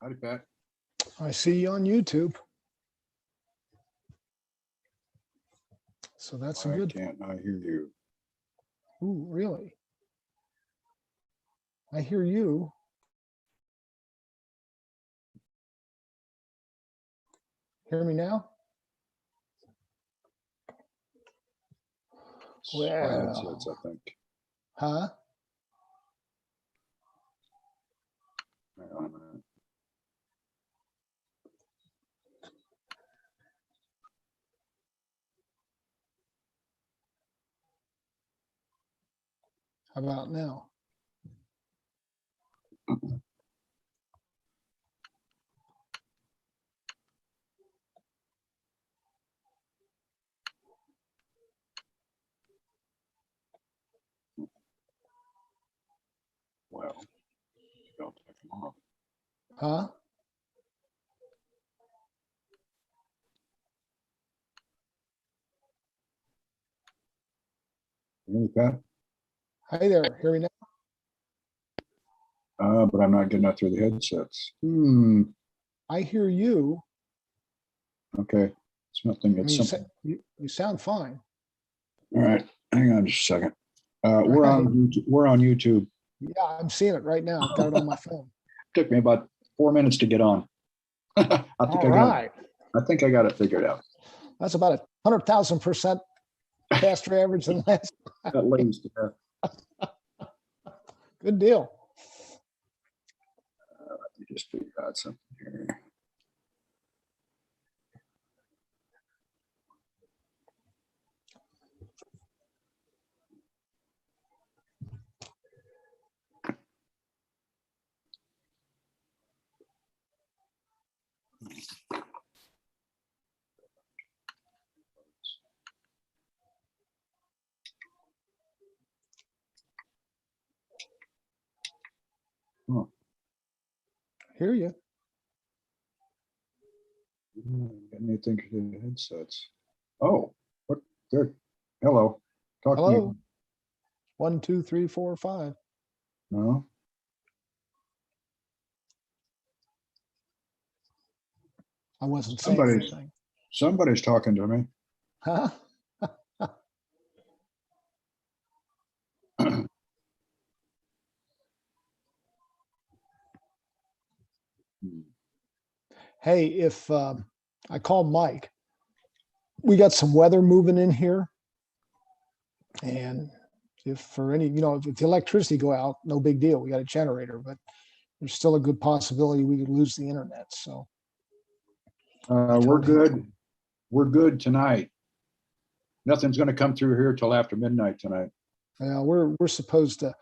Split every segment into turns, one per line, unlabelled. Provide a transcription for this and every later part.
Howdy, Pat.
I see you on YouTube. So that's a
Why
good,
can't I hear you?
ooh, really? I hear you. Hear me now?
It's my headsets,
Well,
I think.
huh?
Hang on a minute.
How about now?
Well, don't take them off.
Huh?
You hear me, Pat?
Hi there, hear me now?
But I'm not getting out through the headsets.
I hear you.
Okay. It's nothing.
I
It's
mean,
something.
you sound fine.
All right. Hang on just a second. We're
Right.
on YouTube. We're on YouTube.
Yeah, I'm seeing it right now. I've got it on my phone.
Took me about 4 minutes to get on. I
All right.
think I got it figured out.
That's about 100,000% faster average than last.
At least.
Good deal.
Let me just figure out something here.
Hear you.
Get anything to the headsets. Oh, what? There. Hello. Talk to
Hello.
me.
1, 2, 3, 4, 5.
No.
I wasn't saying
Somebody's
anything.
somebody's talking to me.
Huh? Hey, if I call Mike, we got some weather moving in here. And if for any, if the electricity go out, no big deal. We got a generator, but there's still a good possibility we could lose the internet. So
We're
told him-
good. We're good tonight. Nothing's going to come through here till after midnight tonight.
we're supposed to,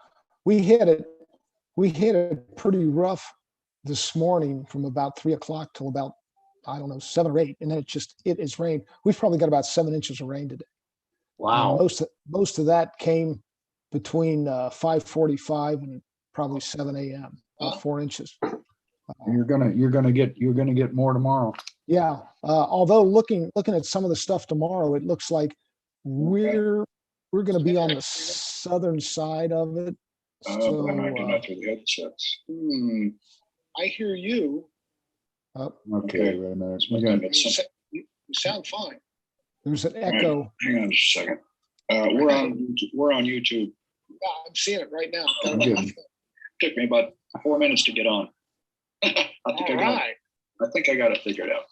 we hit it pretty rough this morning from about 3 o'clock till about, I don't know, 7 or 8. And then it has rained. We've probably got about 7 inches of rain today.
Wow.
Most of that came between 5:45 and probably 7 a.m. 4 inches.
You're gonna get more tomorrow.
Yeah. Although looking at some of the stuff tomorrow, it looks like we're going to be on the southern side of it. So
But I'm not getting out through the headsets.
I hear you.
Okay, wait a minute.
You sound fine. There's an echo.
Hang on just a second. We're on YouTube.
Yeah, I'm seeing it right now.
I'm getting- Took me about 4 minutes to get on. I think I got it figured out.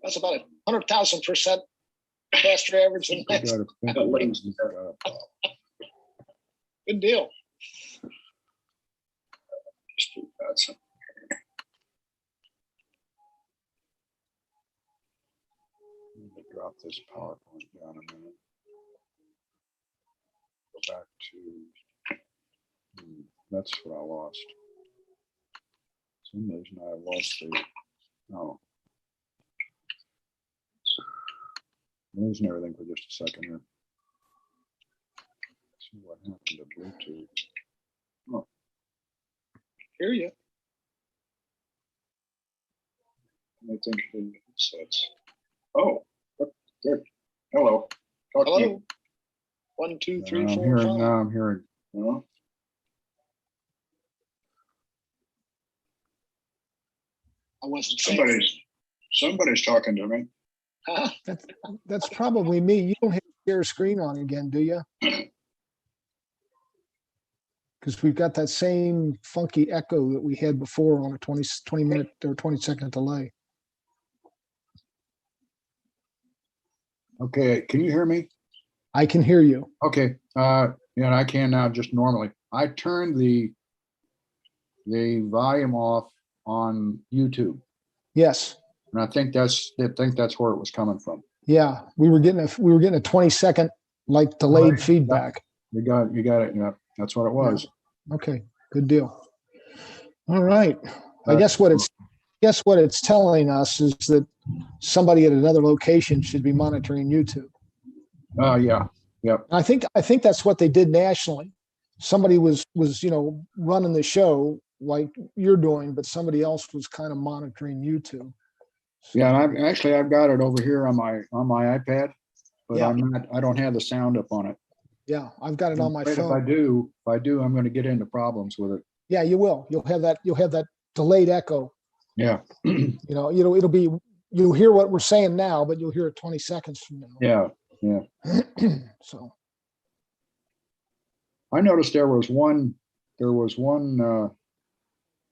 That's about 100,000% faster average than last.
At least.
Good deal.
Just figure out something. Let me drop this PowerPoint down a minute. Go back to, that's what I lost. For some reason I lost the, oh. I'm losing everything for just a second here. See what happened to Bluetooth. Oh,
Hear you.
I think the headsets. Oh, what? There. Hello. Talk to me.
Hello. 1, 2, 3,
I'm
4,
hearing,
5.
now I'm hearing. No.
I wasn't saying.
Somebody's talking to me.
That's probably me. You don't have to share screen on again, do you? Because we've got that same funky echo that we had before on a 20 minute or 20-second delay.
Okay, can you hear me?
I can hear you.
Okay, yeah, I can now just normally. I turned the volume off on YouTube,
Yes.
and I think that's where it was coming from.
Yeah. We were getting a 20-second like delayed
Right.
feedback.
You got it. Yeah, that's what it was.
Okay. Good deal. All right. I
But-
guess what it's telling us is that somebody at another location should be monitoring YouTube.
Oh, yeah. Yep.
I think that's what they did nationally. Somebody was running the show like you're doing, but somebody else was kind of monitoring YouTube. So,
Yeah, and I've got it over here on my iPad, but
Yeah.
I don't have the sound up on it.
yeah, I've got it on my
But
phone.
if I do, I'm going to get into problems with it.
Yeah, you will. You'll have that delayed echo.
Yeah.
You'll hear what we're saying now, but you'll hear it 20 seconds from now.
Yeah.
So
I noticed there was one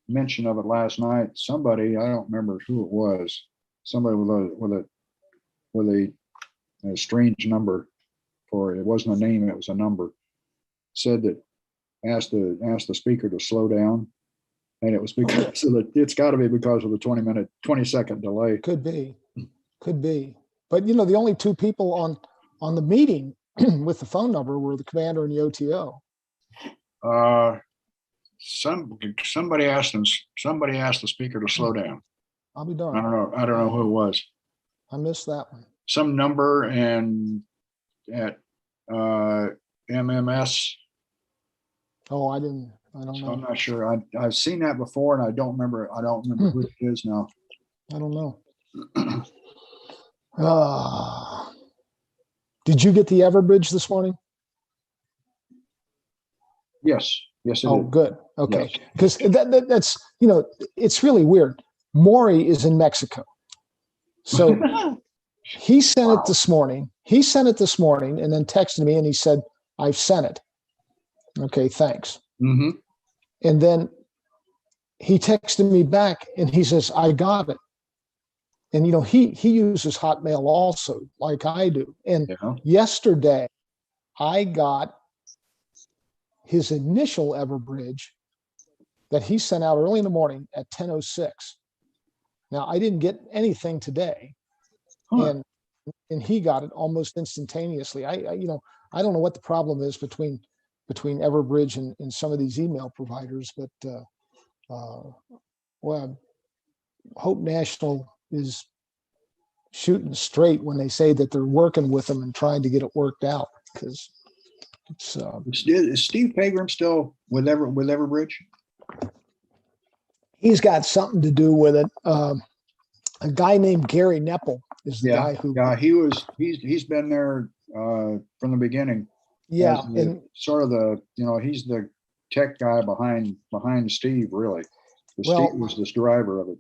mention of it last night. Somebody, I don't remember who it was, somebody with a strange number for it. It wasn't a name, it was a number. Said that asked the speaker to slow down. And it was because of it's got to be because of the 20-second delay.
could be. But the only two people on the meeting with the phone number were the commander and the OTO.
Somebody asked the speaker to slow down.
I'll be
I
darned.
don't know who it was.
I missed that one.
Some number and at MMS.
Oh, I don't
So I'm
know.
not sure. I've seen that before, and I don't remember who it is now.
I don't know. Did you get the Everbridge this morning?
Yes, it
Oh,
is.
good. Okay.
Yes.
Because that's, it's really weird. Maury is in Mexico. So he sent it this morning. And then texted me and he said, I've sent it. Okay, thanks.
Mm-hmm.
And then he texted me back and he says, I got it. And, he uses Hotmail also, like I do. And
Yeah.
yesterday I got his initial Everbridge that he sent out early in the morning at 10:06. Now I didn't get anything today.
Huh.
And he got it almost instantaneously. I don't know what the problem is between Everbridge and some of these email providers, but well, Hope National is shooting straight when they say that they're working with them and trying to get it worked out, because it's
Is Steve Pegram still with Everbridge?
he's got something to do with it. A guy named Gary Nepple is the guy who.
Yeah, he's been there from the beginning.
Yeah,
as the- sort of he's the tech guy behind Steve, really.
Well-
Steve was this driver of it.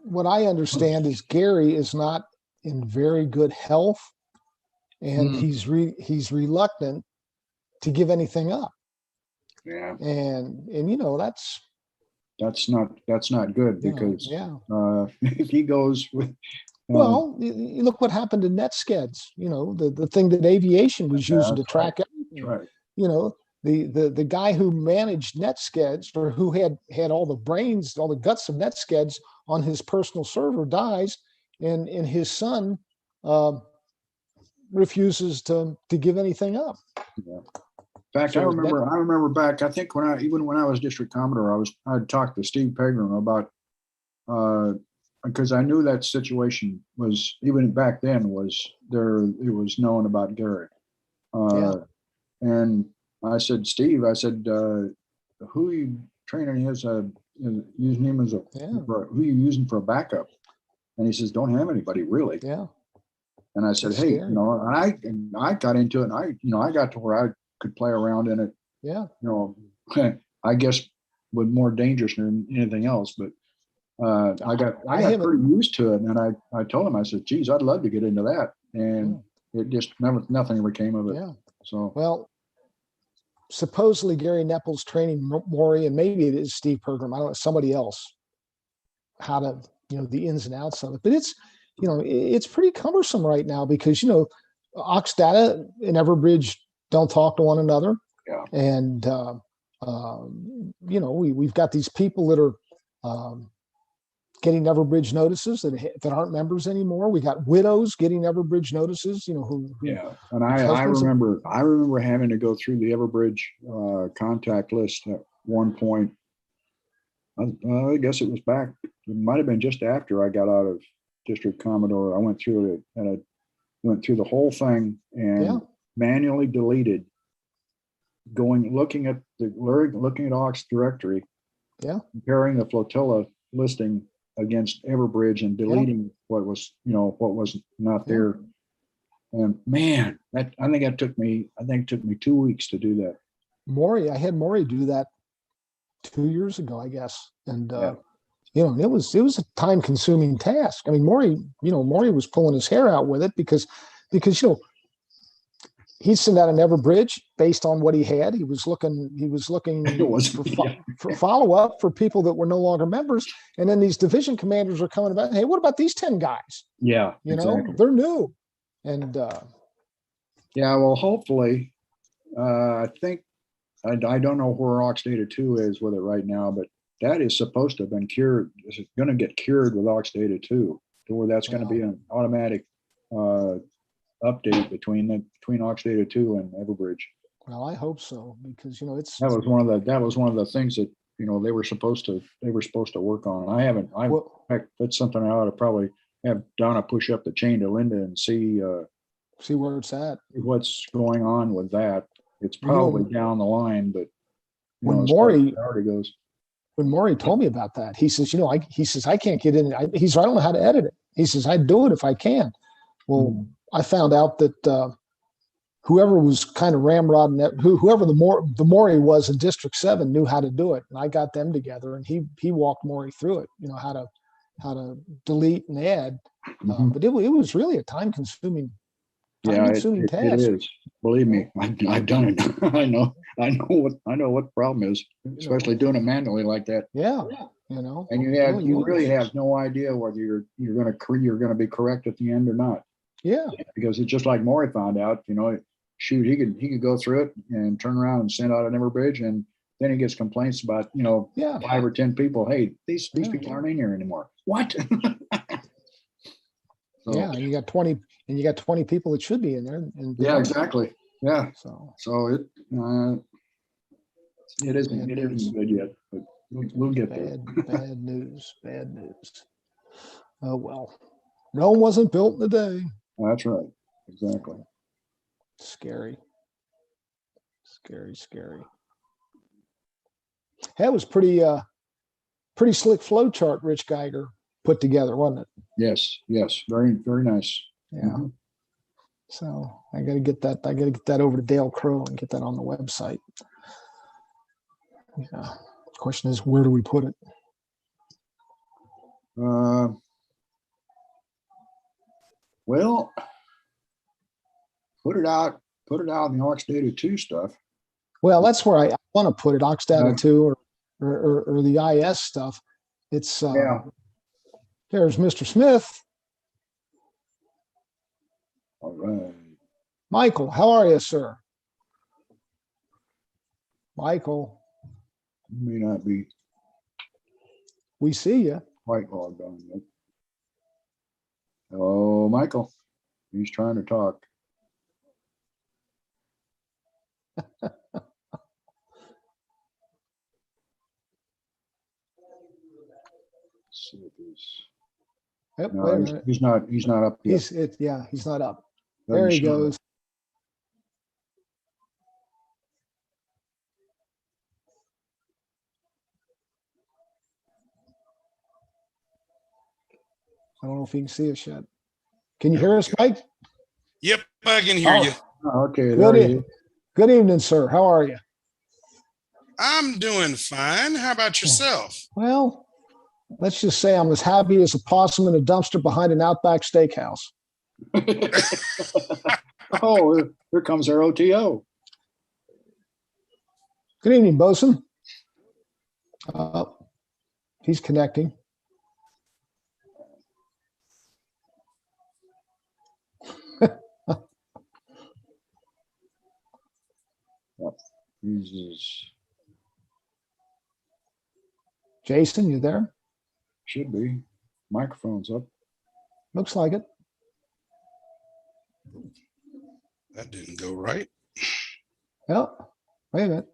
what I understand is Gary is not in very good health, and
Hmm.
he's reluctant to give anything up.
Yeah,
And
that's not good, because
yeah.
if he goes with
Well, you look what happened to NetSkeds, the thing that aviation was using to
that's
track
that's
everything.
right.
The guy who managed NetSkeds, or who had all the brains, all the guts of NetSkeds on his personal server, dies, and his son refuses to give anything up.
Yeah. In fact,
So
I remember back, I think when I was district commodore, I'd talked to Steve Pegram about, because I knew that situation was, even back then, it was known about Gary. And I said, Steve, who are you training using him as who are you using for a backup? And he says, don't have anybody really.
Yeah.
And I said,
That's
hey,
scary.
and I got into it, and I got to where I could play around in it,
Yeah.
I guess with more dangerous than anything else. But I got
haven't.
pretty used to it, and I told him, I said, geez, I'd love to get into that. And it just nothing ever came of it.
Yeah.
So,
Well, supposedly Gary Neppel's training Maury, and maybe it is Steve Pergram, I don't know, somebody else, how to, the ins and outs of it. But it's, it's pretty cumbersome right now because, Oxdata and Everbridge don't talk to one another.
Yeah.
And, we've got these people that are getting Everbridge notices that aren't members anymore. We got widows getting Everbridge notices, who
yeah. And I remember having to go through the Everbridge contact list at one point. I guess it was back. It might have been just after I got out of District Commodore. I went through it and I went through the whole thing and manually deleted. Looking at Aux directory, comparing the flotilla listing against Everbridge and deleting what was not there. And man, I think it took me 2 weeks to do that.
I had Maury do that 2 years ago, I guess. And and it was a time consuming task. I mean, Maury was pulling his hair out with it because he'd send out an Everbridge based on what he had. He was looking for follow-up for people that were no longer members. And then these division commanders are coming about, hey, what about these 10 guys?
Yeah, exactly.
They're new. And
well, hopefully, I think I don't know where Oxdata 2 is with it right now, but that is supposed to have been cured. It's going to get cured with Oxdata 2, to where that's going to be an automatic update between Oxdata 2 and Everbridge.
Well, I hope so, because
that was one of the things that they were supposed to work on. In fact, that's something I ought to probably have Donna push up the chain to Linda and see
where it's at,
what's going on with that. It's probably down the line, but
when Maury told me about that, he says, I can't get in. I don't know how to edit it. He says, I'd do it if I can. Well, I found out that whoever was kind of ramrodding that, whoever the Maury was in District 7 knew how to do it, and I got them together, and he walked Maury through it. How to delete and add. But it was really a time-consuming task.
It is. Believe me, I've done it. I know what the problem is, especially doing it manually like that.
Yeah,
and you really have no idea whether you're going to be correct at the end or not.
Yeah,
because it's just like Maury found out. Shoot, he could go through it and turn around and send out an Everbridge, and then he gets complaints about 5 or 10 people. Hey, these people aren't in here anymore. What?
You got 20, and you got 20 people that should be in there. And
exactly. Yeah. So it isn't good yet, but we'll get there.
Bad news. Oh well, Rome wasn't built in a day.
That's right. Exactly.
Scary. That was pretty slick flow chart Rich Geiger put together, wasn't it?
Yes. Very, very nice.
Yeah. So I got to get that over to Dale Crow and get that on the website. Yeah. The question is, where do we put it?
Well, put it out in the Oxdata 2 stuff.
Well, that's where I want to put it, Oxdata 2 or the IS stuff. It's there's Mr. Smith.
All right.
Michael, how are you, sir? Michael.
You may not be.
We see you.
Quite logged on yet. Hello, Michael. He's trying to talk. See if he's he's not up yet.
He's not up. There he goes. I don't know if he can see us yet. Can you hear us, Mike?
Yep, I can hear you.
Okay.
Good evening, sir. How are you?
I'm doing fine. How about yourself?
Well, let's just say I'm as happy as a possum in a dumpster behind an Outback Steakhouse.
Oh, here comes our OTO.
Good evening, Bosun. He's connecting.
Jesus,
Jason, you there?
should be. Microphone's up.
Looks like it.
That didn't go right.
Oh, wait a minute.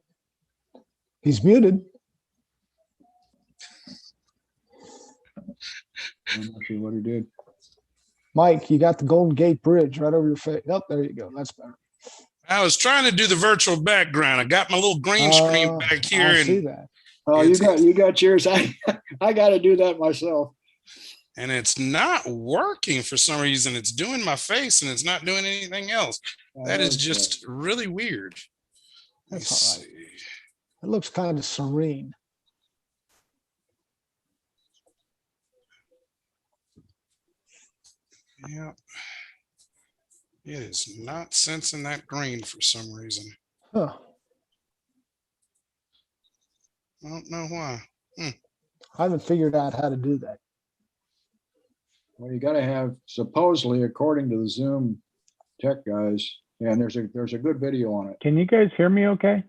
He's muted.
I'm not sure what he did.
Mike, you got the Golden Gate Bridge right over your face. Oh, there you go. That's better.
I was trying to do the virtual background. I got my little green screen back here,
I see
and
that.
Oh,
It's-
you got yours. I got to do that myself.
it's not working for some reason. It's doing my face, and it's not doing anything else. That is just really weird. Let me
That's all right.
see.
It looks kind of serene.
Yeah. It is not sensing that green for some reason.
Huh.
I don't know why.
I haven't figured out how to do that.
Well, you got to have, supposedly, according to the Zoom tech guys, and there's a good video on it.
Can you guys hear me okay?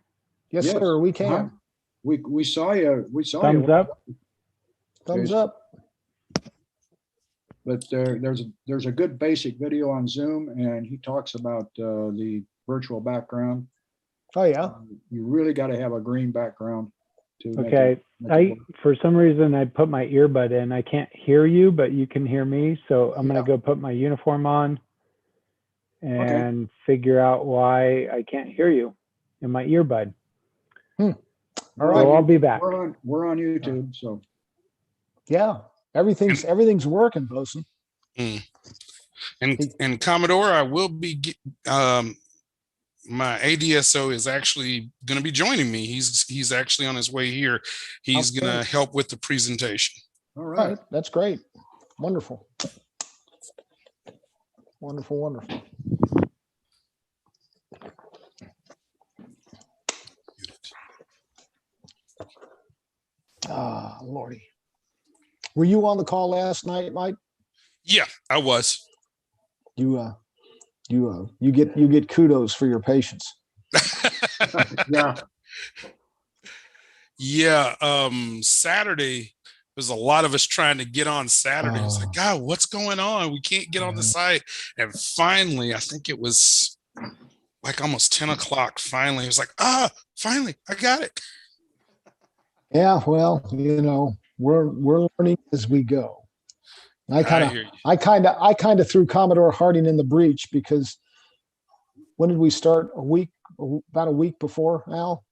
Yes,
Yes.
sir, we
Uh-huh.
can.
We saw you. We saw
Thumbs
you.
up?
Thumbs
Jason.
up.
But there's a good basic video on Zoom, and he talks about the virtual background.
Oh, yeah.
You really got to have a green background to make it-
Okay.
make it work.
For some reason, I put my earbud in. I can't hear you, but you can hear me. So I'm going to go put my uniform on and figure out why I can't hear you in my earbud.
All
So
right.
I'll be back.
We're on YouTube, so
Yeah. Everything's working, Bosun.
And Commodore, I will be my ADSO is actually going to be joining me. He's actually on his way here. He's
Okay.
going to help with the presentation.
all
All
right.
right. That's great. Wonderful. Wonderful, wonderful. Ah, Lordy. Were you on the call last night, Mike?
Yeah, I was.
You get kudos for your patience.
Yeah.
Yeah. Saturday there's a lot of us trying to get on Saturday. It's like, God, what's going on? We can't get on the site. And finally, I think it was like almost 10 o'clock. Finally, it was like, finally, I got it.
Yeah, well, we're learning as we go. I
hear you.
kind of threw Commodore Harding in the breach because when did we start? About a week before, Al?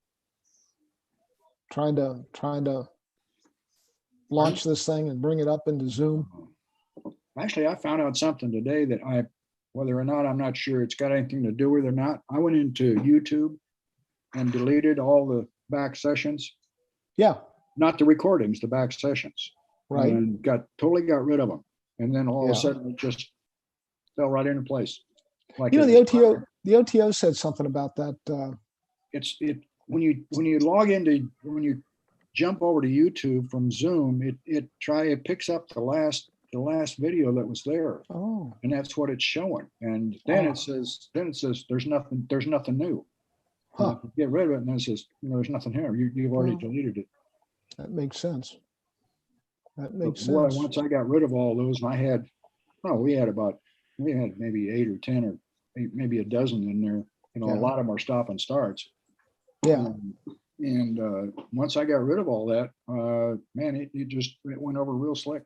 Trying to launch this thing and bring it up into Zoom.
Actually, I found out something today that whether or not, I'm not sure it's got anything to do with it or not. I went into YouTube and deleted all the back sessions,
Yeah,
not the recordings, the back sessions.
right.
And totally got rid of them. And then all of
Yeah.
a sudden it just fell right into place. Like
You know,
it-
the OTO said something about that.
when you jump over to YouTube from Zoom, it picks up the last video that was there,
Oh,
and that's what it's showing. And then
Oh.
it says there's nothing new.
huh.
Get rid of it, and then it says there's nothing here. You've already
Well,
deleted it.
That makes sense. That
But
makes
boy,
sense.
once I got rid of all those, and we had maybe 8 or 10 or maybe a dozen in there. A
Yeah.
lot of them are stop and starts.
Yeah,
And once I got rid of all that, man, it went over real slick.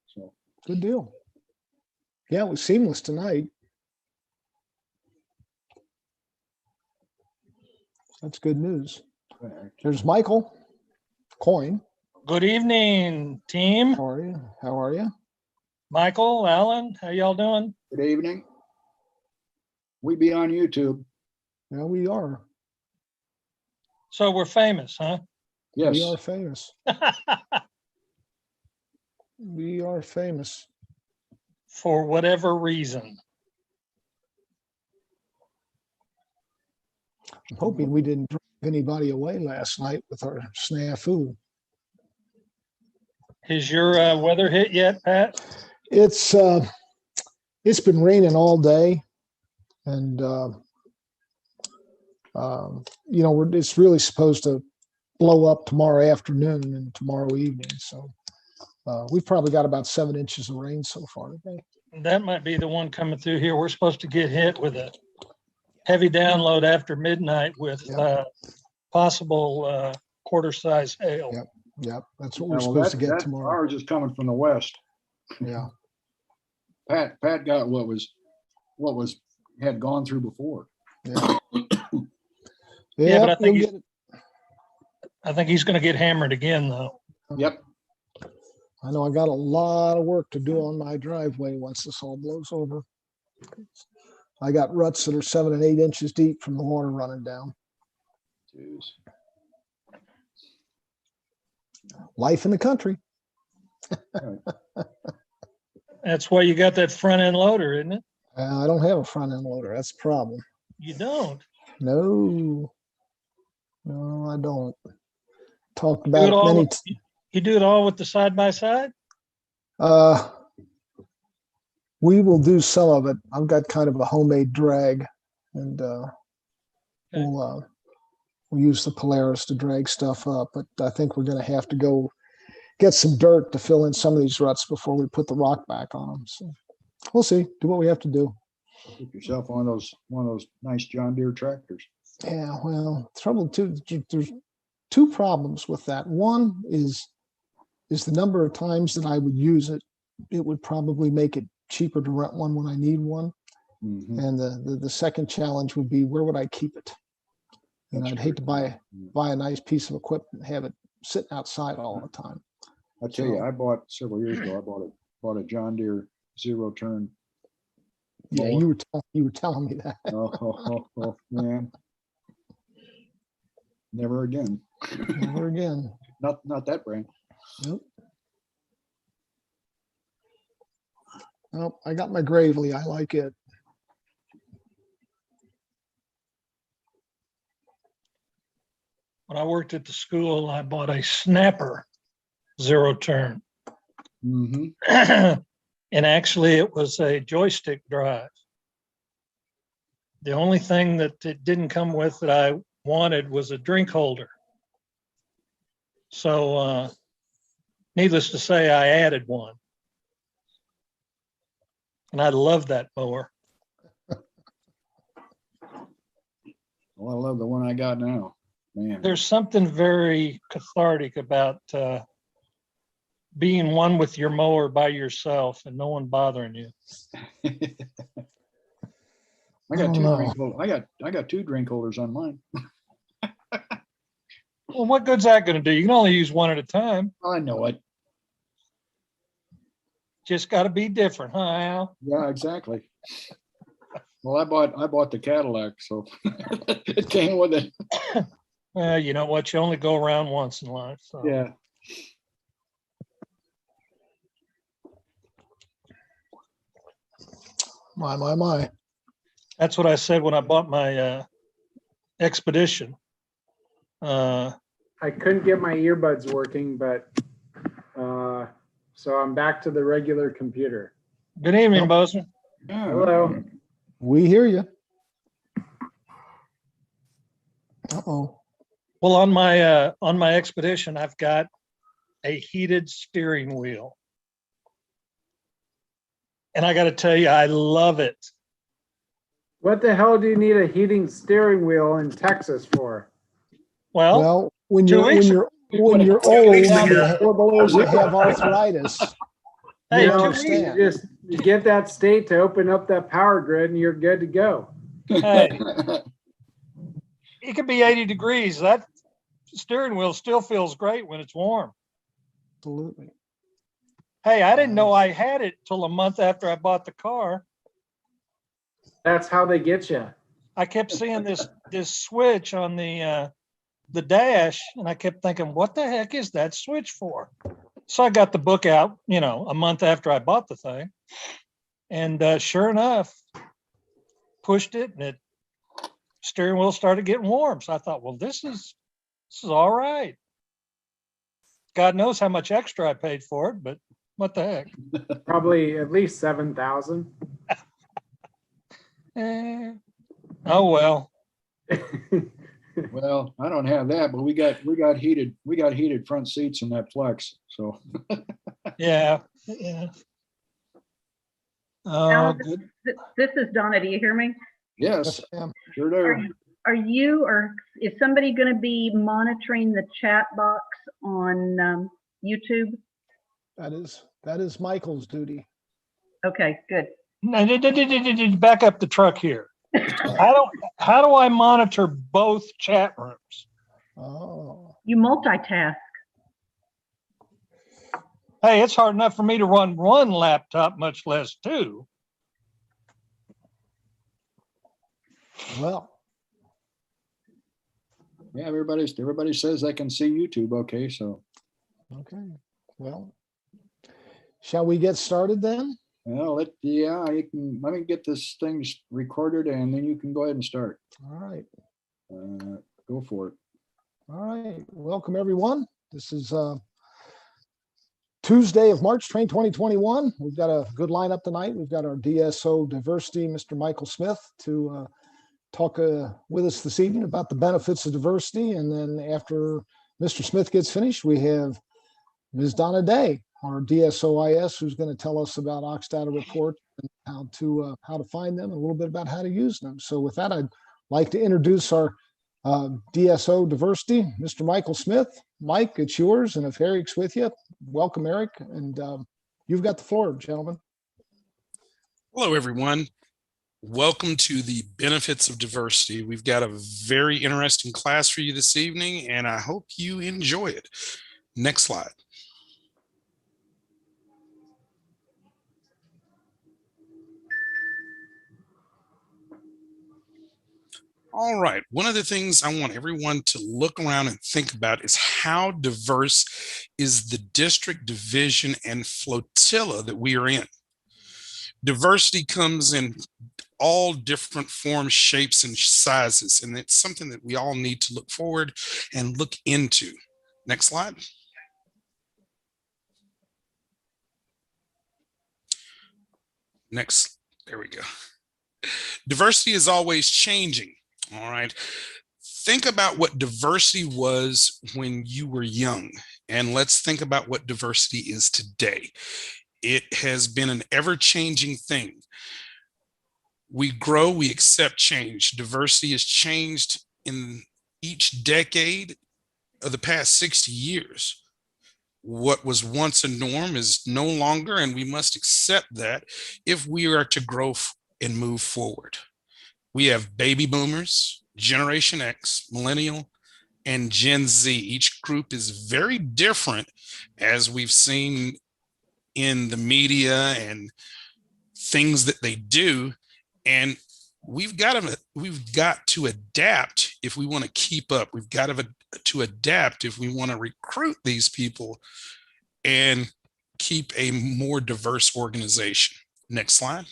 So
good deal. Yeah, it was seamless tonight. That's good news. There's Michael Coin.
Good evening, team.
How are you? How are you?
Michael, Alan, how y'all doing?
good evening. We be on YouTube.
Yeah, we are.
So we're famous, huh?
Yes.
We are famous. We are famous.
for whatever reason.
I'm hoping we didn't drive anybody away last night with our snafu.
Is your weather hit yet, Pat?
It's been raining all day, and it's really supposed to blow up tomorrow afternoon and tomorrow evening. So we've probably got about 7 inches of rain so far today.
That might be the one coming through here. We're supposed to get hit with a heavy download after midnight with possible quarter-size hail.
Yep. Yep, that's what we're
Well,
supposed to get
that
tomorrow.
ours is coming from the west.
Yeah.
Pat got what had gone through before.
Yeah.
Yeah, but I think
you'll
he's-
get it.
I think he's going to get hammered again, though.
Yep.
I know I got a lot of work to do on my driveway once this all blows over. I got ruts that are 7 and 8 inches deep from the water running down.
Jeez.
Life in the country.
That's why you got that front end loader, isn't it?
I don't have a front end loader. That's the problem.
You don't.
No, I don't. Talked
Do
about
it
it
all
many.
with- You do it all with the side by side?
We will do some of it. I've got kind of a homemade drag, and we'll use the Polaris to drag stuff up. But I think we're going to have to go get some dirt to fill in some of these ruts before we put the rock back on them. So we'll see. Do what we have to do.
Get yourself one of those nice John Deere tractors.
Yeah. Well, trouble too. There's two problems with that. One is the number of times that I would use it. It would probably make it cheaper to rent one when I need one.
Mhm.
And the second challenge would be, where would I keep it? And
That's
I'd hate to
true.
buy a nice piece of equipment and have it sitting outside all the time.
I tell you,
So-
I bought several years ago. I bought a John Deere zero turn.
Yeah,
mower.
you were telling me that.
Oh, man. Never again.
Never again.
Not that brand.
Nope. Nope. I got my Gravely. I like it.
When I worked at the school, I bought a Snapper zero turn.
Mm-hmm.
And actually, it was a joystick drive. The only thing that it didn't come with that I wanted was a drink holder. So needless to say, I added one. And I love that mower.
Well, I love the one I got now. Man.
There's something very cathartic about being one with your mower by yourself and no one bothering you.
I got
Oh,
two
no.
drink holders. I got two drink holders on mine.
Well, what good's that going to do? You can only use one at a time.
I know it.
Just got to be different, huh, Al?
Yeah, exactly. Well, I bought the Cadillac, so it came with it.
Well, you know what? You only go around once in life. So.
Yeah.
My.
That's what I said when I bought my Expedition.
I couldn't get my earbuds working, but so I'm back to the regular computer.
Good evening, Bozeman.
Yeah.
Hello.
We hear you. Uh-oh.
Well, on my Expedition, I've got a heated steering wheel. And I got to tell you, I love it.
What the hell do you need a heating steering wheel in Texas for?
Well,
Well, when
2
you're
weeks
when you're
Two
old,
weeks
you
ago.
have arthritis.
hey,
you
You know,
2
understand.
weeks.
you get that state to open up that power grid and you're good to go.
Hey, it could be 80 degrees. That steering wheel still feels great when it's warm.
Absolutely.
Hey, I didn't know I had it till a month after I bought the car.
That's how they get you.
I kept seeing this switch on the dash, and I kept thinking, what the heck is that switch for? So I got the book out, a month after I bought the thing. And sure enough, pushed it and it steering wheel started getting warm. So I thought, well, this is all right. God knows how much extra I paid for it, but what the heck?
Probably at least 7,000.
Oh well.
Well, I don't have that, but we got heated front seats in that Flex. So
Yeah. Oh,
Alan,
good.
This is Donna. Do you hear me?
yes,
ma'am.
sure
Are
do.
you, are you or is somebody going to be monitoring the chat box on YouTube?
That is Michael's duty.
Okay, good.
No, back up the truck here. How do I monitor both chat rooms?
Oh,
You multitask.
Hey, it's hard enough for me to run one laptop, much less two.
well,
Yeah, everybody says they can see YouTube. Okay, so
okay. Well, shall we get started then?
well, you can let me get this thing recorded, and then you can go ahead and start.
All right.
Go for it.
All right. Welcome, everyone. This is Tuesday of March 2021. We've got a good lineup tonight. We've got our DSO diversity, Mr. Michael Smith, to talk with us this evening about the benefits of diversity. And then after Mr. Smith gets finished, we have Ms. Donna Day, our DSOIS, who's going to tell us about Ox Data Report and how to find them and a little bit about how to use them. So with that, I'd like to introduce our DSO diversity, Mr. Michael Smith. Mike, it's yours. And if Eric's with you, welcome, Eric. And you've got the floor, gentlemen.
Hello, everyone. Welcome to the benefits of diversity. We've got a very interesting class for you this evening, and I hope you enjoy it. Next slide. All right, one of the things I want everyone to look around and think about is how diverse is the district, division, and flotilla that we are in. Diversity comes in all different forms, shapes, and sizes, and it's something that we all need to look forward and look into. Next slide. Next, there we go. Diversity is always changing. All right. Think about what diversity was when you were young, and let's think about what diversity is today. It has been an ever-changing thing. We grow, we accept change. Diversity has changed in each decade of the past 60 years. What was once a norm is no longer, and we must accept that if we are to grow and move forward. We have baby boomers, Generation X, Millennial, and Gen Z. Each group is very different, as we've seen in the media and things that they do. And we've got to adapt if we want to keep up. We've got to adapt if we want to recruit these people and keep a more diverse organization. Next slide.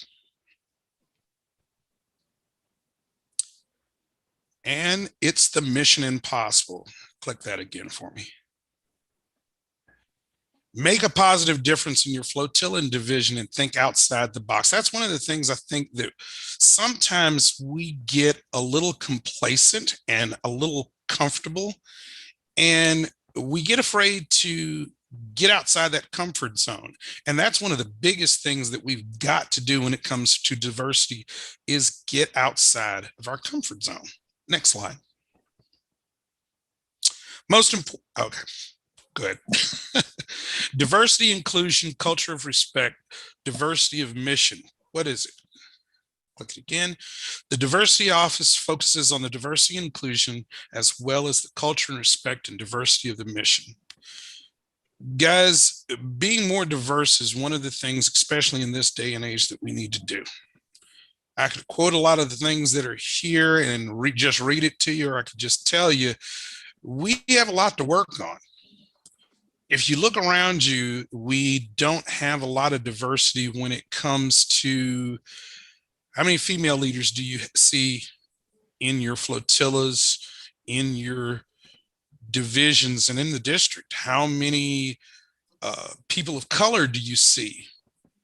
And it's the mission impossible. Click that again for me. Make a positive difference in your flotilla and division and think outside the box. That's one of the things I think that sometimes we get a little complacent and a little comfortable, and we get afraid to get outside that comfort zone. And that's one of the biggest things that we've got to do when it comes to diversity is get outside of our comfort zone. Next slide. Most important, okay, good. Diversity, inclusion, culture of respect, diversity of mission. What is it? Click it again. The diversity office focuses on the diversity and inclusion as well as the culture and respect and diversity of the mission. Guys, being more diverse is one of the things, especially in this day and age, that we need to do. I could quote a lot of the things that are here and just read it to you, or I could just tell you, we have a lot to work on. if you look around you, we don't have a lot of diversity when it comes to how many female leaders do you see in your flotillas, in your divisions, and in the district? How many people of color do you see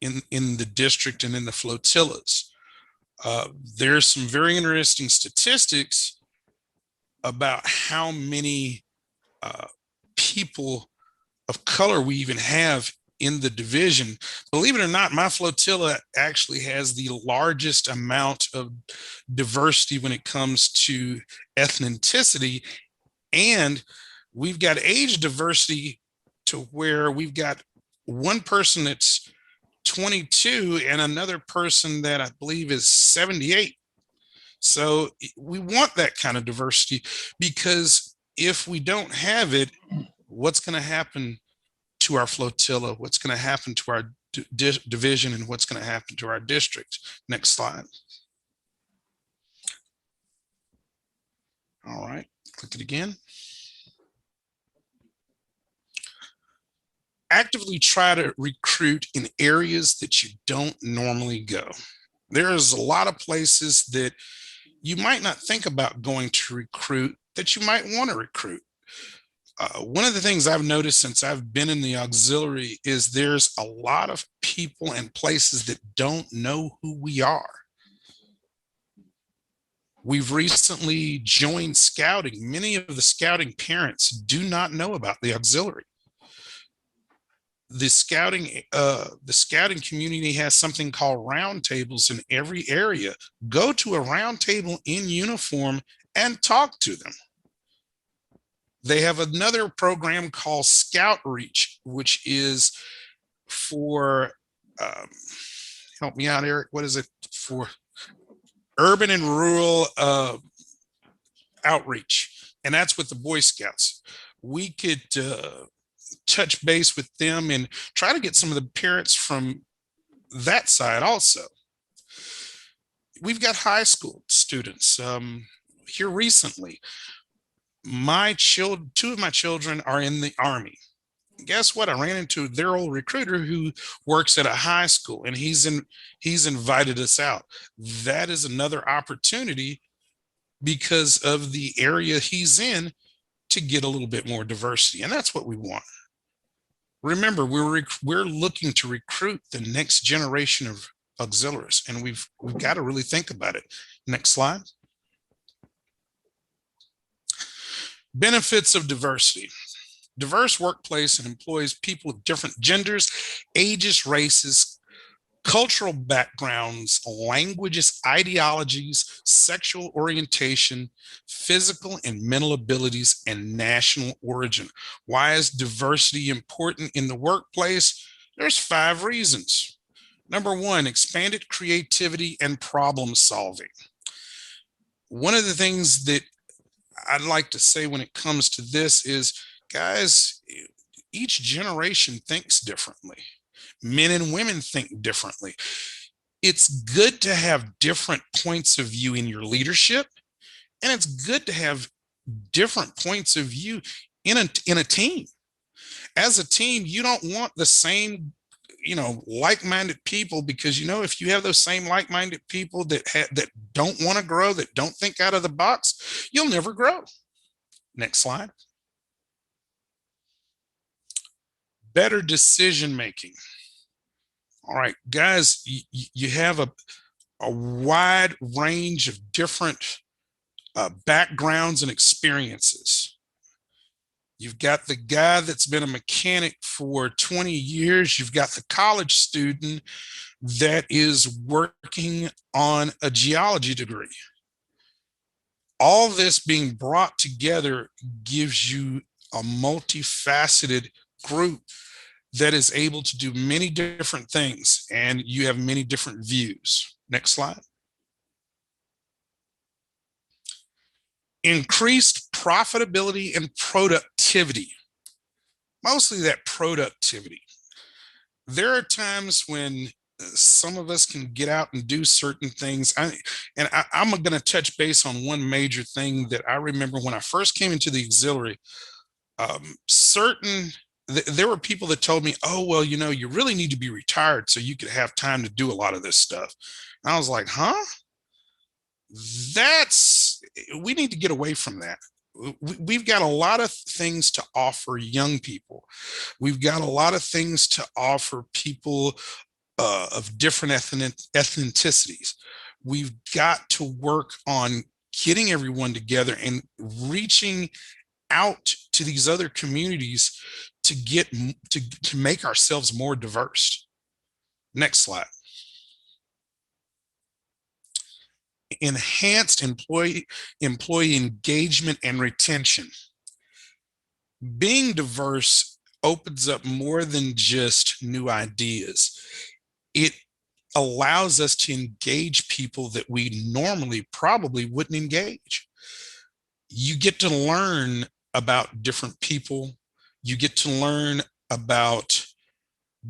in the district and in the flotillas? There's some very interesting statistics about how many people of color we even have in the division. Believe it or not, my flotilla actually has the largest amount of diversity when it comes to ethnicity, and we've got age diversity to where we've got one person that's 22 and another person that I believe is 78. So we want that kind of diversity, because if we don't have it, what's going to happen to our flotilla? What's going to happen to our division, and what's going to happen to our district? Next slide. All right, click it again. Actively try to recruit in areas that you don't normally go. There's a lot of places that you might not think about going to recruit that you might want to recruit. One of the things I've noticed since I've been in the auxiliary is there's a lot of people and places that don't know who we are. We've recently joined scouting. Many of the scouting parents do not know about the auxiliary. The scouting community has something called roundtables in every area. Go to a roundtable in uniform and talk to them. They have another program called Scout Reach, which is for, help me out, Eric, what is it for? Urban and rural outreach. And that's with the Boy Scouts. We could touch base with them and try to get some of the parents from that side also. We've got high school students here recently. Two of my children are in the Army. Guess what? I ran into their old recruiter who works at a high school, and he's invited us out. That is another opportunity, because of the area he's in, to get a little bit more diversity, and that's what we want. Remember, we're looking to recruit the next generation of auxiliaries, and we've got to really think about it. Next slide. Benefits of diversity. Diverse workplace and employs people of different genders, ages, races, cultural backgrounds, languages, ideologies, sexual orientation, physical and mental abilities, and national origin. Why is diversity important in the workplace? There's 5 reasons. Number 1, expanded creativity and problem solving. One of the things that I'd like to say when it comes to this is, guys, each generation thinks differently. Men and women think differently. It's good to have different points of view in your leadership, and it's good to have different points of view in a team. As a team, you don't want the same, like-minded people, because if you have those same like-minded people that don't want to grow, that don't think out of the box, you'll never grow. Next slide. Better decision making. All right, guys, you have a wide range of different backgrounds and experiences. You've got the guy that's been a mechanic for 20 years. You've got the college student that is working on a geology degree. All this being brought together gives you a multifaceted group that is able to do many different things, and you have many different views. Next slide. Increased profitability and productivity. Mostly that productivity. There are times when some of us can get out and do certain things. I'm going to touch base on one major thing that I remember when I first came into the auxiliary. Certain there were people that told me, oh, well, you really need to be retired so you could have time to do a lot of this stuff. And I was like, huh? We need to get away from that. We've got a lot of things to offer young people. We've got a lot of things to offer people of different ethnicities. We've got to work on getting everyone together and reaching out to these other communities to make ourselves more diverse. Next slide. Enhanced employee engagement and retention. Being diverse opens up more than just new ideas. It allows us to engage people that we normally probably wouldn't engage. You get to learn about different people. You get to learn about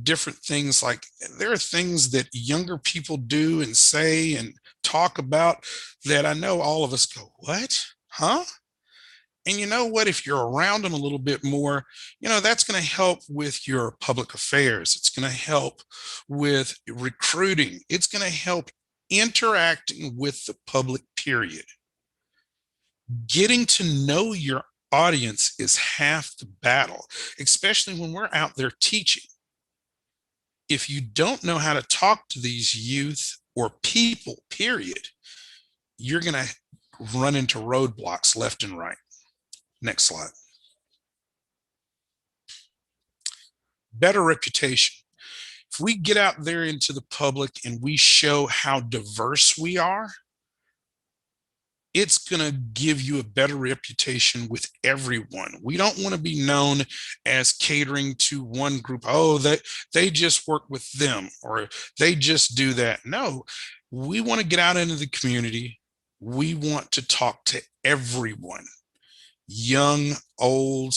different things. Like, there are things that younger people do and say and talk about that I know all of us go, what? Huh? And you know what? If you're around them a little bit more, that's going to help with your public affairs. It's going to help with recruiting. It's going to help interacting with the public, period. Getting to know your audience is half the battle, especially when we're out there teaching. If you don't know how to talk to these youth or people, period, you're going to run into roadblocks left and right. Next slide. Better reputation. If we get out there into the public and we show how diverse we are, it's going to give you a better reputation with everyone. We don't want to be known as catering to one group. Oh, they just work with them, or they just do that. No, we want to get out into the community. We want to talk to everyone, young, old,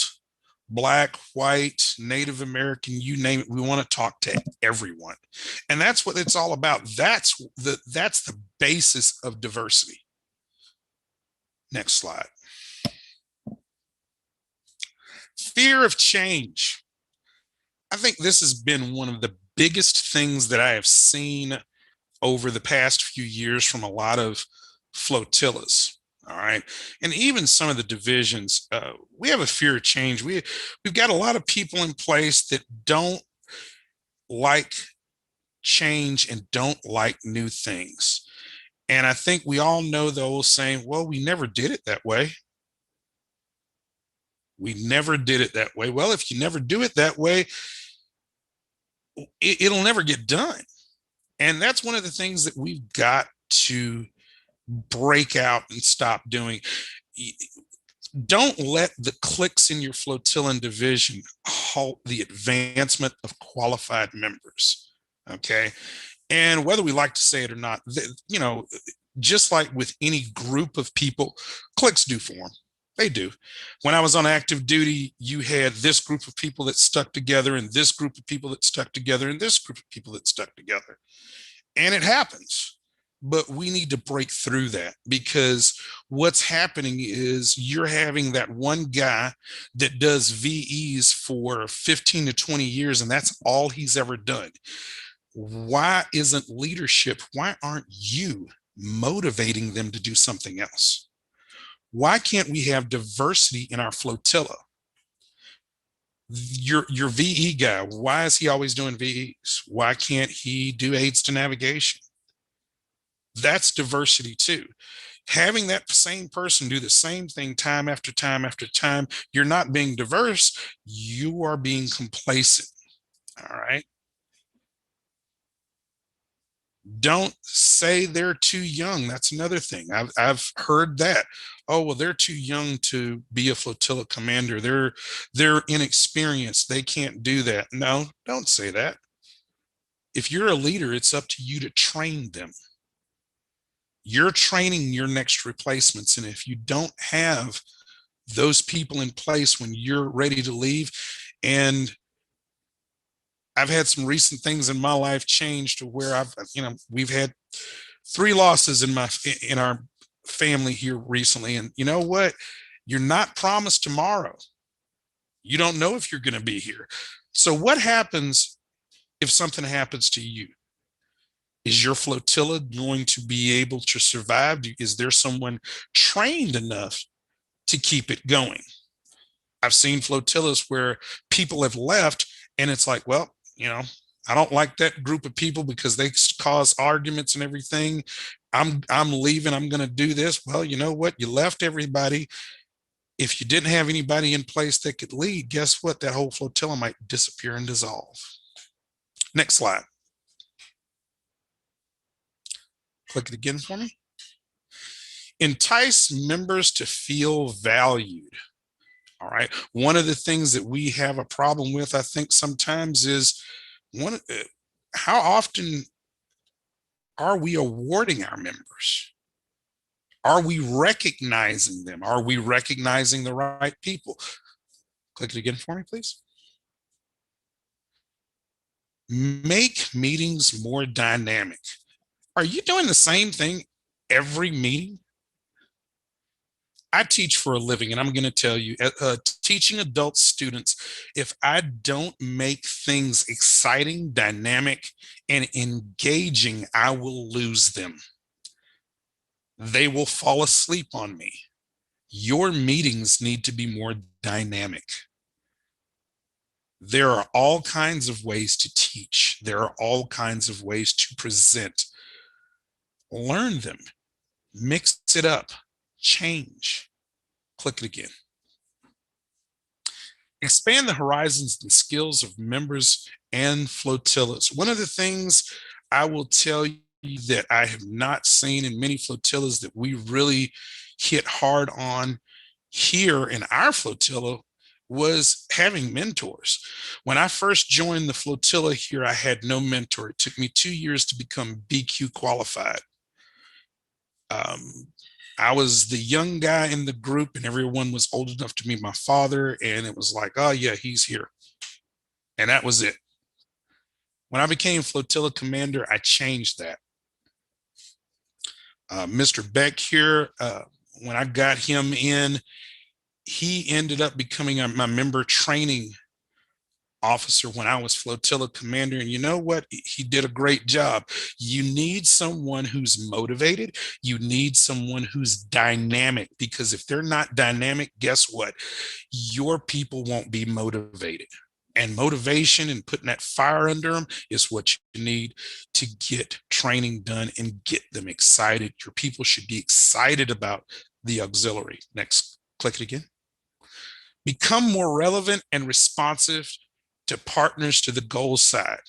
Black, white, Native American, you name it. We want to talk to everyone. And that's what it's all about. That's the basis of diversity. Next slide. Fear of change. I think this has been one of the biggest things that I have seen over the past few years from a lot of flotillas. All right. And even some of the divisions, we have a fear of change. We've got a lot of people in place that don't like change and don't like new things. And I think we all know the old saying, well, we never did it that way. We never did it that way. Well, if you never do it that way, it'll never get done. And that's one of the things that we've got to break out and stop doing. Don't let the cliques in your flotilla and division halt the advancement of qualified members. Okay. And whether we like to say it or not, just like with any group of people, cliques do form. They do. When I was on active duty, you had this group of people that stuck together, and this group of people that stuck together, and this group of people that stuck together. And it happens. But we need to break through that, because what's happening is you're having that one guy that does VEs for 15 to 20 years, and that's all he's ever done. Why isn't leadership? Why aren't you motivating them to do something else? Why can't we have diversity in our flotilla? Your VE guy, why is he always doing VEs? Why can't he do aids to navigation? That's diversity too. Having that same person do the same thing time after time after time, you're not being diverse, you are being complacent. All right. Don't say they're too young. That's another thing. I've heard that. Oh, well, they're too young to be a flotilla commander. They're inexperienced. They can't do that. No, don't say that. If you're a leader, it's up to you to train them. You're training your next replacements. And if you don't have those people in place when you're ready to leave, and I've had some recent things in my life change to where we've had 3 losses in our family here recently. And you know what? You're not promised tomorrow. You don't know if you're going to be here. So what happens if something happens to you? Is your flotilla going to be able to survive? Is there someone trained enough to keep it going? I've seen flotillas where people have left and it's like, well, I don't like that group of people because they cause arguments and everything. I'm leaving. I'm going to do this. Well, you know what? You left everybody. If you didn't have anybody in place that could lead, guess what? That whole flotilla might disappear and dissolve. Next slide. Click it again for me. Entice members to feel valued. All right. One of the things that we have a problem with, I think sometimes, is how often are we awarding our members? Are we recognizing them? Are we recognizing the right people? Click it again for me, please. Make meetings more dynamic. Are you doing the same thing every meeting? I teach for a living, and I'm going to tell you, teaching adult students, if I don't make things exciting, dynamic, and engaging, I will lose them. They will fall asleep on me. Your meetings need to be more dynamic. There are all kinds of ways to teach. There are all kinds of ways to present. Learn them, mix it up, change. Click it again. Expand the horizons and skills of members and flotillas. One of the things I will tell you that I have not seen in many flotillas that we really hit hard on here in our flotilla was having mentors. When I first joined the flotilla here, I had no mentor. It took me 2 years to become BQ qualified. I was the young guy in the group and everyone was old enough to meet my father. And it was like, oh yeah, he's here. And that was it. When I became flotilla commander, I changed that. Mr. Beck here, when I got him in, he ended up becoming my member training officer when I was flotilla commander. And you know what? He did a great job. You need someone who's motivated. You need someone who's dynamic, because if they're not dynamic, guess what? Your people won't be motivated. And motivation and putting that fire under them is what you need to get training done and get them excited. Your people should be excited about the auxiliary. Next, click it again. Become more relevant and responsive to partners to the goal side.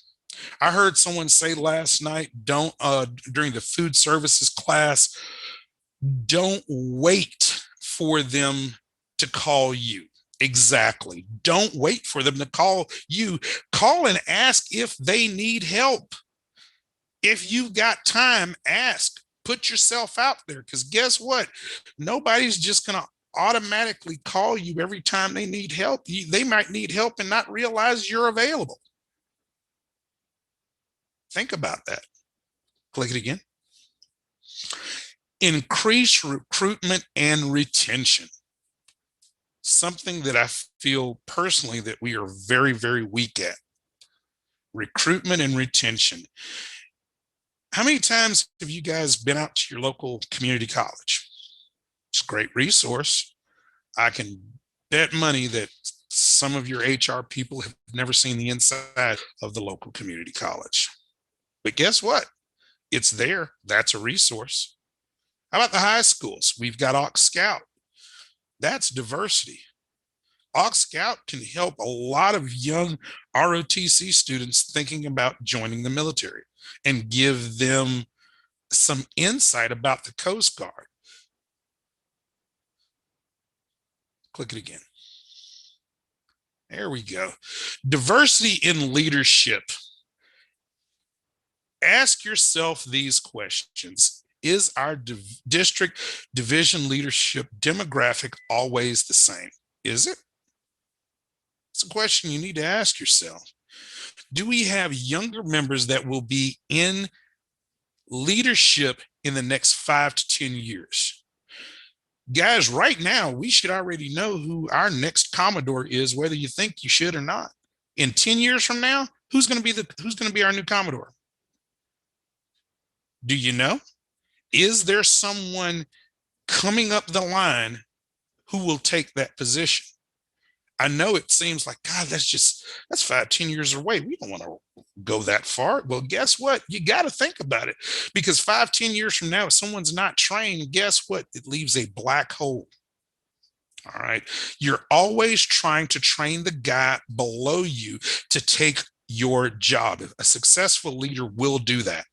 I heard someone say last night, during the food services class, don't wait for them to call you. Exactly. Don't wait for them to call you. Call and ask if they need help. If you've got time, ask. Put yourself out there, because guess what? Nobody's just going to automatically call you every time they need help. They might need help and not realize you're available. Think about that. Click it again. Increase recruitment and retention. Something that I feel personally that we are very, very weak at. Recruitment and retention. How many times have you guys been out to your local community college? It's a great resource. I can bet money that some of your HR people have never seen the inside of the local community college. But guess what? It's there. That's a resource. How about the high schools? We've got Aux Scout. That's diversity. Aux Scout can help a lot of young ROTC students thinking about joining the military and give them some insight about the Coast Guard. Click it again. There we go. Diversity in leadership. Ask yourself these questions. Is our district division leadership demographic always the same? Is it? It's a question you need to ask yourself. Do we have younger members that will be in leadership in the next 5 to 10 years? Guys, right now, we should already know who our next Commodore is, whether you think you should or not. In 10 years from now, who's going to be our new Commodore? Do you know? Is there someone coming up the line who will take that position? I know it seems like, God, that's 5-10 years away. We don't want to go that far. Well, guess what? You got to think about it, because 5-10 years from now, if someone's not trained, guess what? It leaves a black hole. All right. You're always trying to train the guy below you to take your job. A successful leader will do that.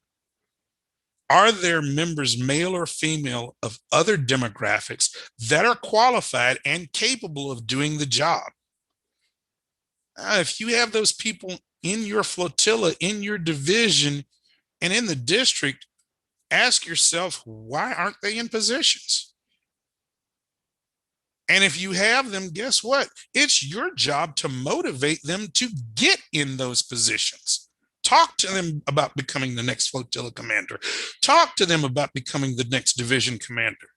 Are there members, male or female, of other demographics that are qualified and capable of doing the job? If you have those people in your flotilla, in your division, and in the district, ask yourself, why aren't they in positions? And if you have them, guess what? It's your job to motivate them to get in those positions. Talk to them about becoming the next flotilla commander. Talk to them about becoming the next division commander.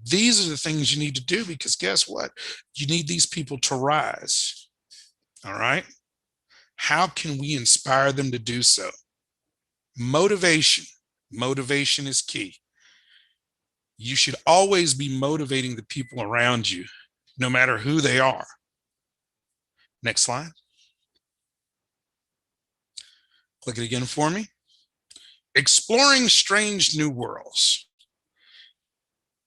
These are the things you need to do, because guess what? You need these people to rise. All right. How can we inspire them to do so? Motivation. Motivation is key. You should always be motivating the people around you, no matter who they are. Next slide. Click it again for me. Exploring strange new worlds.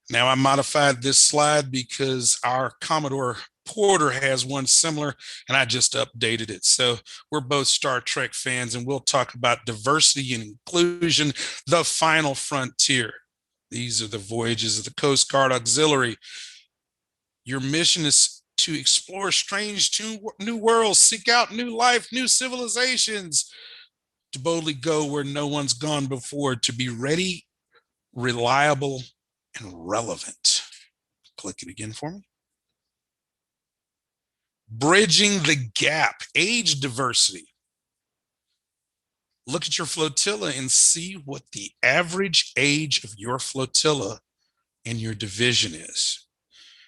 Now, I modified this slide because our Commodore Porter has one similar, and I just updated it. So we're both Star Trek fans, and we'll talk about diversity and inclusion, the final frontier. These are the voyages of the Coast Guard Auxiliary. Your mission is to explore strange new worlds, seek out new life, new civilizations, to boldly go where no one's gone before, to be ready, reliable, and relevant. Click it again for me. Bridging the gap, age diversity. Look at your flotilla and see what the average age of your flotilla and your division is.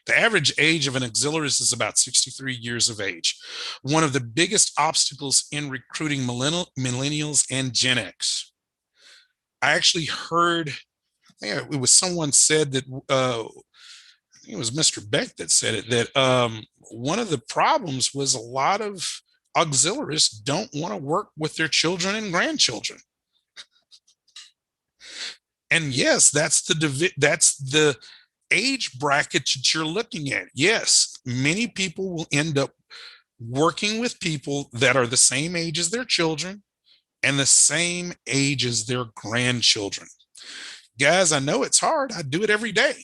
The average age of an auxiliarist is about 63 years of age. One of the biggest obstacles in recruiting millennials and Gen X. I actually heard, I think it was someone said that, I think it was Mr. Beck that said it, that one of the problems was a lot of auxiliarists don't want to work with their children and grandchildren. And yes, that's the age bracket that you're looking at. Yes, many people will end up working with people that are the same age as their children and the same age as their grandchildren. Guys, I know it's hard. I do it every day.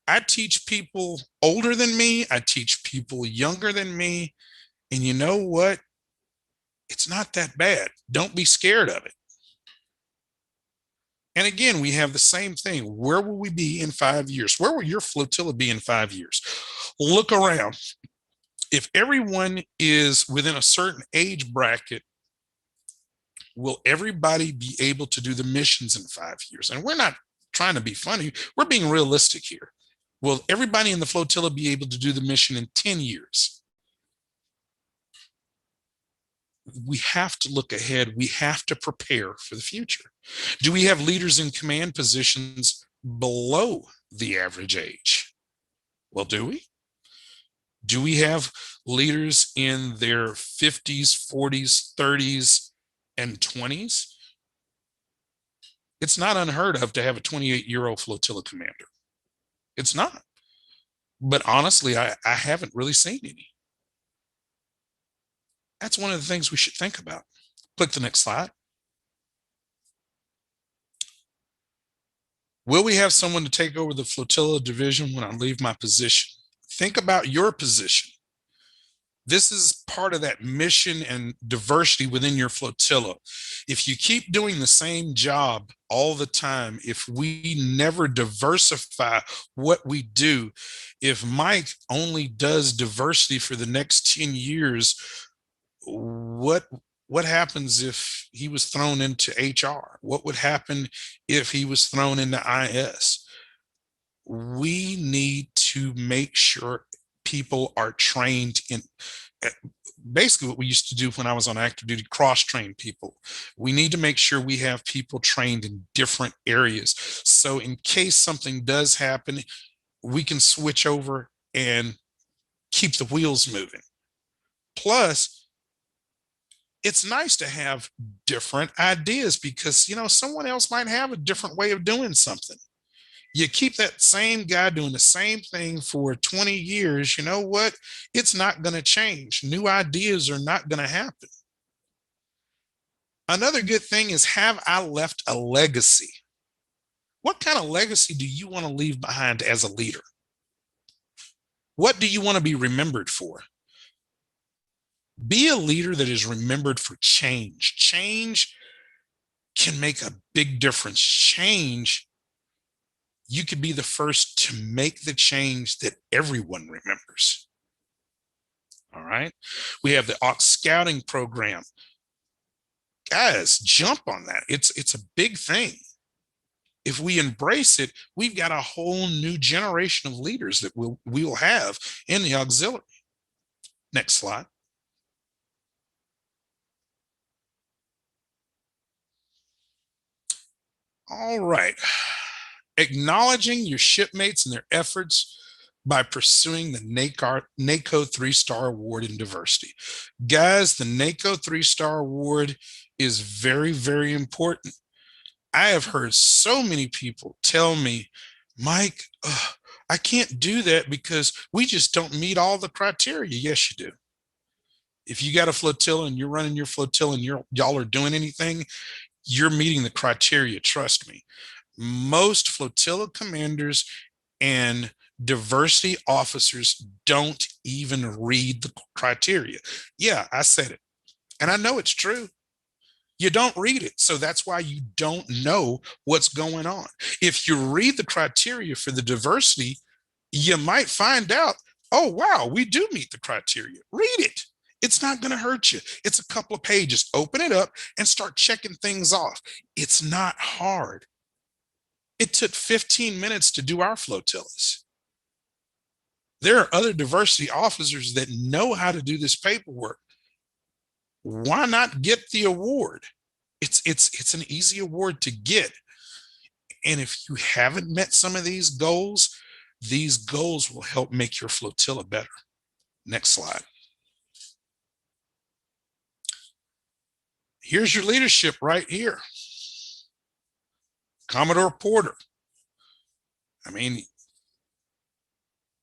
I teach people older than me. I teach people younger than me. And you know what? It's not that bad. Don't be scared of it. And again, we have the same thing. Where will we be in 5 years? Where will your flotilla be in 5 years? Look around. If everyone is within a certain age bracket, will everybody be able to do the missions in 5 years? And we're not trying to be funny. We're being realistic here. Will everybody in the flotilla be able to do the mission in 10 years? We have to look ahead. We have to prepare for the future. Do we have leaders in command positions below the average age? Well, do we? Do we have leaders in their 50s, 40s, 30s, and 20s? It's not unheard of to have a 28-year-old flotilla commander. It's not. But honestly, I haven't really seen any. That's one of the things we should think about. Click the next slide. Will we have someone to take over the flotilla division when I leave my position? Think about your position. This is part of that mission and diversity within your flotilla. If you keep doing the same job all the time, if we never diversify what we do, if Mike only does diversity for the next 10 years, what happens if he was thrown into HR? What would happen if he was thrown into IS? we need to make sure people are trained in basically what we used to do when I was on active duty, cross-train people. We need to make sure we have people trained in different areas. So in case something does happen, we can switch over and keep the wheels moving. Plus, it's nice to have different ideas because, someone else might have a different way of doing something. You keep that same guy doing the same thing for 20 years, you know what? It's not going to change. New ideas are not going to happen. Another good thing is, have I left a legacy? What kind of legacy do you want to leave behind as a leader? What do you want to be remembered for? Be a leader that is remembered for change. Change can make a big difference. Change, you could be the first to make the change that everyone remembers. All right. We have the Aux Scouting program. Guys, jump on that. It's a big thing. If we embrace it, we've got a whole new generation of leaders that we will have in the auxiliary. Next slide. All right. Acknowledging your shipmates and their efforts by pursuing the NACO 3-Star Award in Diversity. Guys, the NACO 3-Star Award is very, very important. I have heard so many people tell me, Mike, I can't do that because we just don't meet all the criteria. Yes, you do. If you got a flotilla and you're running your flotilla and y'all are doing anything, you're meeting the criteria, trust me. Most flotilla commanders and diversity officers don't even read the criteria. Yeah, I said it. And I know it's true. You don't read it. So that's why you don't know what's going on. If you read the criteria for the diversity, you might find out, oh, wow, we do meet the criteria. Read it. It's not going to hurt you. It's a couple of pages. Open it up and start checking things off. It's not hard. It took 15 minutes to do our flotillas. There are other diversity officers that know how to do this paperwork. Why not get the award? It's an easy award to get. And if you haven't met some of these goals will help make your flotilla better. Next slide. Here's your leadership right here. Commodore Porter. I mean,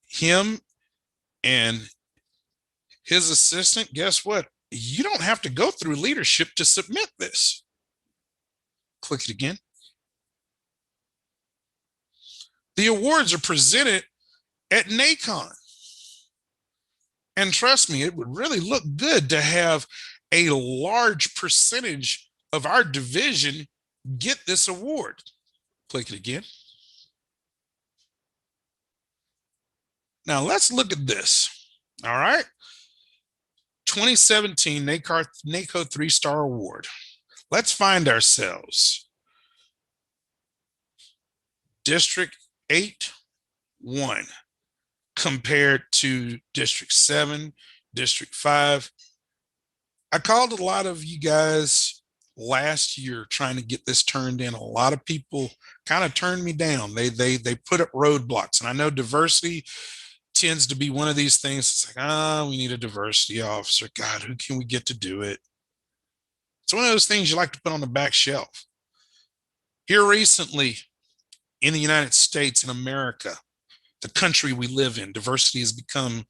him and his assistant, guess what? You don't have to go through leadership to submit this. Click it again. The awards are presented at NACON. And trust me, it would really look good to have a large percentage of our division get this award. Click it again. Now let's look at this. All right. 2017 NACO 3-Star Award. Let's find ourselves. District 8-1 compared to District 7, District 5. I called a lot of you guys last year trying to get this turned in. A lot of people kind of turned me down. They put up roadblocks. And I know diversity tends to be one of these things. It's like, we need a diversity officer. God, who can we get to do it? It's one of those things you like to put on the back shelf. Here recently in the United States, in America, the country we live in, diversity has become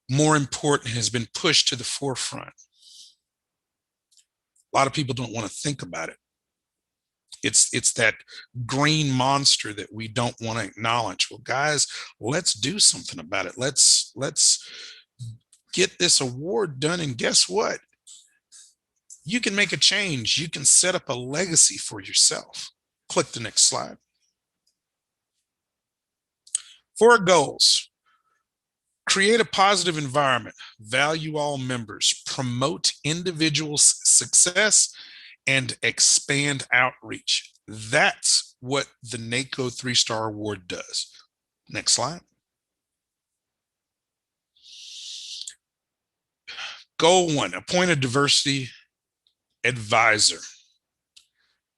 more important, has been pushed to the forefront. A lot of people don't want to think about it. It's that green monster that we don't want to acknowledge. Well, guys, let's do something about it. Let's get this award done. And guess what? You can make a change. You can set up a legacy for yourself. Click the next slide. 4 goals. Create a positive environment, value all members, promote individual success, and expand outreach. That's what the NACO 3-Star Award does. Next slide. Goal 1, appoint a diversity advisor.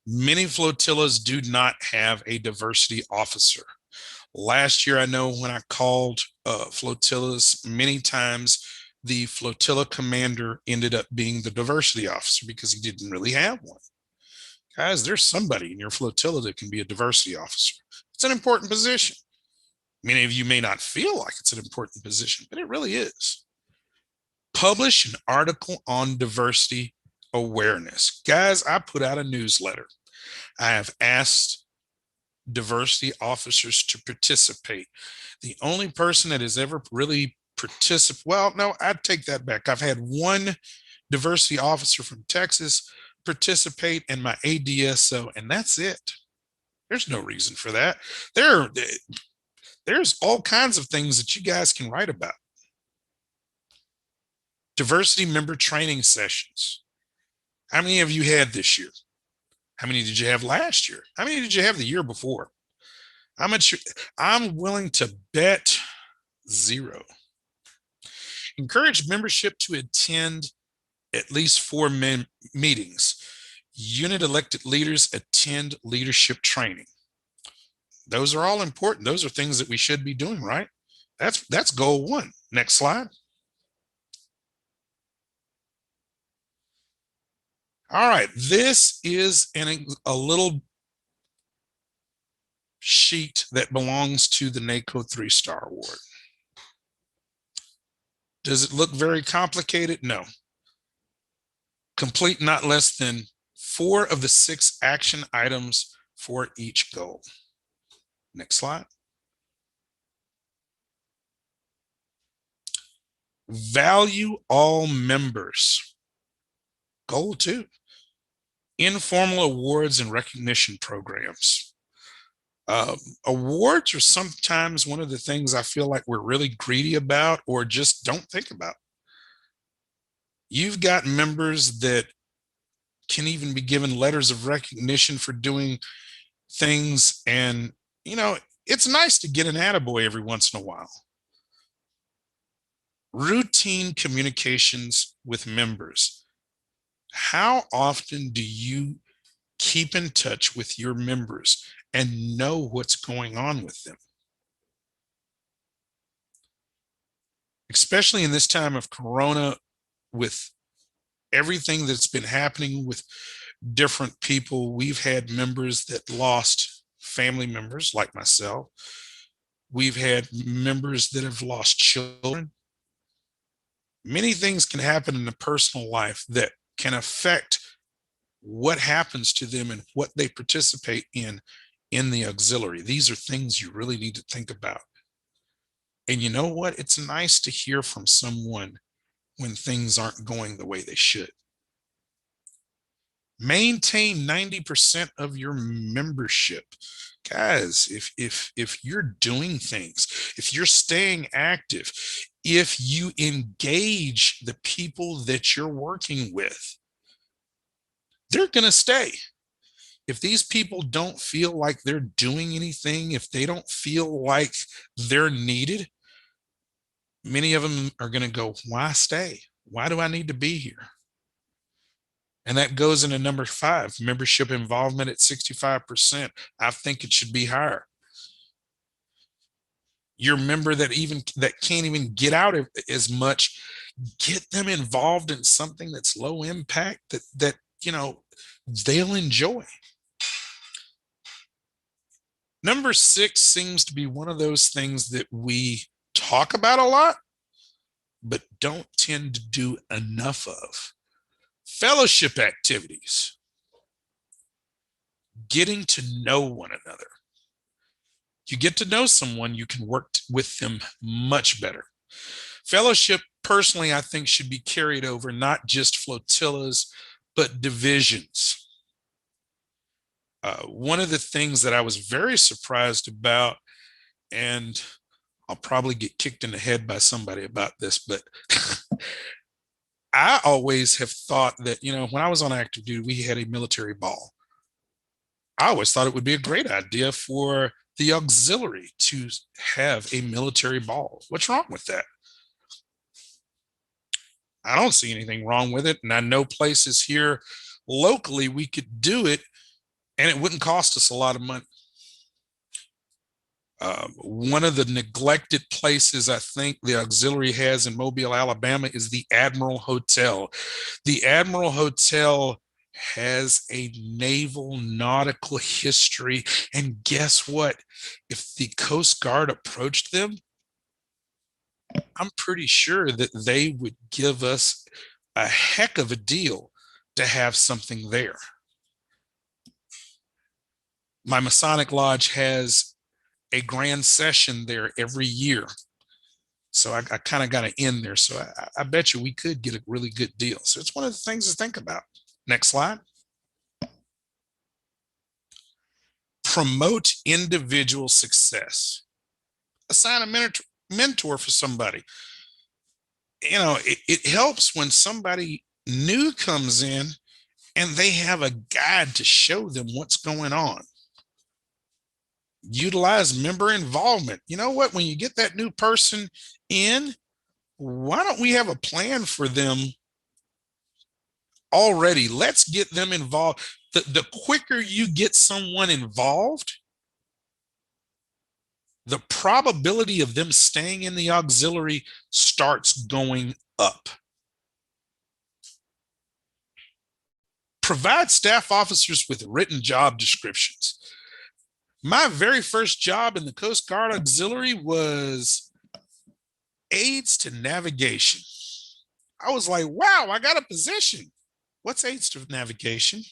Many flotillas do not have a diversity officer. Last year, I know when I called flotillas, many times the flotilla commander ended up being the diversity officer because he didn't really have one. Guys, there's somebody in your flotilla that can be a diversity officer. It's an important position. Many of you may not feel like it's an important position, but it really is. Publish an article on diversity awareness. Guys, I put out a newsletter. I have asked diversity officers to participate. The only person that has ever really participated, well, no, I take that back. I've had one diversity officer from Texas participate in my ADSO, and that's it. There's no reason for that. There's all kinds of things that you guys can write about. Diversity member training sessions. How many of you had this year? How many did you have last year? How many did you have the year before? How much? I'm willing to bet 0. Encourage membership to attend at least 4 meetings. Unit elected leaders attend leadership training. Those are all important. Those are things that we should be doing, right? That's goal 1. Next slide. All right, this is a little sheet that belongs to the NACO 3-Star Award. Does it look very complicated? No. Complete not less than 4 of the 6 action items for each goal. Next slide. Value all members. Goal 2. Informal awards and recognition programs. Awards are sometimes one of the things I feel like we're really greedy about or just don't think about. You've got members that can even be given letters of recognition for doing things, and it's nice to get an attaboy every once in a while. Routine communications with members. How often do you keep in touch with your members and know what's going on with them? Especially in this time of Corona, with everything that's been happening with different people. We've had members that lost family members like myself. We've had members that have lost children. Many things can happen in the personal life that can affect what happens to them and what they participate in the auxiliary. These are things you really need to think about. And you know what? It's nice to hear from someone when things aren't going the way they should. Maintain 90% of your membership. Guys, if you're doing things, if you're staying active, if you engage the people that you're working with, they're going to stay. If these people don't feel like they're doing anything, if they don't feel like they're needed, many of them are going to go, why stay? Why do I need to be here? And that goes into number 5, membership involvement at 65%. I think it should be higher. Your member that can't even get out as much, get them involved in something that's low impact that they'll enjoy. Number 6 seems to be one of those things that we talk about a lot, but don't tend to do enough of. Fellowship activities. Getting to know one another. You get to know someone, you can work with them much better. Fellowship, personally, I think should be carried over not just flotillas, but divisions. One of the things that I was very surprised about, and I'll probably get kicked in the head by somebody about this, but I always have thought that, when I was on active duty, we had a military ball. I always thought it would be a great idea for the auxiliary to have a military ball. What's wrong with that? I don't see anything wrong with it. And I know places here locally we could do it and it wouldn't cost us a lot of money. One of the neglected places I think the auxiliary has in Mobile, Alabama is the Admiral Hotel. The Admiral Hotel has a naval nautical history. And guess what? If the Coast Guard approached them, I'm pretty sure that they would give us a heck of a deal to have something there. My Masonic Lodge has a grand session there every year. So I kind of got to end there. So I bet you we could get a really good deal. So it's one of the things to think about. Next slide. Promote individual success. Assign a mentor for somebody. You know, it helps when somebody new comes in and they have a guide to show them what's going on. Utilize member involvement. You know what? When you get that new person in, why don't we have a plan for them already? Let's get them involved. The quicker you get someone involved, the probability of them staying in the auxiliary starts going up. Provide staff officers with written job descriptions. My very first job in the Coast Guard Auxiliary was aids to navigation. I was like, wow, I got a position. What's aids to navigation?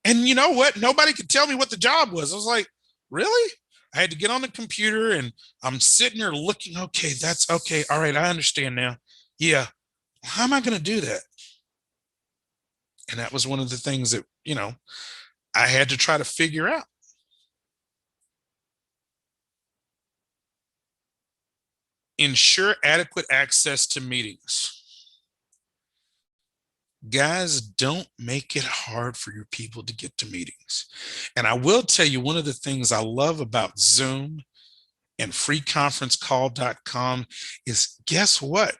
And you know what? Nobody could tell me what the job was. I was like, really? I had to get on the computer and I'm sitting there looking, okay, that's okay. All right, I understand now. Yeah. How am I going to do that? And that was one of the things that, you know, I had to try to figure out. Ensure adequate access to meetings. Guys, don't make it hard for your people to get to meetings. And I will tell you, one of the things I love about Zoom and freeconferencecall.com is, guess what?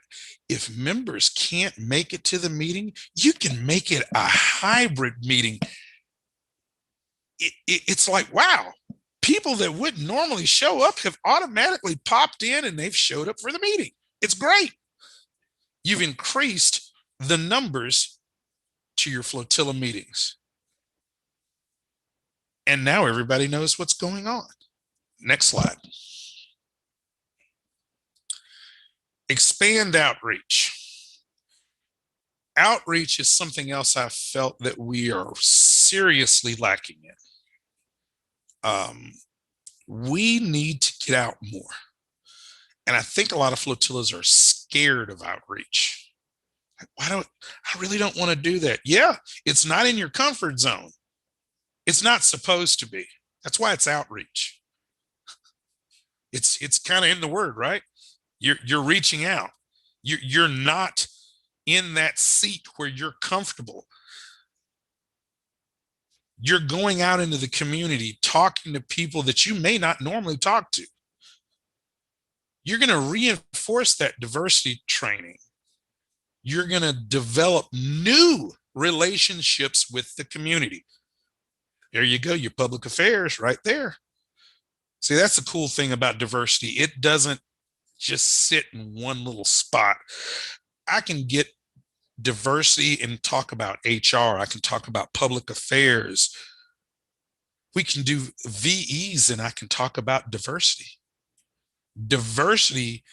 If members can't make it to the meeting, you can make it a hybrid meeting. It's like, wow, people that wouldn't normally show up have automatically popped in and they've showed up for the meeting. It's great. You've increased the numbers to your flotilla meetings. And now everybody knows what's going on. Next slide. Expand outreach. Outreach is something else I felt that we are seriously lacking in. We need to get out more. And I think a lot of flotillas are scared of outreach. I really don't want to do that. Yeah, it's not in your comfort zone. It's not supposed to be. That's why it's outreach. It's kind of in the word, right? You're reaching out. You're not in that seat where you're comfortable. You're going out into the community, talking to people that you may not normally talk to. You're going to reinforce that diversity training. You're going to develop new relationships with the community. There you go, your public affairs right there. See, that's the cool thing about diversity. It doesn't just sit in one little spot. I can get diversity and talk about HR. I can talk about public affairs. We can do VEs and I can talk about diversity. Diversity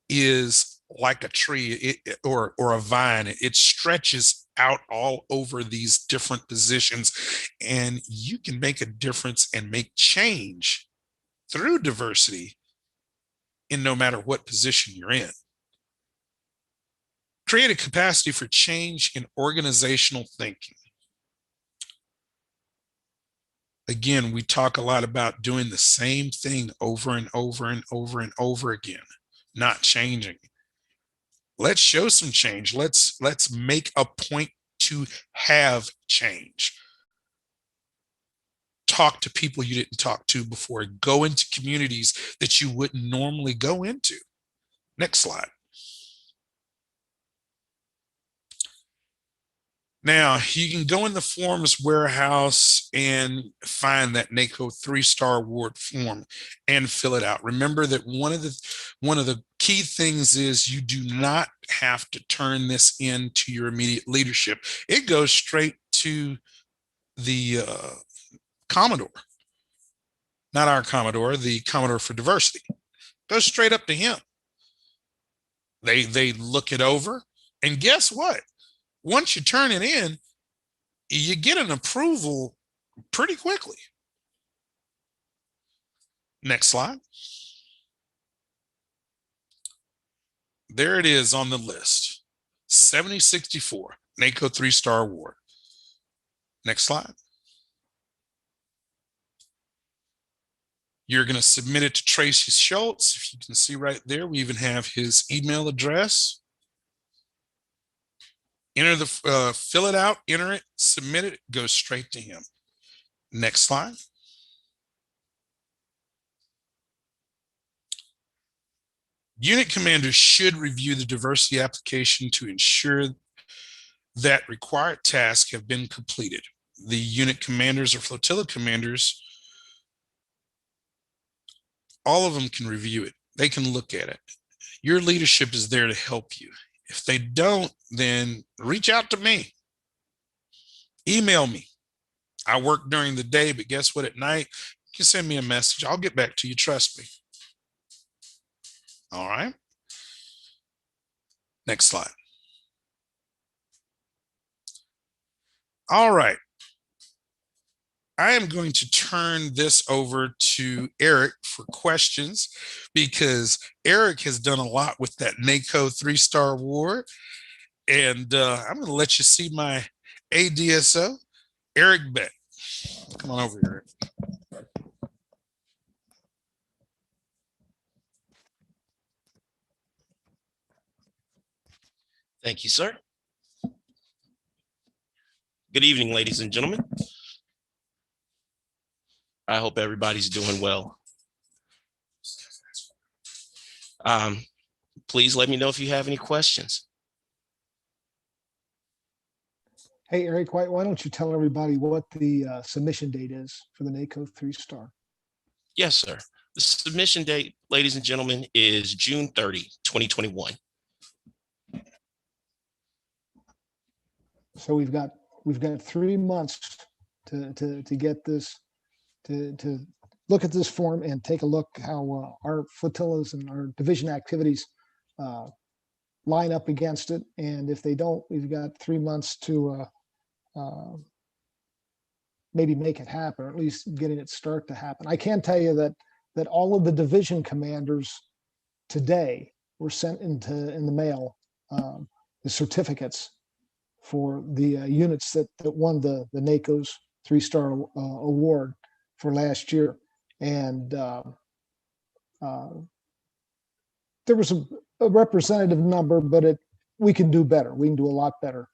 is like a tree or a vine. It stretches out all over these different positions, and you can make a difference and make change through diversity in no matter what position you're in. Create a capacity for change in organizational thinking. Again, we talk a lot about doing the same thing over and over and over and over again, not changing. Let's show some change. Let's make a point to have change. talk to people you didn't talk to before. Go into communities that you wouldn't normally go into. Next slide. Now, you can go in the forms warehouse and find that NACO 3-star award form and fill it out. Remember that one of the key things is you do not have to turn this in to your immediate leadership. It goes straight to the Commodore, not our Commodore, the Commodore for Diversity. Goes straight up to him. They look it over, and guess what? Once you turn it in, you get an approval pretty quickly. Next slide. There it is on the list. 7064, NACO 3-star award. Next slide. You're going to submit it to Tracy Schultz. If you can see right there, we even have his email address. Enter the, fill it out, enter it, submit it, goes straight to him. Next slide. Unit commanders should review the diversity application to ensure that required tasks have been completed. The unit commanders or flotilla commanders, all of them can review it. They can look at it. Your leadership is there to help you. If they don't, then reach out to me. Email me. I work during the day, but guess what? At night, you can send me a message. I'll get back to you. Trust me. All right. Next slide. All right. I am going to turn this over to Eric for questions because Eric has done a lot with that NACO 3-star award. And I'm going to let you see my ADSO, Eric Beck. Come on over here, Eric.
Thank you, sir. Good evening, ladies and gentlemen. I hope everybody's doing well. Please let me know if you have any questions.
Hey, Eric, why don't you tell everybody what the submission date is for the NACO 3-star?
Yes, sir. The submission date, ladies and gentlemen, is June 30, 2021.
So we've got 3 months to get this, to look at this form and take a look how our flotillas and our division activities line up against it. And if they don't, we've got 3 months to maybe make it happen, or at least getting it start to happen. I can tell you that all of the division commanders today were sent in the mail the certificates for the units that won the NACO's 3-star award for last year. And there was a representative number, but we can do better. We can do a lot better.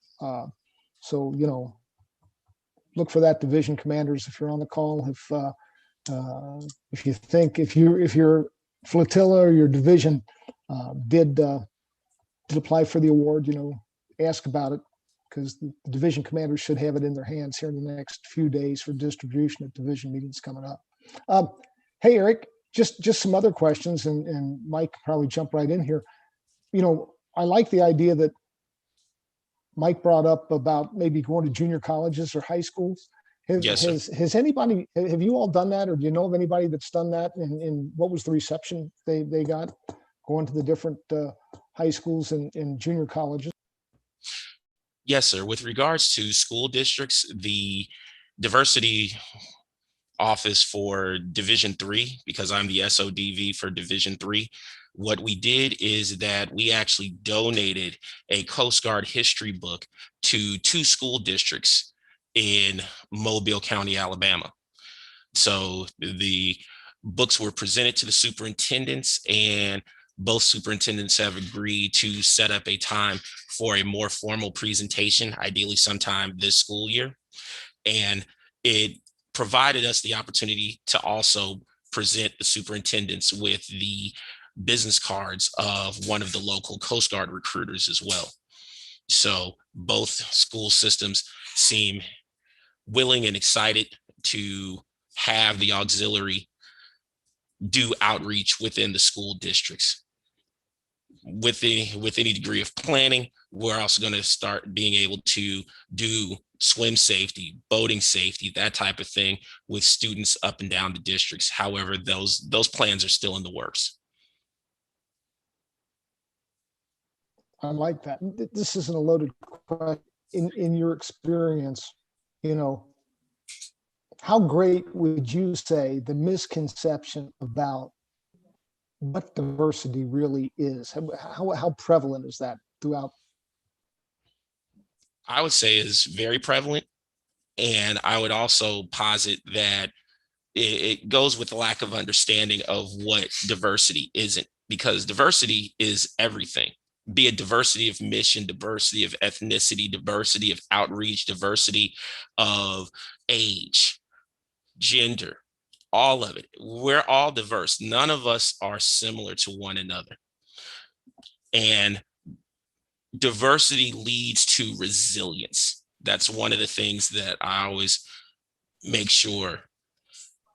So, you know, look for that, division commanders, if you're on the call. If you think, if your flotilla or your division did apply for the award, you know, ask about it, because the division commanders should have it in their hands here in the next few days for distribution at division meetings coming up. Hey, Eric, just some other questions, and Mike probably jump right in here. You know, I like the idea that Mike brought up about maybe going to junior colleges or high schools. Has anybody, have you all done that, or do you know of anybody that's done that? And what was the reception they got going to the different high schools and junior colleges?
Yes, sir. With regards to school districts, the diversity office for Division 3, because I'm the SODV for Division 3, what we did is that we actually donated a Coast Guard history book to 2 school districts in Mobile County, Alabama. So the books were presented to the superintendents, and both superintendents have agreed to set up a time for a more formal presentation, ideally sometime this school year. And it provided us the opportunity to also present the superintendents with the business cards of one of the local Coast Guard recruiters as well. So both school systems seem willing and excited to have the auxiliary do outreach within the school districts. With any degree of planning, we're also going to start being able to do swim safety, boating safety, that type of thing with students up and down the districts. However, those plans are still in the works.
I like that. This isn't a loaded question. In your experience, you know, how great would you say the misconception about what diversity really is? How prevalent is that throughout?
I would say is very prevalent. And I would also posit that it goes with the lack of understanding of what diversity isn't, because diversity is everything. Be it diversity of mission, diversity of ethnicity, diversity of outreach, diversity of age, gender, all of it. We're all diverse. None of us are similar to one another. And diversity leads to resilience. That's one of the things that I always make sure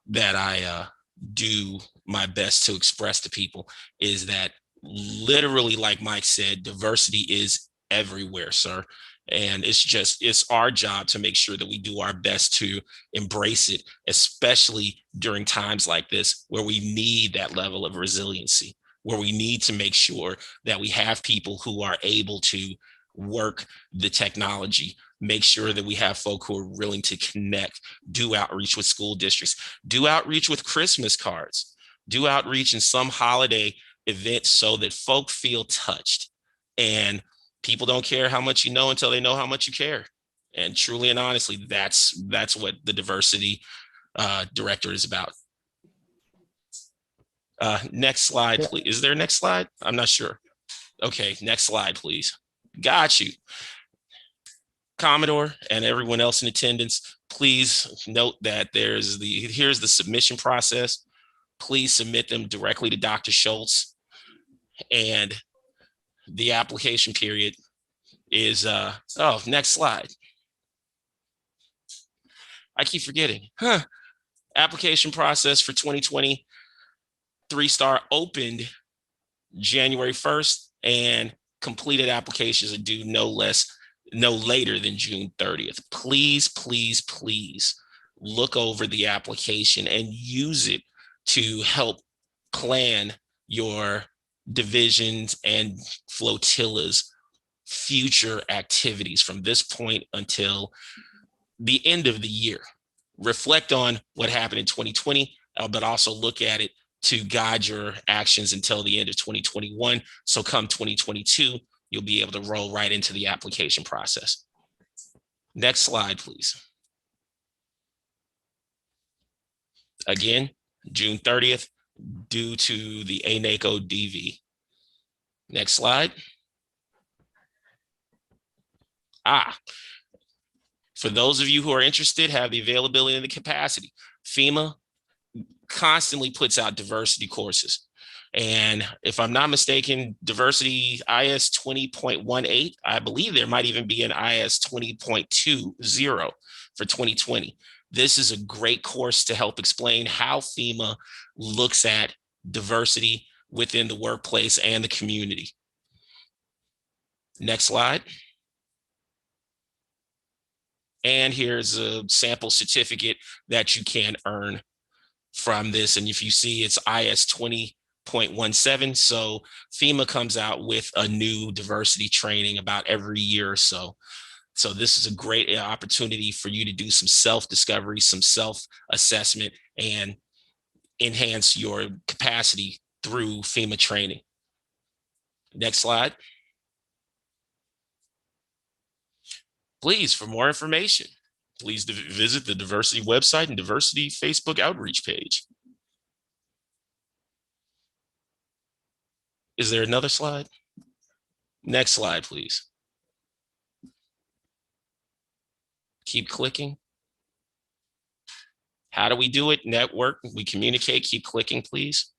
that I do my best to express to people, is that literally, like Mike said, diversity is everywhere, sir. And it's our job to make sure that we do our best to embrace it, especially during times like this, where we need that level of resiliency, where we need to make sure that we have people who are able to work the technology, make sure that we have folk who are willing to connect, do outreach with school districts, do outreach with Christmas cards, do outreach in some holiday event so that folk feel touched. And people don't care how much you know until they know how much you care. And truly and honestly, that's what the diversity director is about. Next slide, please. Is there a next slide? I'm not sure. Okay, next slide, please. Got you. Commodore and everyone else in attendance, please note that here's the submission process. Please submit them directly to Dr. Schultz. And the application period is, next slide. I keep forgetting. Application process for 2020 3-star opened January 1st, and completed applications are due no later than June 30th. Please, please, please look over the application and use it to help plan your divisions and flotillas future activities from this point until the end of the year. Reflect on what happened in 2020, but also look at it to guide your actions until the end of 2021. So come 2022, you'll be able to roll right into the application process. Next slide, please. Again, June 30th, due to the ANACO DV. Next slide. For those of you who are interested, have the availability and the capacity. FEMA constantly puts out diversity courses. And if I'm not mistaken, diversity IS 20.18, I believe there might even be an IS 20.20 for 2020. This is a great course to help explain how FEMA looks at diversity within the workplace and the community. Next slide. And here's a sample certificate that you can earn from this. And if you see, it's IS 20.17. So FEMA comes out with a new diversity training about every year or so. So this is a great opportunity for you to do some self-discovery, some self-assessment, and enhance your capacity through FEMA training. Next slide. Please, for more information, please visit the diversity website and diversity Facebook outreach page. Is there another slide? Next slide, please. Keep clicking. How do we do it? Network, we communicate, keep clicking, please.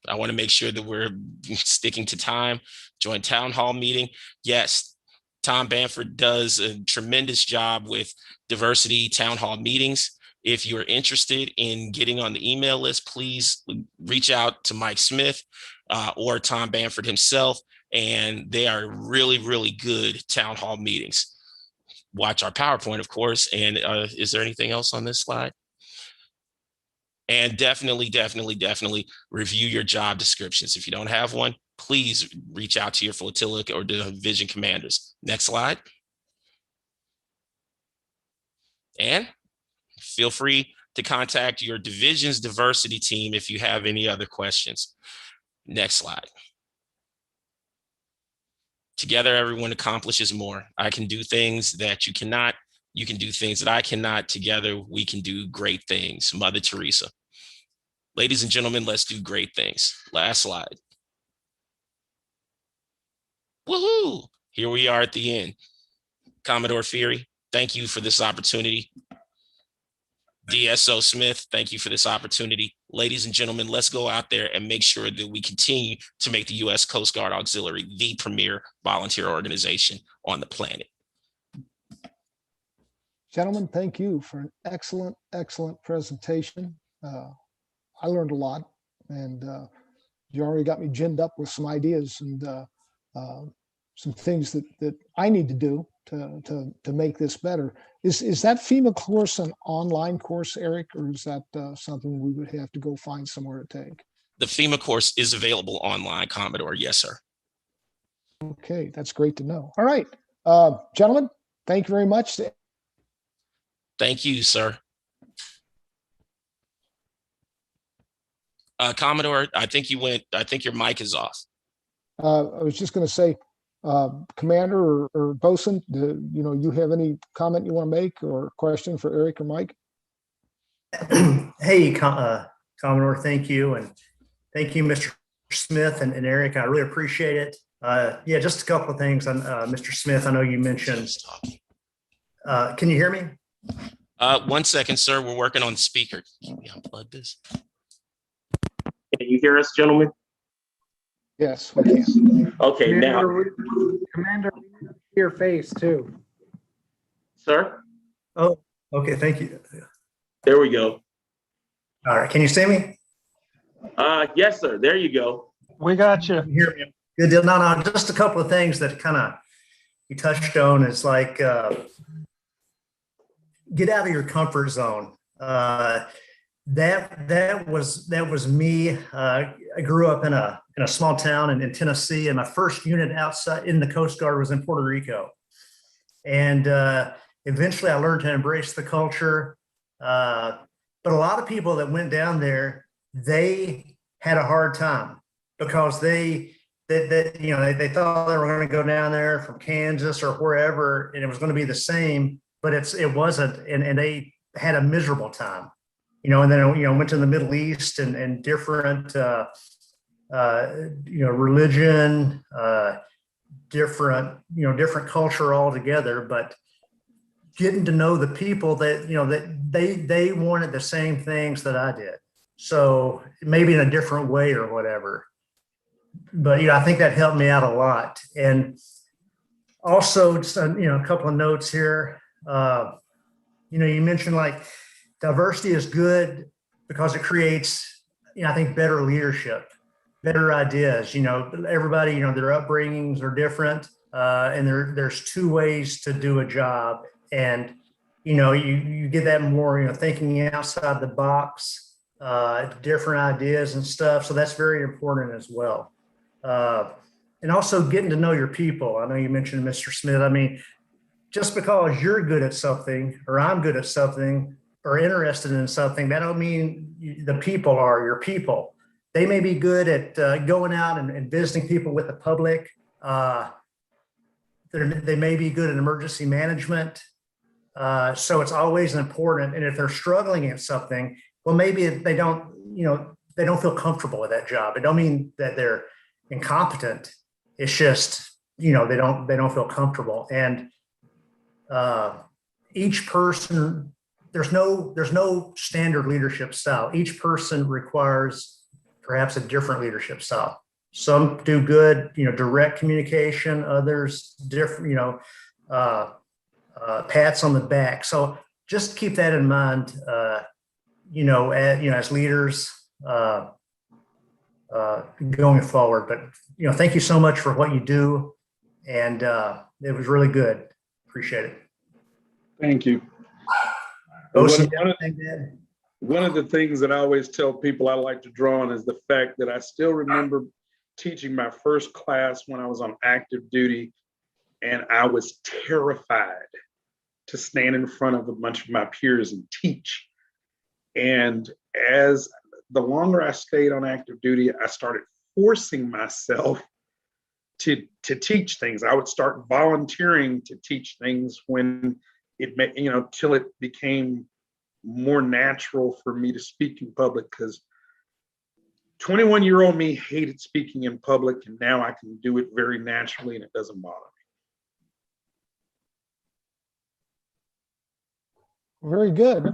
I want to make sure that we're sticking to time. Join town hall meeting. Yes, Tom Bamford does a tremendous job with diversity town hall meetings. If you're interested in getting on the email list, please reach out to Mike Smith or Tom Bamford himself. And they are really, really good town hall meetings. Watch our PowerPoint, of course. And is there anything else on this slide? And definitely review your job descriptions. If you don't have one, please reach out to your flotilla or division commanders. Next slide. And feel free to contact your division's diversity team if you have any other questions. Next slide. Together, everyone accomplishes more. I can do things that you cannot. You can do things that I cannot. Together, we can do great things. Mother Teresa. Ladies and gentlemen, let's do great things. Last slide. Woohoo! Here we are at the end. Commodore Fury, thank you for this opportunity. DSO Smith, thank you for this opportunity. Ladies and gentlemen, let's go out there and make sure that we continue to make the U.S. Coast Guard Auxiliary the premier volunteer organization on the planet.
Gentlemen, thank you for an excellent, excellent presentation. I learned a lot, and you already got me ginned up with some ideas and some things that I need to do to make this better. Is that FEMA course an online course, Eric, or is that something we would have to go find somewhere to take?
The FEMA course is available online, Commodore. Yes, sir.
Okay, that's great to know. All right, gentlemen, thank you very much.
Thank you, sir. Commodore, I think your mic is off.
I was just going to say, Commander or Bosun, you have any comment you want to make or question for Eric or Mike?
Hey, Commodore, thank you. And thank you, Mr. Smith and Eric. I really appreciate it. Yeah, just a couple of things on Mr. Smith. I know you mentioned, can you hear me?
1 second, sir. We're working on the speaker. Can we unplug this? Can you hear us, gentlemen?
Yes, we can.
Okay, now.
Commander, your face too.
Sir?
Oh, okay, thank you.
There we go.
All right, can you see me?
Yes, sir. There you go.
We got you.
Can you hear me? Good deal. No, just a couple of things that kind of you touched on is like get out of your comfort zone. That was me. I grew up in a small town in Tennessee, and my first unit outside in the Coast Guard was in Puerto Rico. And eventually, I learned to embrace the culture. But a lot of people that went down there, they had a hard time because they thought they were going to go down there from Kansas or wherever, and it was going to be the same, but it wasn't, and they had a miserable time. And then, went to the Middle East and different, religion, different culture altogether, but getting to know the people that, that they wanted the same things that I did. So maybe in a different way or whatever. But, I think that helped me out a lot. And also, just, a couple of notes here. You mentioned like, diversity is good because it creates, I think, better leadership, better ideas. Everybody, their upbringings are different, and there's two ways to do a job. And, you get that more, thinking outside the box, different ideas and stuff. So that's very important as well. And also getting to know your people. I know you mentioned Mr. Smith. I mean, just because you're good at something or I'm good at something, or interested in something, that don't mean the people are your people. They may be good at going out and visiting people with the public. They may be good at emergency management. So it's always important. And if they're struggling at something, well, maybe they don't feel comfortable with that job. It don't mean that they're incompetent. It's just, they don't feel comfortable. And each person, there's no standard leadership style. Each person requires perhaps a different leadership style. Some do good, direct communication, others different, pats on the back. So just keep that in mind, as leaders going forward. But, thank you so much for what you do. And it was really good. Appreciate it.
Thank you.
Ocean,
One of the things that I always tell people I like to draw on is the fact that I still remember teaching my first class when I was on active duty, and I was terrified to stand in front of a bunch of my peers and teach. And as the longer I stayed on active duty, I started forcing myself to teach things. I would start volunteering to teach things when till it became more natural for me to speak in public, because 21-year-old me hated speaking in public, and now I can do it very naturally and it doesn't bother me.
Very good.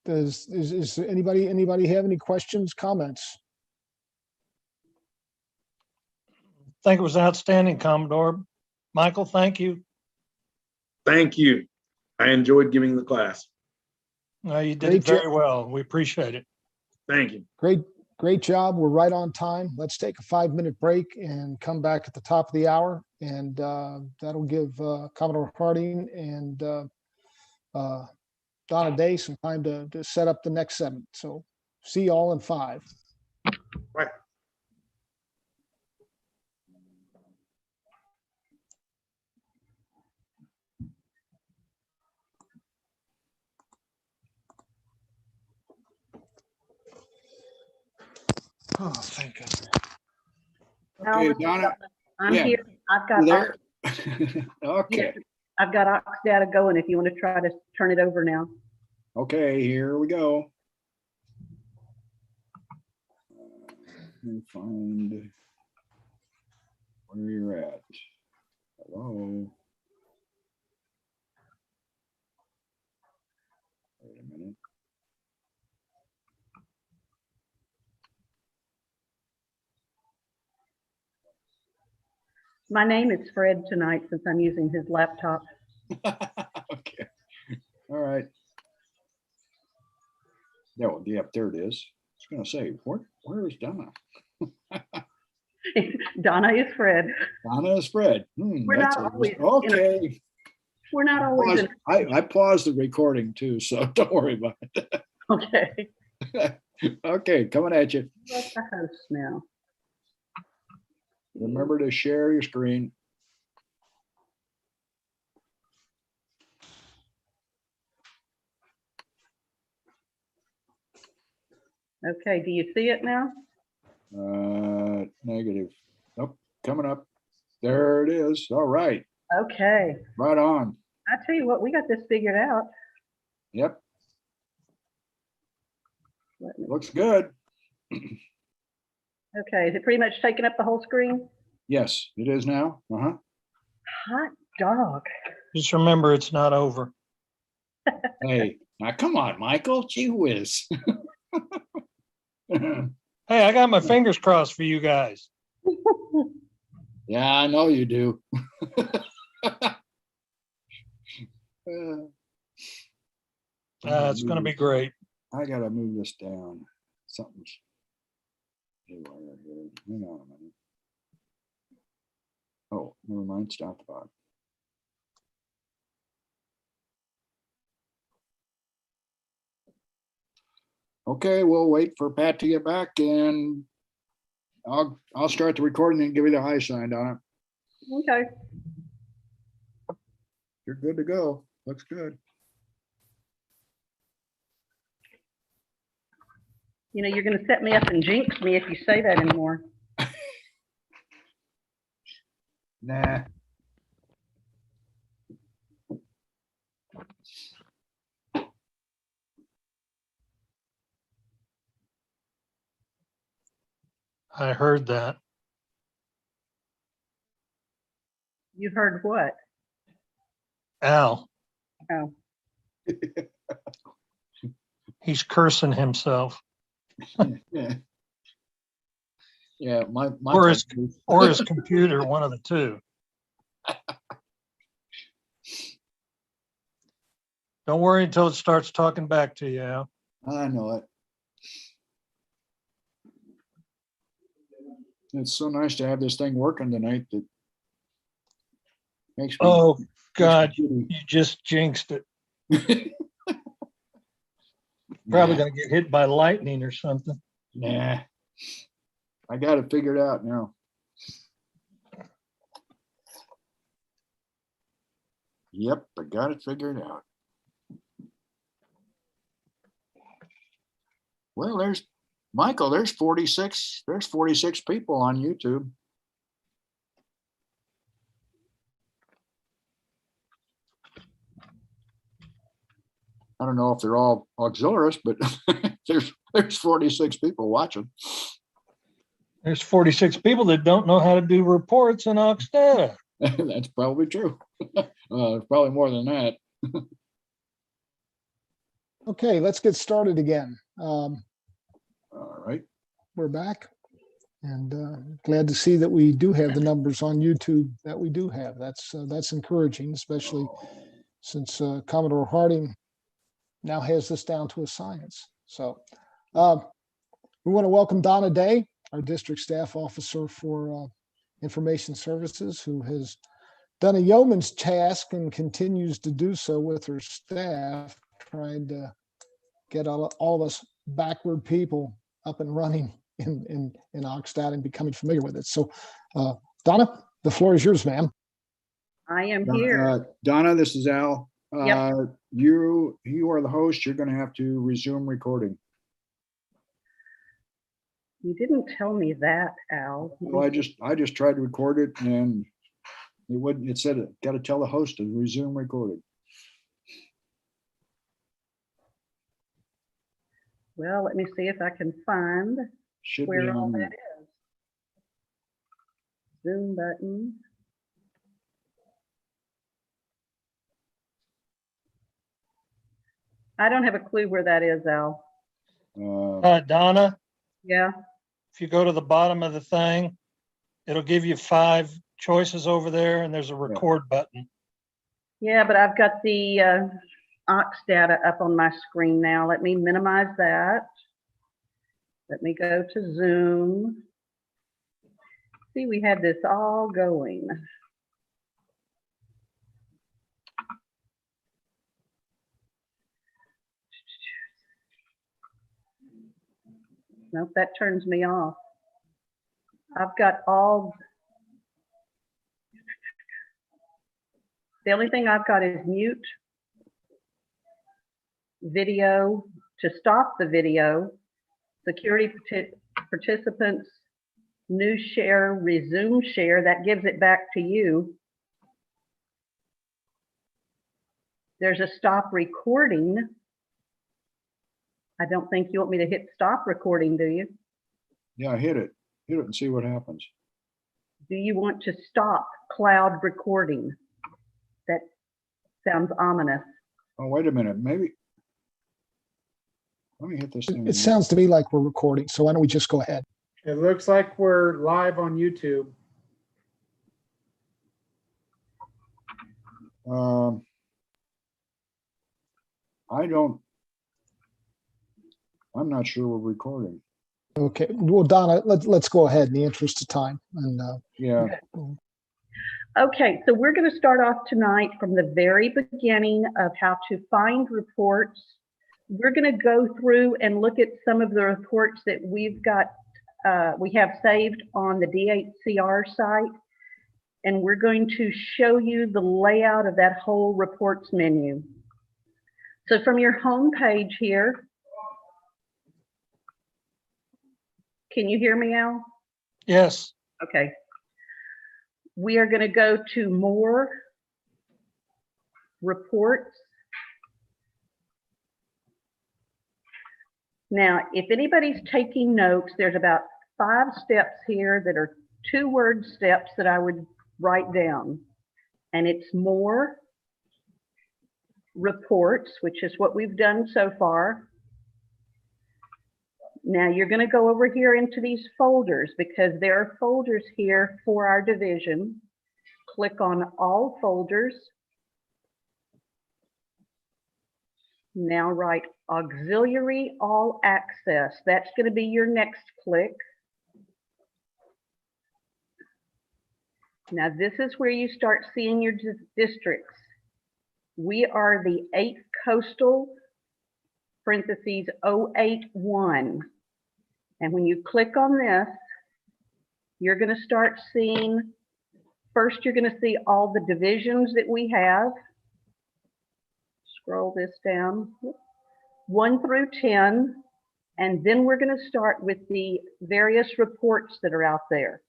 Is anybody have any questions, comments?
I think it was outstanding, Commodore. Michael, thank you.
Thank you. I enjoyed giving the class.
You did
Great
it very
job.
well. We appreciate it.
Thank you.
Great job. We're right on time. Let's take a 5-minute break and come back at the top of the hour. And that'll give Commodore Harding and Donna Day some time to set up the next segment. So see you all in 5.
Right.
Oh, thank God.
Okay, Donna,
I'm
yeah.
here. I've
you
got,
there?
Ox-
Okay,
yes, I've got Ox data going if you want to try to turn it over now.
okay, here we go. Let me find where you're at. Hello. Wait a minute.
My name is Fred tonight since I'm using his laptop.
Okay, all right. No, yep, there it is. I was gonna say, where is Donna?
Donna is Fred.
Donna is Fred.
We're
That's
not always,
okay.
We're not always in.
I paused the recording too, so don't worry about
Okay.
it. Okay, coming at you.
Let the host now.
Remember to share your screen.
Okay, do you see it now?
Negative. Nope, coming up. There it is. All right,
Okay.
right on.
I tell you what, we got this figured out.
Yep,
Let me-
looks good.
Okay, is it pretty much taking up the whole screen?
Yes, it is now. Uh-huh.
Hot dog.
Just remember, it's not over.
Hey, now come on, Michael. Gee whiz.
Hey, I got my fingers crossed for you guys.
Yeah, I know you do.
It's going to be great.
I gotta move this down. Something's haywire here. Hang on a minute. Oh, never mind. It's down at the bottom. Okay, we'll wait for Pat to get back and I'll start the recording and give you the high sign on it.
Okay.
You're good to go. Looks good.
You know, you're going to set me up and jinx me if you say that anymore.
Nah.
I heard that.
You heard what?
Al,
Oh,
He's cursing himself
Yeah. Yeah, my
or his computer, one of the two. Don't worry until it starts talking back to you, Al.
I know it. It's so nice to have this thing working tonight that makes me.
Oh,
makes me
God,
giddy.
you just jinxed it. Probably
Nah,
gonna get hit by lightning or something.
nah. I got it figured out now. Yep, I got it figured out. Well, there's Michael, there's 46 people on YouTube. I don't know if they're all auxiliaries, but there's 46 people watching.
There's 46 people that don't know how to do reports in Oxdata.
That's probably true. Probably more than that.
Okay, let's get started again.
All right.
We're back, and glad to see that we do have the numbers on YouTube that we do have. That's encouraging, especially since Commodore Harding now has this down to a science. So we want to welcome Donna Day, our district staff officer for information services, who has done a yeoman's task and continues to do so with her staff, trying to get all of us backward people up and running in Oxdata and becoming familiar with it. So Donna, the floor is yours, ma'am.
I am here.
Donna, this is Al.
Yep.
You are the host. You're going to have to resume recording.
You didn't tell me that, Al.
Well, I just tried to record it and it wouldn't. It said got to tell the host to resume recording.
Well, let me see if I can find
Should be
where all
on
that
there.
is. Zoom button. I don't have a clue where that is, Al.
Donna,
Yeah,
if you go to the bottom of the thing, it'll give you 5 choices over there, and there's a record button.
yeah, but I've got the Oxdata up on my screen now. Let me minimize that. Let me go to Zoom. See, we had this all going. Nope, that turns me off. I've got all. The only thing I've got is mute, video, to stop the video, security participants, new share, resume share. That gives it back to you. There's a stop recording. I don't think you want me to hit stop recording, do you?
Yeah, hit it and see what happens.
Do you want to stop cloud recording? That sounds ominous.
Oh, wait a minute. Maybe. Let me hit this thing.
It sounds to me like we're recording, so why don't we just go ahead?
It looks like we're live on YouTube.
I'm not sure we're recording.
Okay, well, Donna, let's go ahead in the interest of time. And
Yeah.
Okay, so we're going to start off tonight from the very beginning of how to find reports. We're going to go through and look at some of the reports that we've got, we have saved on the DHCR site. And we're going to show you the layout of that whole reports menu. So from your home page here, can you hear me, Al?
Yes.
Okay. We are going to go to more reports. Now, if anybody's taking notes, there's about 5 steps here that are 2-word steps that I would write down. And it's more reports, which is what we've done so far. Now you're going to go over here into these folders because there are folders here for our division. Click on all folders. Now write auxiliary all access. That's going to be your next click. Now this is where you start seeing your districts. We are the 8th coastal, parentheses 081. And when you click on this, you're going to start seeing, first you're going to see all the divisions that we have. Scroll this down, 1 through 10. And then we're going to start with the various reports that are out there.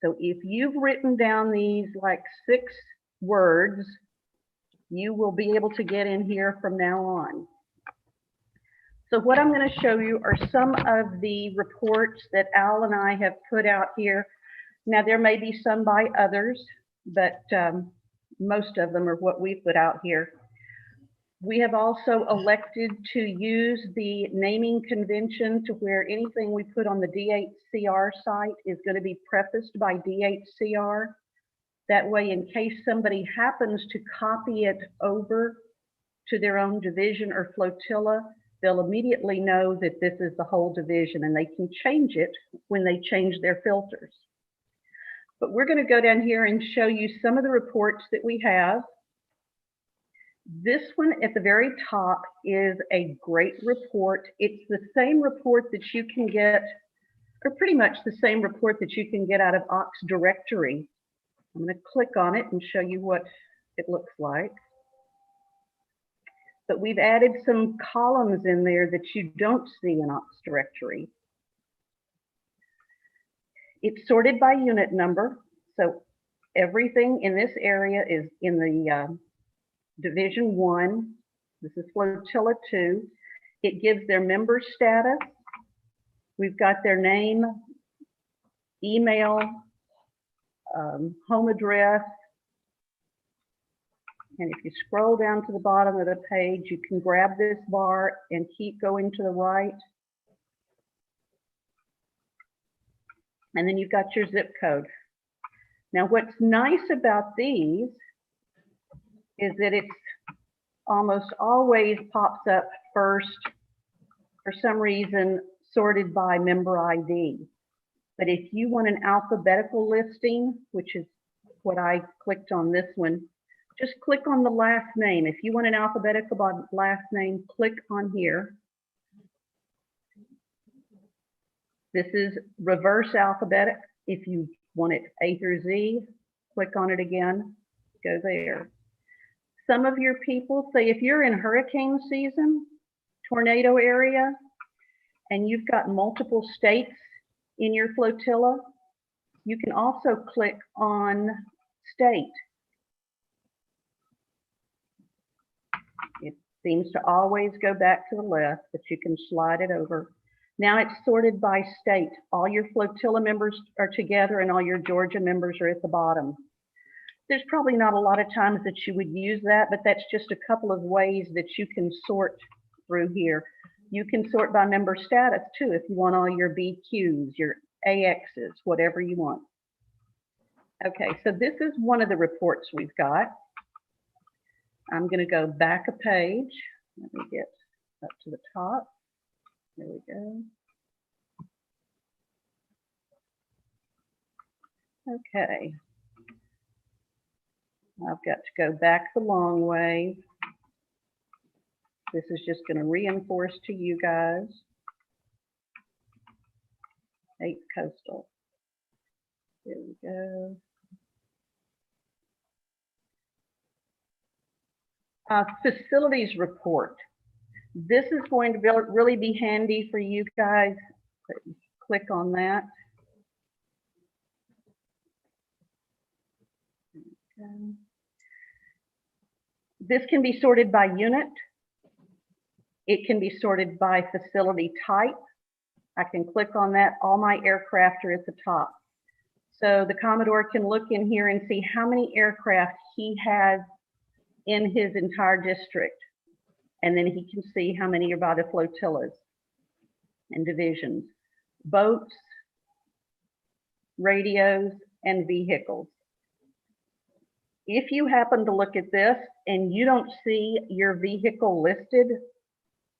So if you've written down these like 6 words, you will be able to get in here from now on. So what I'm going to show you are some of the reports that Al and I have put out here. Now there may be some by others, but most of them are what we put out here. We have also elected to use the naming convention to where anything we put on the DHCR site is going to be prefaced by DHCR. That way, in case somebody happens to copy it over to their own division or flotilla, they'll immediately know that this is the whole division and they can change it when they change their filters. But we're going to go down here and show you some of the reports that we have. This one at the very top is a great report. It's the same report that you can get, or pretty much the same report that you can get out of Ox Directory. I'm going to click on it and show you what it looks like. But we've added some columns in there that you don't see in Ox Directory. It's sorted by unit number. So everything in this area is in the Division 1. This is Flotilla 2. It gives their member status. We've got their name, email, home address. And if you scroll down to the bottom of the page, you can grab this bar and keep going to the right. And then you've got your zip code. Now, what's nice about these is that it's almost always pops up first, for some reason, sorted by member ID. But if you want an alphabetical listing, which is what I clicked on this one, just click on the last name. If you want an alphabetical last name, click on here. This is reverse alphabetic. If you want it A through Z, click on it again, go there. Some of your people say if you're in hurricane season, tornado area, and you've got multiple states in your flotilla, you can also click on state. It seems to always go back to the left, but you can slide it over. Now it's sorted by state. All your flotilla members are together and all your Georgia members are at the bottom. There's probably not a lot of times that you would use that, but that's just a couple of ways that you can sort through here. You can sort by member status too, if you want all your BQs, your AXs, whatever you want. Okay, so this is one of the reports we've got. I'm going to go back a page. Let me get up to the top. There we go. Okay. I've got to go back the long way. This is just going to reinforce to you guys. 8th Coastal. There we go. Facilities report. This is going to really be handy for you guys. Click on that. Okay. This can be sorted by unit. It can be sorted by facility type. I can click on that. All my aircraft are at the top. So the Commodore can look in here and see how many aircraft he has in his entire district. And then he can see how many are by the flotillas. and divisions, boats, radios, and vehicles. If you happen to look at this and you don't see your vehicle listed,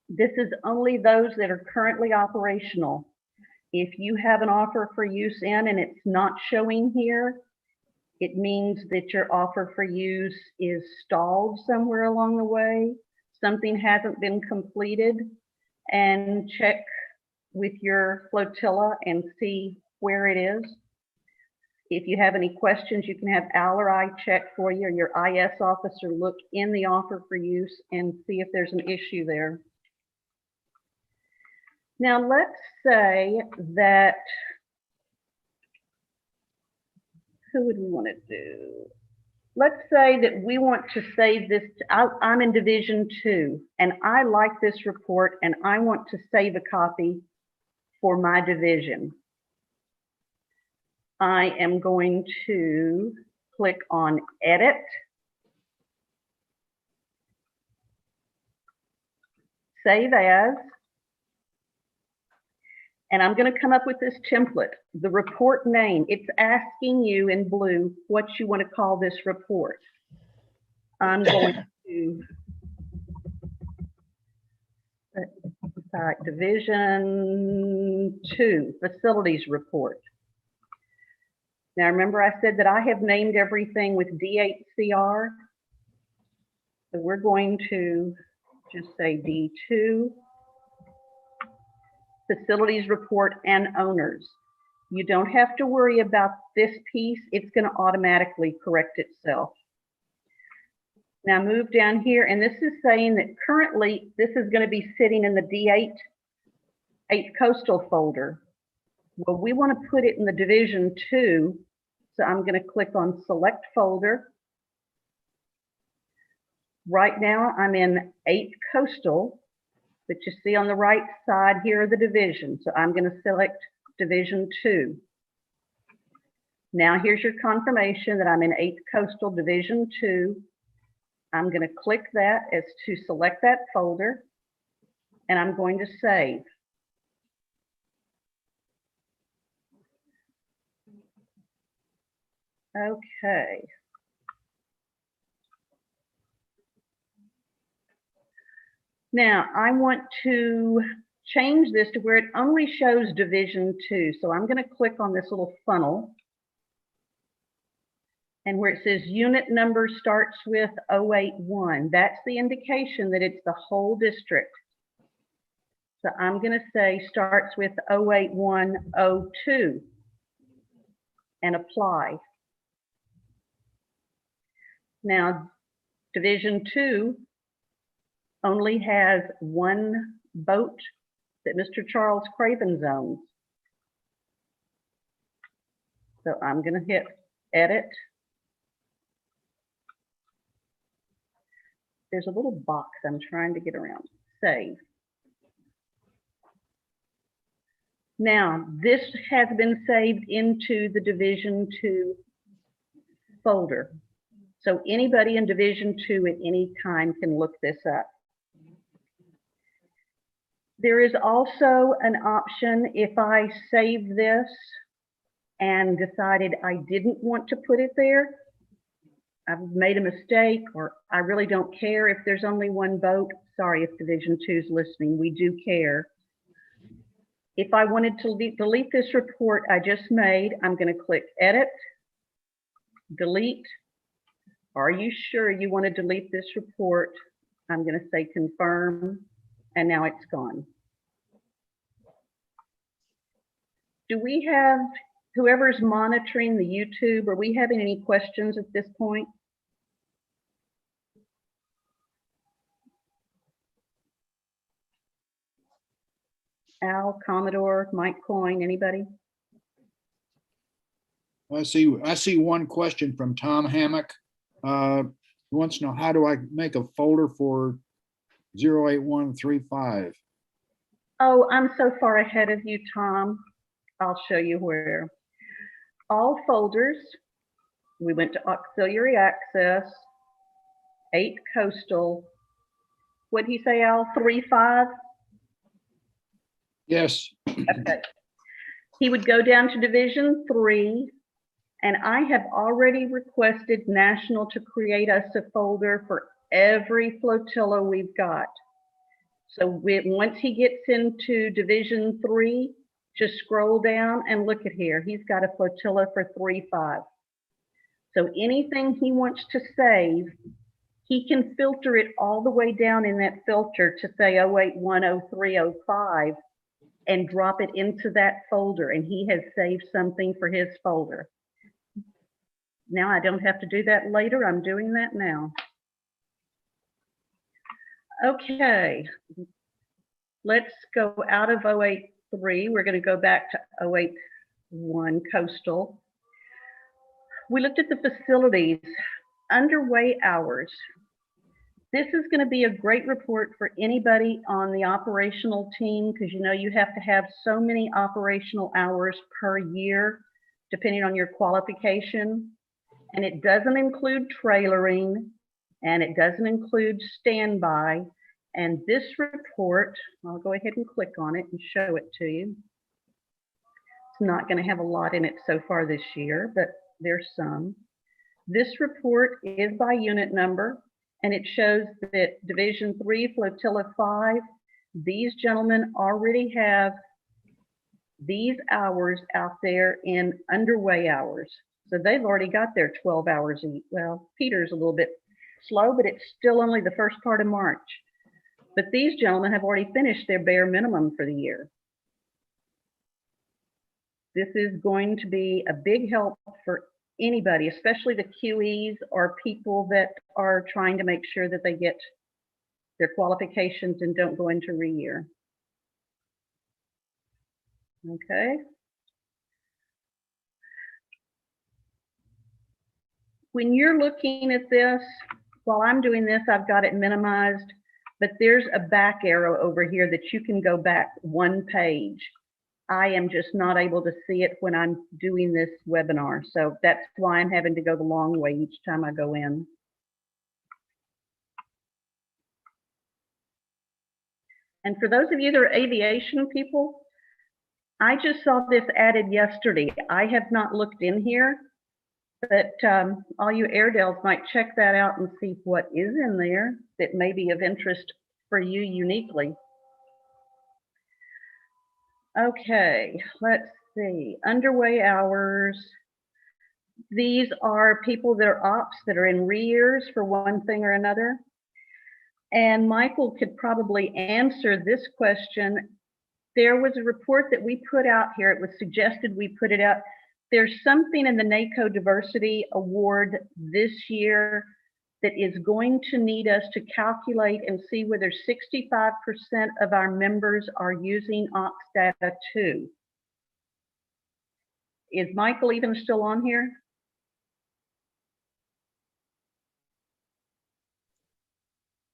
this is only those that are currently operational. If you have an offer for use in and it's not showing here, it means that your offer for use is stalled somewhere along the way. Something hasn't been completed, and check with your flotilla and see where it is. If you have any questions, you can have Al or I check for you, or your IS officer look in the offer for use and see if there's an issue there. Now, let's say that, who would we want to do? Let's say that we want to save this. I'm in Division 2 and I like this report and I want to save a copy for my division. I am going to click on Edit. Save as. And I'm going to come up with this template, the report name. It's asking you in blue what you want to call this report. I'm going to Division 2, Facilities Report. Now, remember I said that I have named everything with D8CR. So we're going to just say D2. Facilities report and owners. You don't have to worry about this piece. It's going to automatically correct itself. Now move down here, and this is saying that currently this is going to be sitting in the D8 coastal folder. Well, we want to put it in the Division 2, so I'm going to click on Select Folder. Right now I'm in 8 coastal. But you see on the right side here are the divisions. So I'm going to select Division 2. Now here's your confirmation that I'm in 8th Coastal Division 2. I'm going to click that as to select that folder, and I'm going to save. Okay. Now, I want to change this to where it only shows Division 2. So I'm going to click on this little funnel. And where it says unit number starts with 081, that's the indication that it's the whole district. So I'm going to say starts with 08102 and apply. Now, Division 2 only has 1 boat that Mr. Charles Cravens owns. So I'm going to hit edit. There's a little box I'm trying to get around. Save. Now, this has been saved into the Division 2 folder. So anybody in Division 2 at any time can look this up. There is also an option if I save this and decided I didn't want to put it there, I've made a mistake, or I really don't care if there's only 1 boat. Sorry if Division 2 is listening, we do care. If I wanted to delete this report I just made, I'm going to click Edit, Delete. Are you sure you want to delete this report? I'm going to say Confirm, and now it's gone. Do we have, whoever's monitoring the YouTube, are we having any questions at this point? Al, Commodore, Mike Coyne, anybody?
I see one question from Tom Hammock. He wants to know, how do I make a folder for 08135?
Oh, I'm so far ahead of you, Tom. I'll show you where. All folders, we went to auxiliary access, 8 coastal. What'd he say, Al? 35?
Yes.
Okay. He would go down to Division 3, and I have already requested National to create us a folder for every flotilla we've got. So once he gets into Division 3, just scroll down and look at here. He's got a flotilla for 3-5. So anything he wants to save, he can filter it all the way down in that filter to say 0810305 and drop it into that folder, and he has saved something for his folder. Now I don't have to do that later. I'm doing that now. Okay, let's go out of 083. We're going to go back to 081 coastal. We looked at the facilities, underway hours. This is going to be a great report for anybody on the operational team, because you know you have to have so many operational hours per year, depending on your qualification. And it doesn't include trailering, and it doesn't include standby. And this report, I'll go ahead and click on it and show it to you. It's not going to have a lot in it so far this year, but there's some. This report is by unit number, and it shows that Division 3, Flotilla 5, these gentlemen already have these hours out there in underway hours. So they've already got their 12 hours. Well, Peter's a little bit slow, but it's still only the first part of March. But these gentlemen have already finished their bare minimum for the year. This is going to be a big help for anybody, especially the QEs or people that are trying to make sure that they get their qualifications and don't go into re-year. Okay. When you're looking at this, while I'm doing this, I've got it minimized, but there's a back arrow over here that you can go back one page. I am just not able to see it when I'm doing this webinar. So that's why I'm having to go the long way each time I go in. And for those of you that are aviation people, I just saw this added yesterday. I have not looked in here, but all you Airedales might check that out and see what is in there that may be of interest for you uniquely. Okay, let's see, underway hours. These are people that are ops that are in re-years for one thing or another. And Michael could probably answer this question. There was a report that we put out here. It was suggested we put it out. There's something in the NACO Diversity Award this year that is going to need us to calculate and see whether 65% of our members are using Ops Data 2. Is Michael even still on here?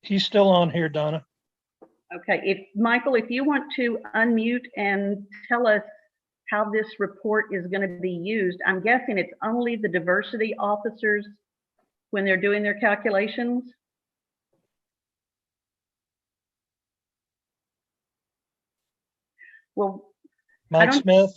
He's still on here, Donna.
Okay, Michael, if you want to unmute and tell us how this report is going to be used. I'm guessing it's only the diversity officers when they're doing their calculations. Well,
Mike Smith.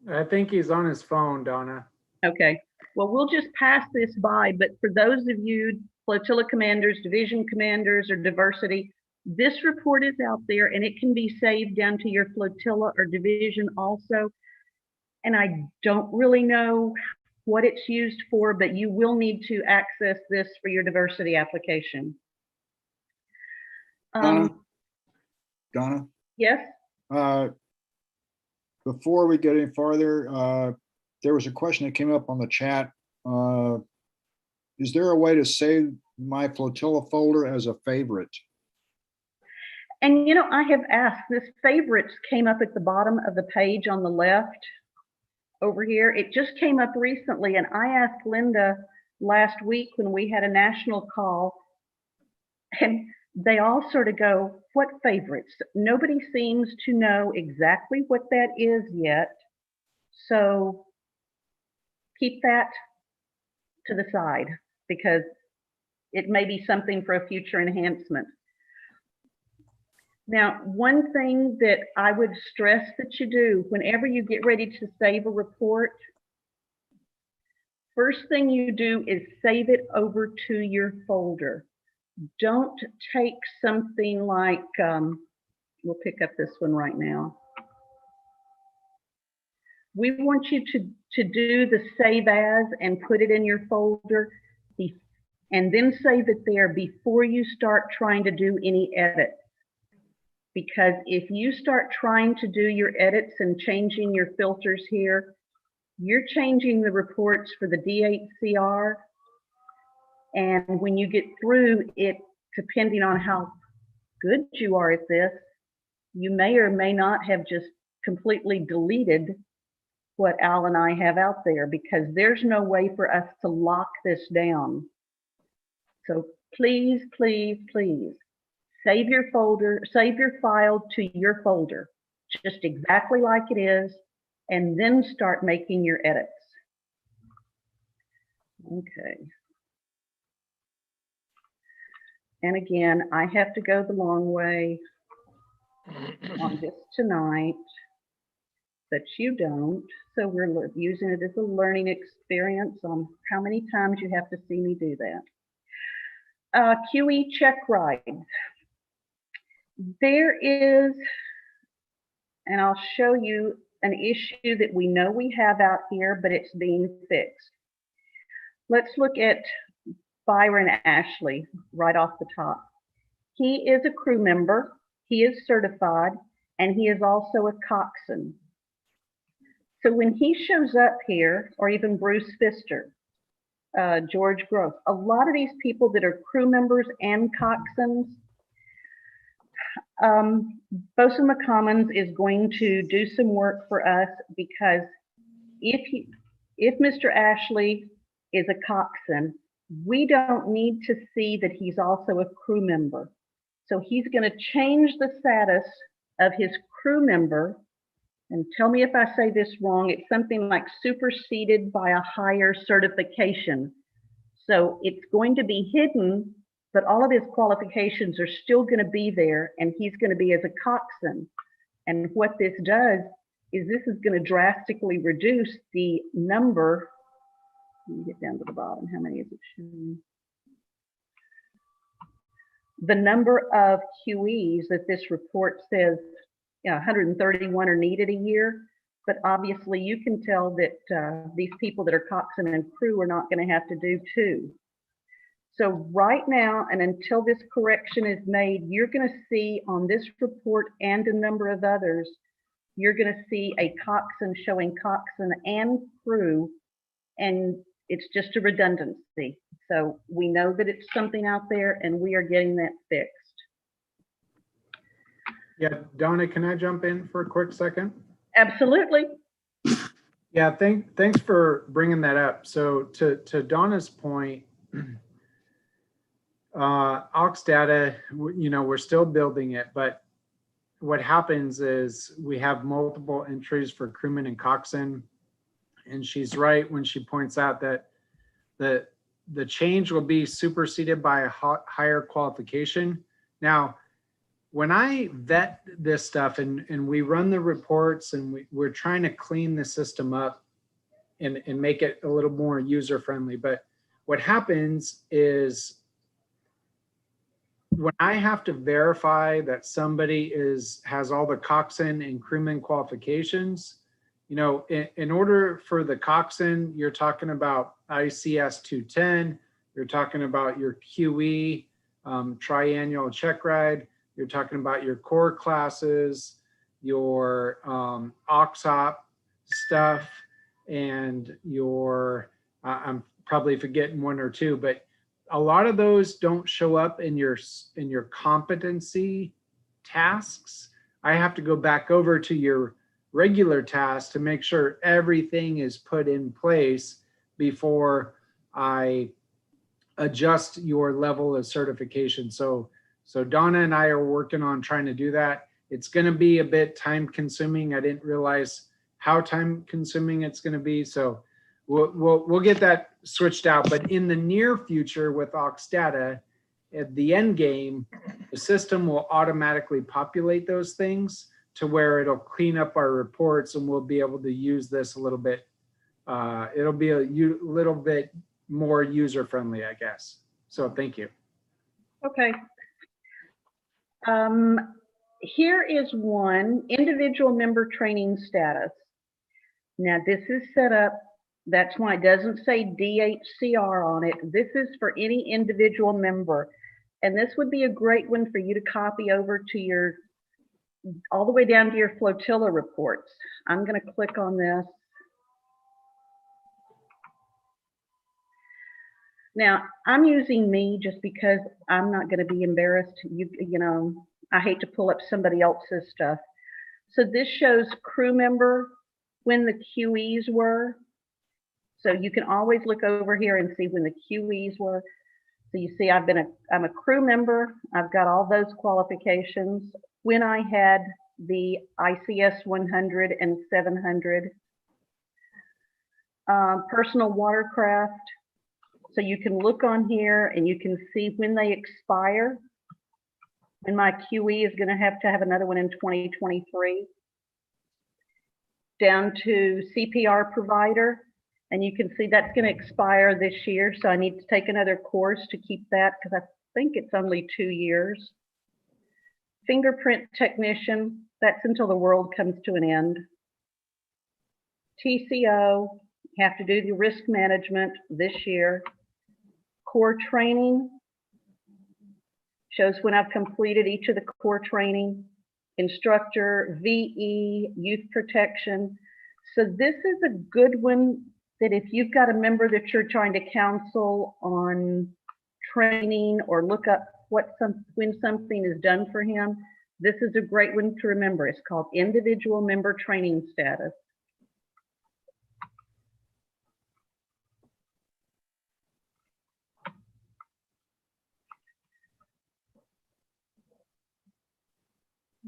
I think he's on his phone, Donna.
Okay, well, we'll just pass this by, but for those of you flotilla commanders, division commanders, or diversity, this report is out there and it can be saved down to your flotilla or division also. And I don't really know what it's used for, but you will need to access this for your diversity application.
Donna?
Yes?
Before we get any farther, there was a question that came up on the chat. Is there a way to save my flotilla folder as a favorite?
And you know, I have asked, this favorites came up at the bottom of the page on the left over here. It just came up recently, and I asked Linda last week when we had a national call, and they all sort of go, what favorites? Nobody seems to know exactly what that is yet. So keep that to the side because it may be something for a future enhancement. Now, one thing that I would stress that you do whenever you get ready to save a report, first thing you do is save it over to your folder. Don't take something like, we'll pick up this one right now. We want you to do the save as and put it in your folder and then save it there before you start trying to do any edits. Because if you start trying to do your edits and changing your filters here, you're changing the reports for the D8CR. And when you get through it, depending on how good you are at this, you may or may not have just completely deleted what Al and I have out there, because there's no way for us to lock this down. So please, please, please save your folder, save your file to your folder, just exactly like it is, and then start making your edits. Okay. And again, I have to go the long way on this tonight, but you don't. So we're using it as a learning experience on how many times you have to see me do that. QE check rides. There is, and I'll show you an issue that we know we have out here, but it's being fixed. Let's look at Byron Ashley right off the top. He is a crew member, he is certified, and he is also a coxswain. So when he shows up here, or even Bruce Pfister, George Gross, a lot of these people that are crew members and coxswains, Bosun McCommons is going to do some work for us, because if Mr. Ashley is a coxswain, we don't need to see that he's also a crew member. So he's going to change the status of his crew member, and tell me if I say this wrong, it's something like superseded by a higher certification. So it's going to be hidden, but all of his qualifications are still going to be there, and he's going to be as a coxswain. And what this does is this is going to drastically reduce the number. Let me get down to the bottom. How many is it showing? The number of QEs that this report says, 131 are needed a year, but obviously you can tell that these people that are coxswain and crew are not going to have to do two. So right now, and until this correction is made, you're going to see on this report and a number of others, you're going to see a coxswain showing coxswain and crew, and it's just a redundancy. So we know that it's something out there, and we are getting that fixed.
Yeah, Donna, can I jump in for a quick second?
Absolutely.
Yeah, thanks for bringing that up. So to Donna's point, Aux data, we're still building it, but what happens is we have multiple entries for crewman and coxswain, and she's right when she points out that the change will be superseded by a higher qualification. Now, when I vet this stuff and we run the reports and we're trying to clean the system up and make it a little more user-friendly, but what happens is when I have to verify that somebody has all the coxswain and crewman qualifications, in order for the coxswain, you're talking about ICS 210, you're talking about your QE, triannual check ride, you're talking about your core classes, your OXOP stuff, and your, I'm probably forgetting one or two, but a lot of those don't show up in your competency tasks. I have to go back over to your regular tasks to make sure everything is put in place before I adjust your level of certification. So Donna and I are working on trying to do that. It's going to be a bit time consuming. I didn't realize how time consuming it's going to be. So we'll get that switched out. But in the near future with Aux data, at the end game, the system will automatically populate those things to where it'll clean up our reports, and we'll be able to use this a little bit. It'll be a little bit more user friendly, I guess. So thank you.
Okay. Here is one, individual member training status. Now this is set up, that's why it doesn't say DHCR on it. This is for any individual member. And this would be a great one for you to copy over to your, all the way down to your flotilla reports. I'm going to click on this. Now, I'm using me just because I'm not going to be embarrassed. You know, I hate to pull up somebody else's stuff. So this shows crew member when the QEs were. So you can always look over here and see when the QEs were. So you see I'm a crew member. I've got all those qualifications. When I had the ICS 100 and 700. Personal watercraft. So you can look on here and you can see when they expire. And my QE is going to have another one in 2023. Down to CPR provider. And you can see that's going to expire this year. So I need to take another course to keep that because I think it's only 2 years. Fingerprint technician, that's until the world comes to an end. TCO, have to do the risk management this year. Core training shows when I've completed each of the core training. Instructor, VE, youth protection. So this is a good one that if you've got a member that you're trying to counsel on training or look up when something is done for him, this is a great one to remember. It's called individual member training status.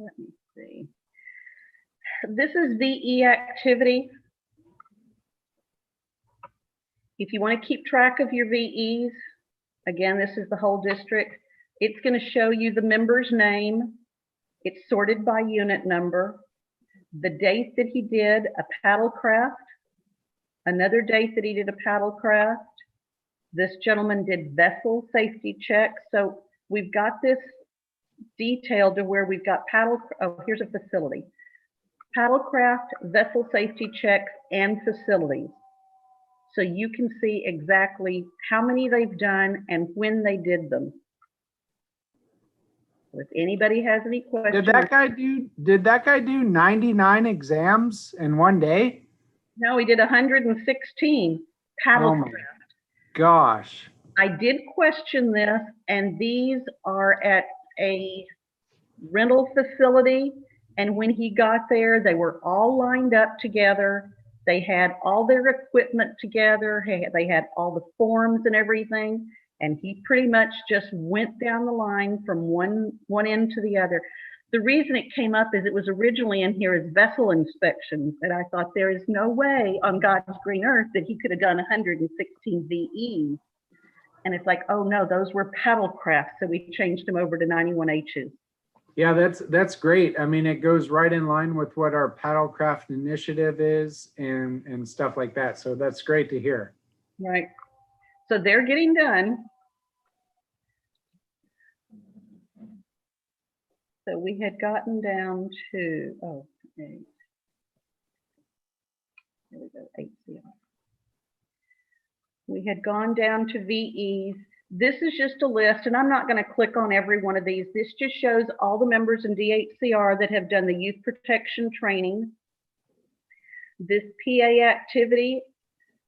Let me see. This is VE activity. If you want to keep track of your VEs, again, this is the whole district. It's going to show you the member's name. It's sorted by unit number. The date that he did a paddlecraft. Another date that he did a paddlecraft. This gentleman did vessel safety check. So we've got this detailed to where we've got here's a facility. Paddlecraft, vessel safety checks, and facilities. So you can see exactly how many they've done and when they did them. If anybody has any questions.
Did that guy do 99 exams in one day?
No, he did 116 paddlecraft.
Oh my gosh.
I did question this, and these are at a rental facility. And when he got there, they were all lined up together. They had all their equipment together. They had all the forms and everything. And he pretty much just went down the line from one end to the other. The reason it came up is it was originally in here as vessel inspections. And I thought there is no way on God's green earth that he could have done 116 VEs. And it's like, oh no, those were paddlecraft. So we changed them over to 91Hs.
Yeah, that's great. I mean, it goes right in line with what our paddlecraft initiative is and stuff like that. So that's great to hear.
Right. So they're getting done. So we had gotten down to, oh, okay. Here we go, HCR. We had gone down to VEs. This is just a list, and I'm not going to click on every one of these. This just shows all the members in DHCR that have done the youth protection training. This PA activity,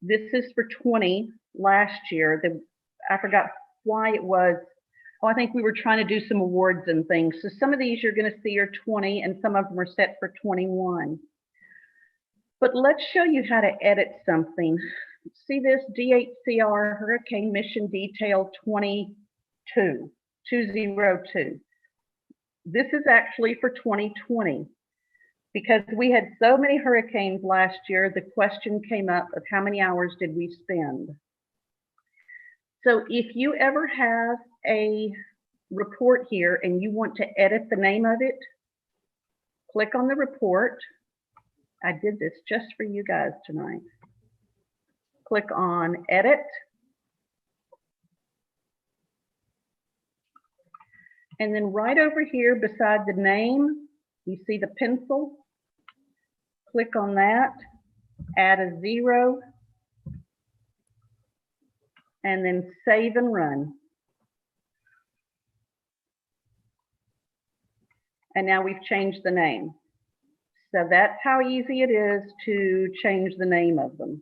this is for 20 last year. I forgot why it was. Oh, I think we were trying to do some awards and things. So some of these you're going to see are 20 and some of them are set for 21. But let's show you how to edit something. See this DHCR Hurricane Mission Detail 202. This is actually for 2020 because we had so many hurricanes last year. The question came up of how many hours did we spend? So if you ever have a report here and you want to edit the name of it, click on the report. I did this just for you guys tonight. Click on edit. And then right over here beside the name, you see the pencil. Click on that, add a 0, and then save and run. And now we've changed the name. So that's how easy it is to change the name of them.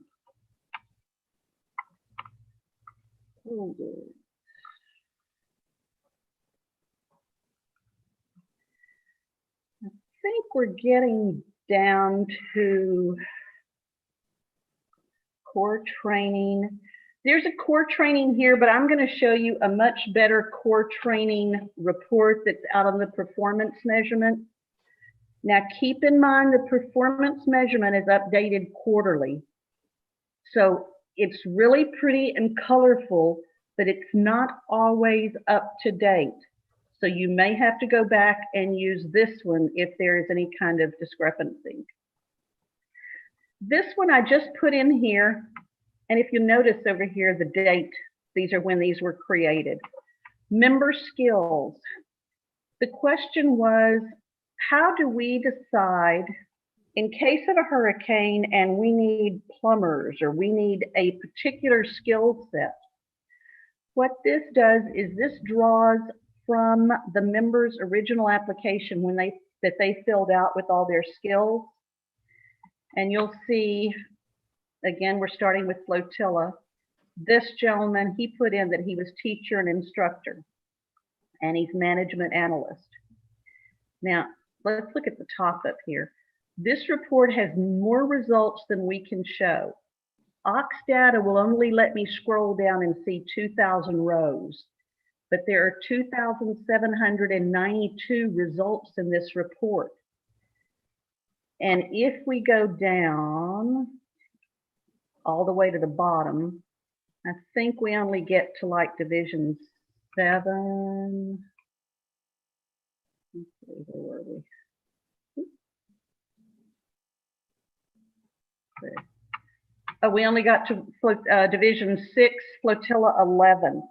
I think we're getting down to core training. There's a core training here, but I'm going to show you a much better core training report that's out on the performance measurement. Now, keep in mind the performance measurement is updated quarterly. So it's really pretty and colorful, but it's not always up to date. So you may have to go back and use this one if there is any kind of discrepancy. This one I just put in here. And if you notice over here, the date, these are when these were created. Member skills. The question was, how do we decide in case of a hurricane and we need plumbers or we need a particular skill set? What this does is this draws from the member's original application when they filled out with all their skills. And you'll see, again, we're starting with flotilla. This gentleman, he put in that he was teacher and instructor, and he's management analyst. Now, let's look at the top up here. This report has more results than we can show. Oxdata will only let me scroll down and see 2,000 rows, but there are 2,792 results in this report. And if we go down all the way to the bottom, I think we only get to like division 7. Let's see, where were we? Oh, we only got to division 6, flotilla 11.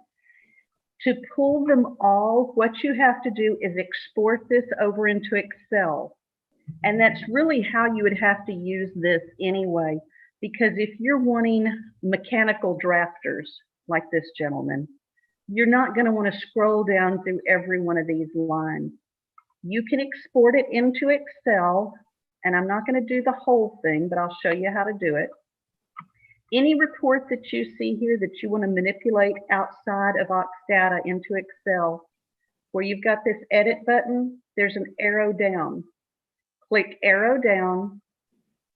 To pull them all, what you have to do is export this over into Excel. And that's really how you would have to use this anyway, because if you're wanting mechanical drafters like this gentleman, you're not going to want to scroll down through every one of these lines. You can export it into Excel, and I'm not going to do the whole thing, but I'll show you how to do it. Any report that you see here that you want to manipulate outside of Oxdata into Excel, where you've got this edit button, there's an arrow down. Click arrow down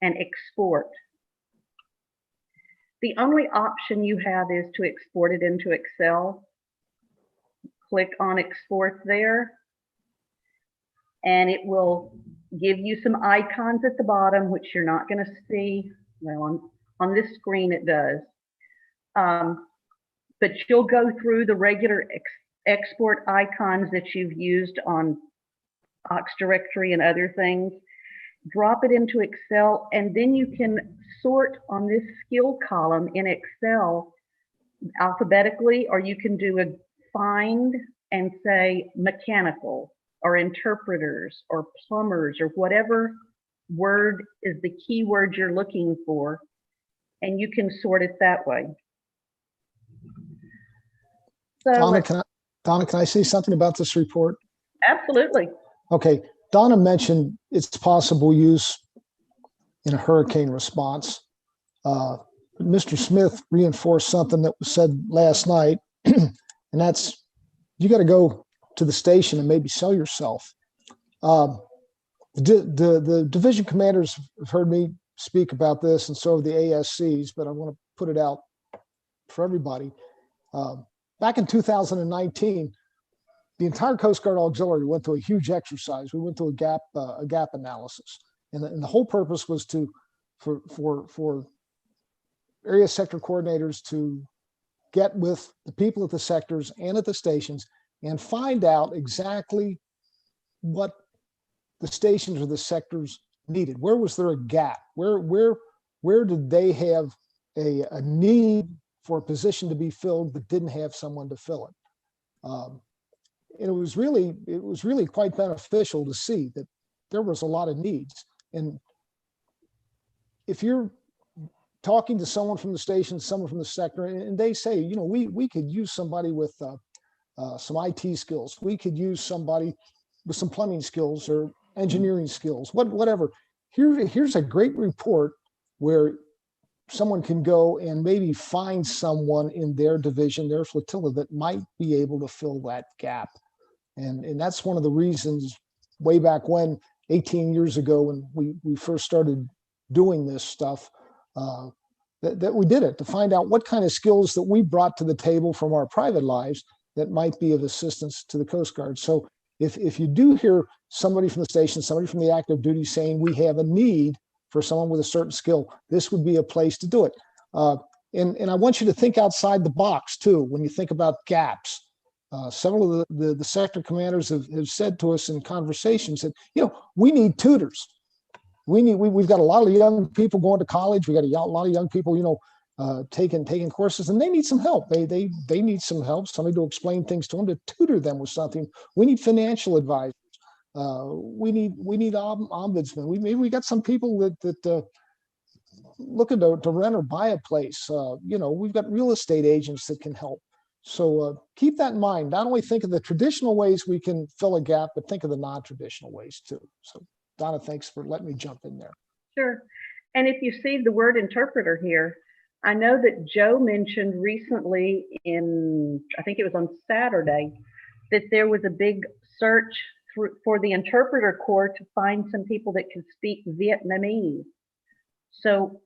and export. The only option you have is to export it into Excel. Click on export there, and it will give you some icons at the bottom, which you're not going to see. Well, on this screen it does. But you'll go through the regular export icons that you've used on Ox Directory and other things, drop it into Excel, and then you can sort on this skill column in Excel alphabetically, or you can do a find and say mechanical or interpreters or plumbers or whatever word is the keyword you're looking for, and you can sort it that way. So
Donna, can I say something about this report?
Absolutely.
Okay, Donna mentioned its possible use in a hurricane response. Mr. Smith reinforced something that was said last night, and that's you got to go to the station and maybe sell yourself. The division commanders have heard me speak about this, and so have the ASCs, but I want to put it out for everybody. Back in 2019, the entire Coast Guard Auxiliary went through a huge exercise. We went through a gap analysis, and the whole purpose was for area sector coordinators to get with the people at the sectors and at the stations and find out exactly what the stations or the sectors needed. Where was there a gap? Where did they have a need for a position to be filled but didn't have someone to fill it? And it was really quite beneficial to see that there was a lot of needs. And if you're talking to someone from the station, someone from the sector, and they say, you know, we could use somebody with some IT skills. We could use somebody with some plumbing skills or engineering skills, whatever. Here's a great report where someone can go and maybe find someone in their division, their flotilla, that might be able to fill that gap. And that's one of the reasons way back when, 18 years ago, when we first started doing this stuff, that we did it to find out what kind of skills that we brought to the table from our private lives that might be of assistance to the Coast Guard. So if you do hear somebody from the station, somebody from the active duty saying we have a need for someone with a certain skill, this would be a place to do it. And I want you to think outside the box too, when you think about gaps. Several of the sector commanders have said to us in conversations that, you know, we need tutors. We've got a lot of young people going to college. We got a lot of young people, you know, taking courses, and they need some help. They need some help, somebody to explain things to them, to tutor them with something. We need financial advisors. We need ombudsmen. Maybe we got some people that looking to rent or buy a place. You know, we've got real estate agents that can help. So keep that in mind. Not only think of the traditional ways we can fill a gap, but think of the non-traditional ways too. So Donna, thanks for letting me jump in there.
Sure. And if you see the word interpreter here, I know that Joe mentioned recently I think it was on Saturday, that there was a big search for the interpreter corps to find some people that could speak Vietnamese. So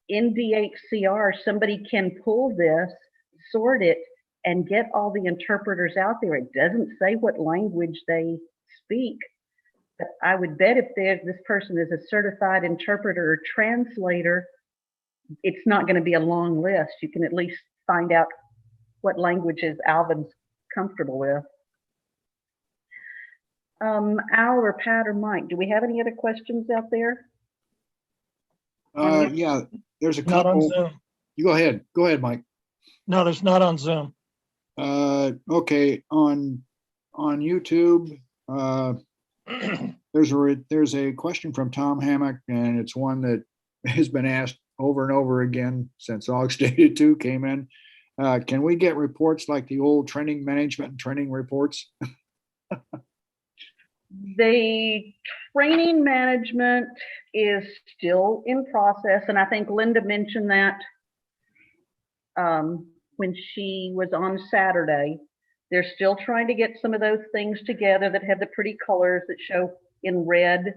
in DHCR, somebody can pull this, sort it, and get all the interpreters out there. It doesn't say what language they speak, but I would bet if this person is a certified interpreter or translator, it's not going to be a long list. You can at least find out what languages Alvin's comfortable with. Al or Pat or Mike, do we have any other questions out there?
Yeah, there's a
Not on
couple.
Zoom.
You go ahead. Go ahead, Mike.
No, there's not on Zoom.
Okay, on YouTube, there's a question from Tom Hammock, and it's one that has been asked over and over again since August 82 came in. Can we get reports like the old training management and training reports?
The training management is still in process, and I think Linda mentioned that when she was on Saturday. They're still trying to get some of those things together that have the pretty colors that show in red.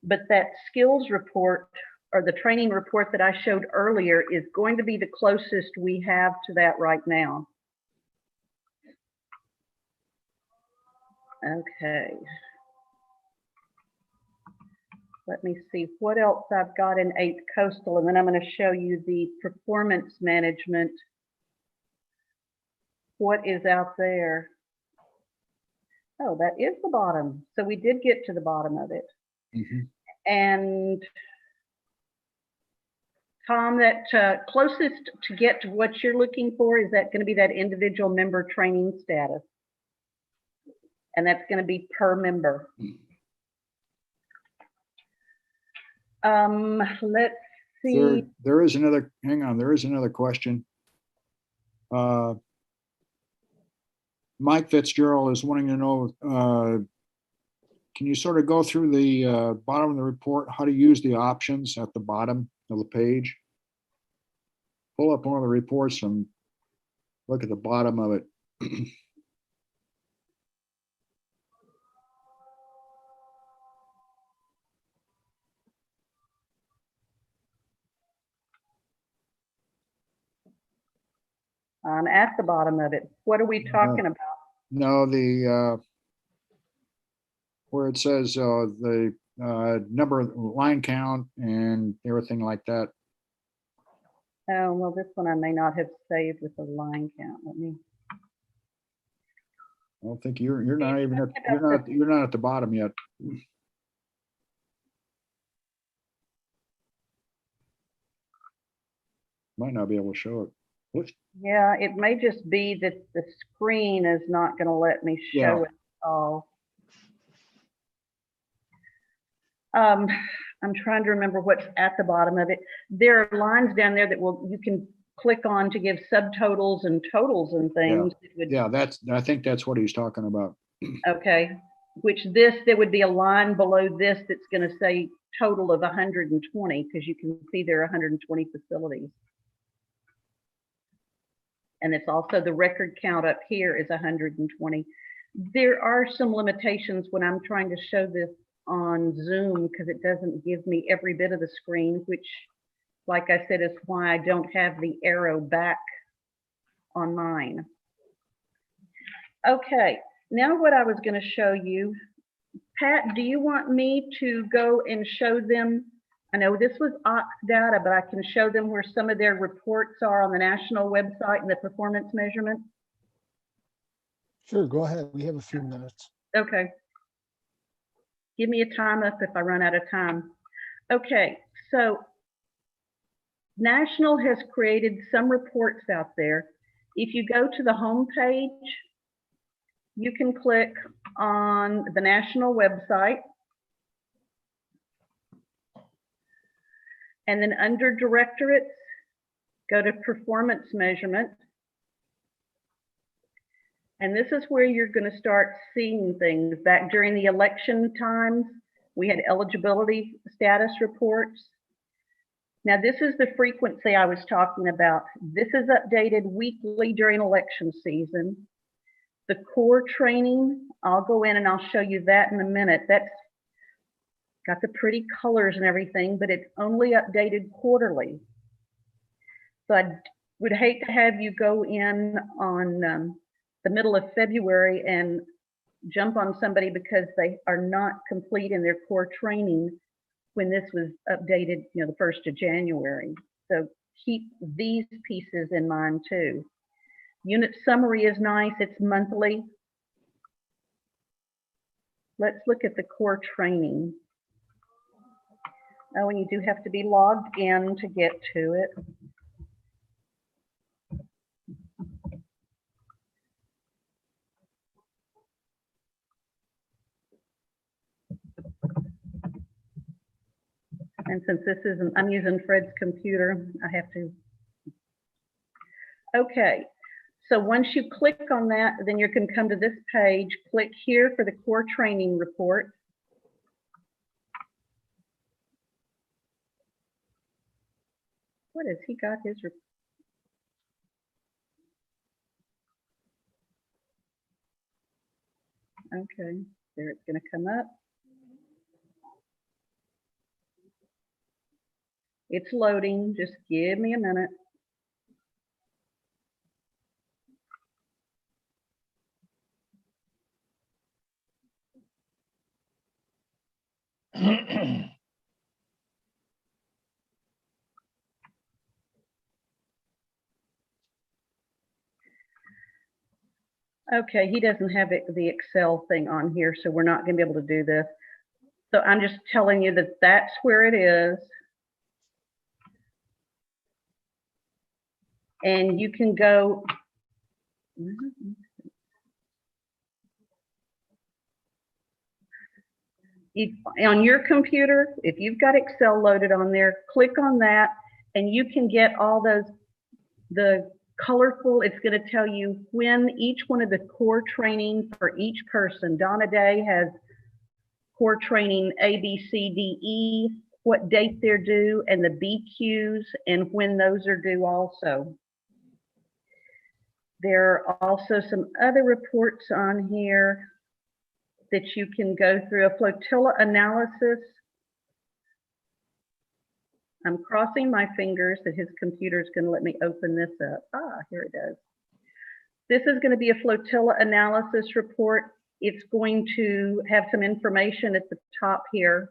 But that skills report, or the training report that I showed earlier, is going to be the closest we have to that right now. Okay. Let me see what else I've got in 8th Coastal, and then I'm going to show you the performance management. What is out there? Oh, that is the bottom. So we did get to the bottom of it.
Mm-hmm.
And Tom, that closest to get to what you're looking for, is that going to be that individual member training status? And that's going to be per member. Let's see.
There is another, hang on, there is another question. Mike Fitzgerald is wanting to know, can you sort of go through the bottom of the report, how to use the options at the bottom of the page? Pull up one of the reports and look at the bottom of it.
I'm at the bottom of it. What are we talking about?
No, the where it says the number, line count, and everything like that.
Oh, well, this one I may not have saved with the line count. Let me.
I don't think you're not even at,
About
you're not at the bottom yet. Might not be able to show it. Whoops.
Yeah, it may just be that the screen is not going to let me
Yeah.
show it all. I'm trying to remember what's at the bottom of it. There are lines down there that you can click on to give subtotals and totals and things. It would-
Yeah, I think that's what he's talking about.
Okay, there would be a line below this that's going to say total of 120, because you can see there are 120 facilities. And it's also the record count up here is 120. There are some limitations when I'm trying to show this on Zoom, because it doesn't give me every bit of the screen, which, like I said, is why I don't have the arrow back on mine. Okay, now what I was going to show you, Pat, do you want me to go and show them? I know this was Ox data, but I can show them where some of their reports are on the national website and the performance measurement.
Sure, go ahead. We have a few minutes.
Okay. Give me a time up if I run out of time. Okay, so National has created some reports out there. If you go to the home page, you can click on the National website. And then under directorates, go to performance measurement. And this is where you're going to start seeing things. Back during the election times, we had eligibility status reports. Now, this is the frequency I was talking about. This is updated weekly during election season. The core training, I'll go in and I'll show you that in a minute. That's got the pretty colors and everything, but it's only updated quarterly. So I would hate to have you go in on the middle of February and jump on somebody because they are not complete in their core training when this was updated, the 1st of January. So keep these pieces in mind too. Unit summary is nice, it's monthly. Let's look at the core training. Oh, and you do have to be logged in to get to it. And since this isn't, I'm using Fred's computer, I have to. Okay, so once you click on that, then you can come to this page, click here for the core training report. What has he got his report? Okay, there it's going to come up. It's loading, just give me a minute. Okay, he doesn't have the Excel thing on here, so we're not going to be able to do this. So I'm just telling you that that's where it is. And you can go. On your computer, if you've got Excel loaded on there, click on that and you can get all those, the colorful, it's going to tell you when each one of the core training for each person. Donna Day has core training A, B, C, D, E, what date they're due, and the BQs and when those are due also. There are also some other reports on here that you can go through. A flotilla analysis. I'm crossing my fingers that his computer is going to let me open this up. Ah, here it does. This is going to be a flotilla analysis report. It's going to have some information at the top here.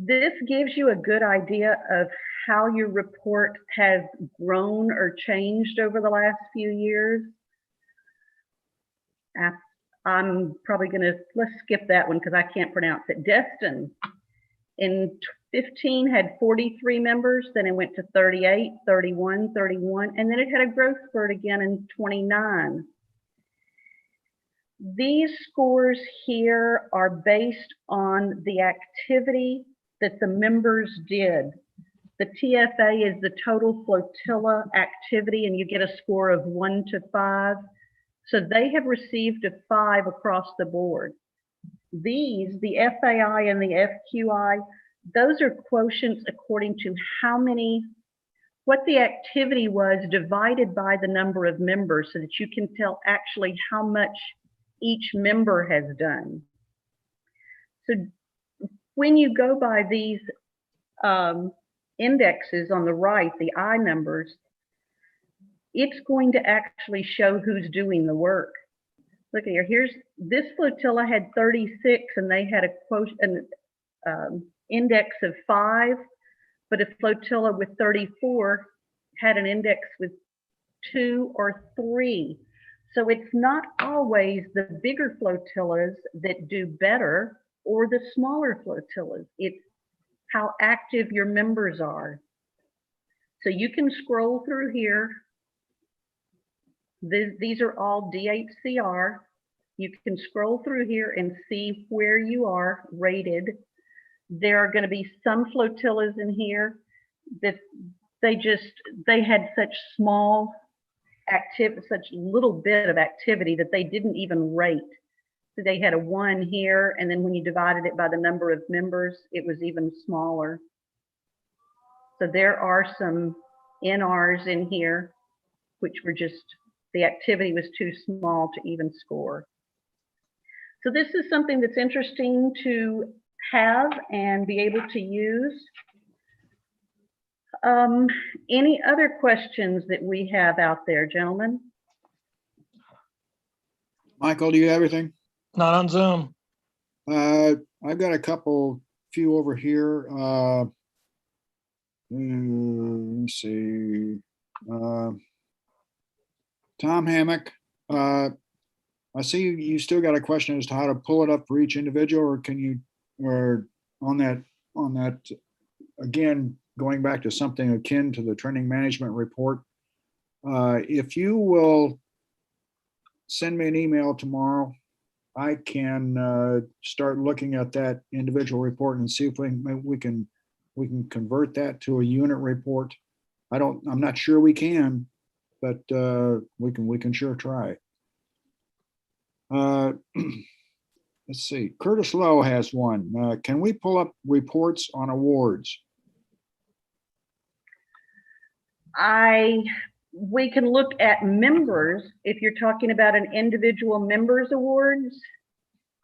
This gives you a good idea of how your report has grown or changed over the last few years. I'm probably gonna, let's skip that one because I can't pronounce it. Destin in 15 had 43 members, then it went to 38, 31, 31, and then it had a growth spurt again in 29. These scores here are based on the activity that the members did. The TFA is the total flotilla activity, and you get a score of 1 to 5. So they have received a 5 across the board. These, the FAI and the FQI, those are quotients according to what the activity was divided by the number of members, so that you can tell actually how much each member has done. So when you go by these indexes on the right, the I numbers, it's going to actually show who's doing the work. Look here, here's this flotilla had 36 and they had an index of 5, but a flotilla with 34 had an index with 2 or 3. So it's not always the bigger flotillas that do better or the smaller flotillas. It's how active your members are. So you can scroll through here. These are all DHCR. You can scroll through here and see where you are rated. There are going to be some flotillas in here that they had such small activity, such little bit of activity that they didn't even rate. So they had a 1 here, and then when you divided it by the number of members, it was even smaller. So there are some NRs in here, which were just, the activity was too small to even score. So this is something that's interesting to have and be able to use. Any other questions that we have out there, gentlemen?
Michael, do you have everything?
Not on Zoom.
I've got a few over here. Let's see. Tom Hammock, I see you still got a question as to how to pull it up for each individual, or can you, or on that, again, going back to something akin to the training management report. If you will send me an email tomorrow, I can start looking at that individual report and see if we can convert that to a unit report. I'm not sure we can, but we can sure try. Let's see. Curtis Lowe has one. Can we pull up reports on awards?
We can look at members. If you're talking about an individual members awards,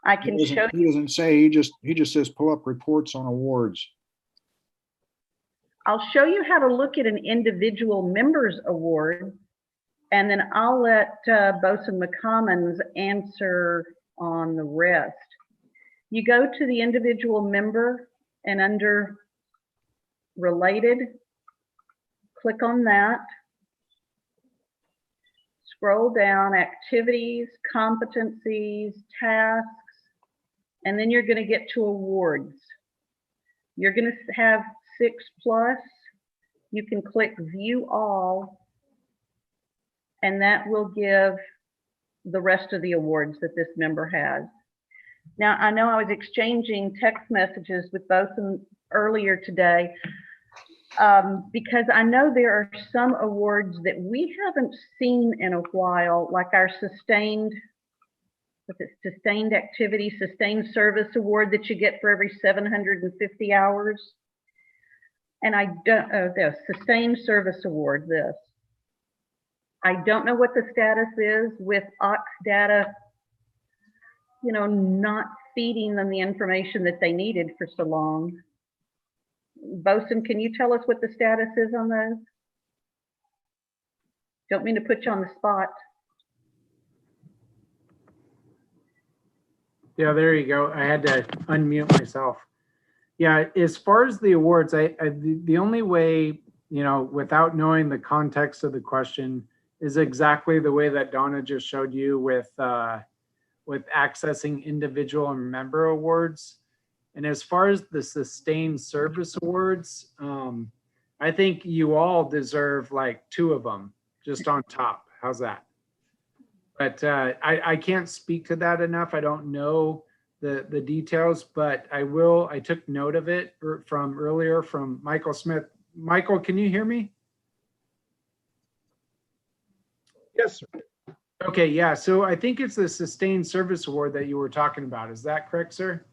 I can show you.
He doesn't say, he just says pull up reports on awards.
I'll show you how to look at an individual members award, and then I'll let Bosun McCommons answer on the rest. You go to the individual member and under related, click on that. Scroll down, activities, competencies, tasks, and then you're going to get to awards. You're going to have 6+. You can click view all, and that will give the rest of the awards that this member has. Now, I know I was exchanging text messages with Bosun earlier today because I know there are some awards that we haven't seen in a while, like our sustained activity, sustained service award that you get for every 750 hours. And I don't, the sustained service award, this. I don't know what the status is with Oxdata, not feeding them the information that they needed for so long. Bosun, can you tell us what the status is on those? Don't mean to put you on the spot.
Yeah, there you go. I had to unmute myself. Yeah, as far as the awards, the only way, without knowing the context of the question is exactly the way that Donna just showed you with with accessing individual and member awards. And as far as the sustained service awards, I think you all deserve like 2 of them just on top. How's that? But I can't speak to that enough. I don't know the details, but I took note of it from earlier from Michael Smith. Michael, can you hear me?
Yes, sir.
Okay, yeah. So I think it's the sustained service award that you were talking about. Is that correct, sir?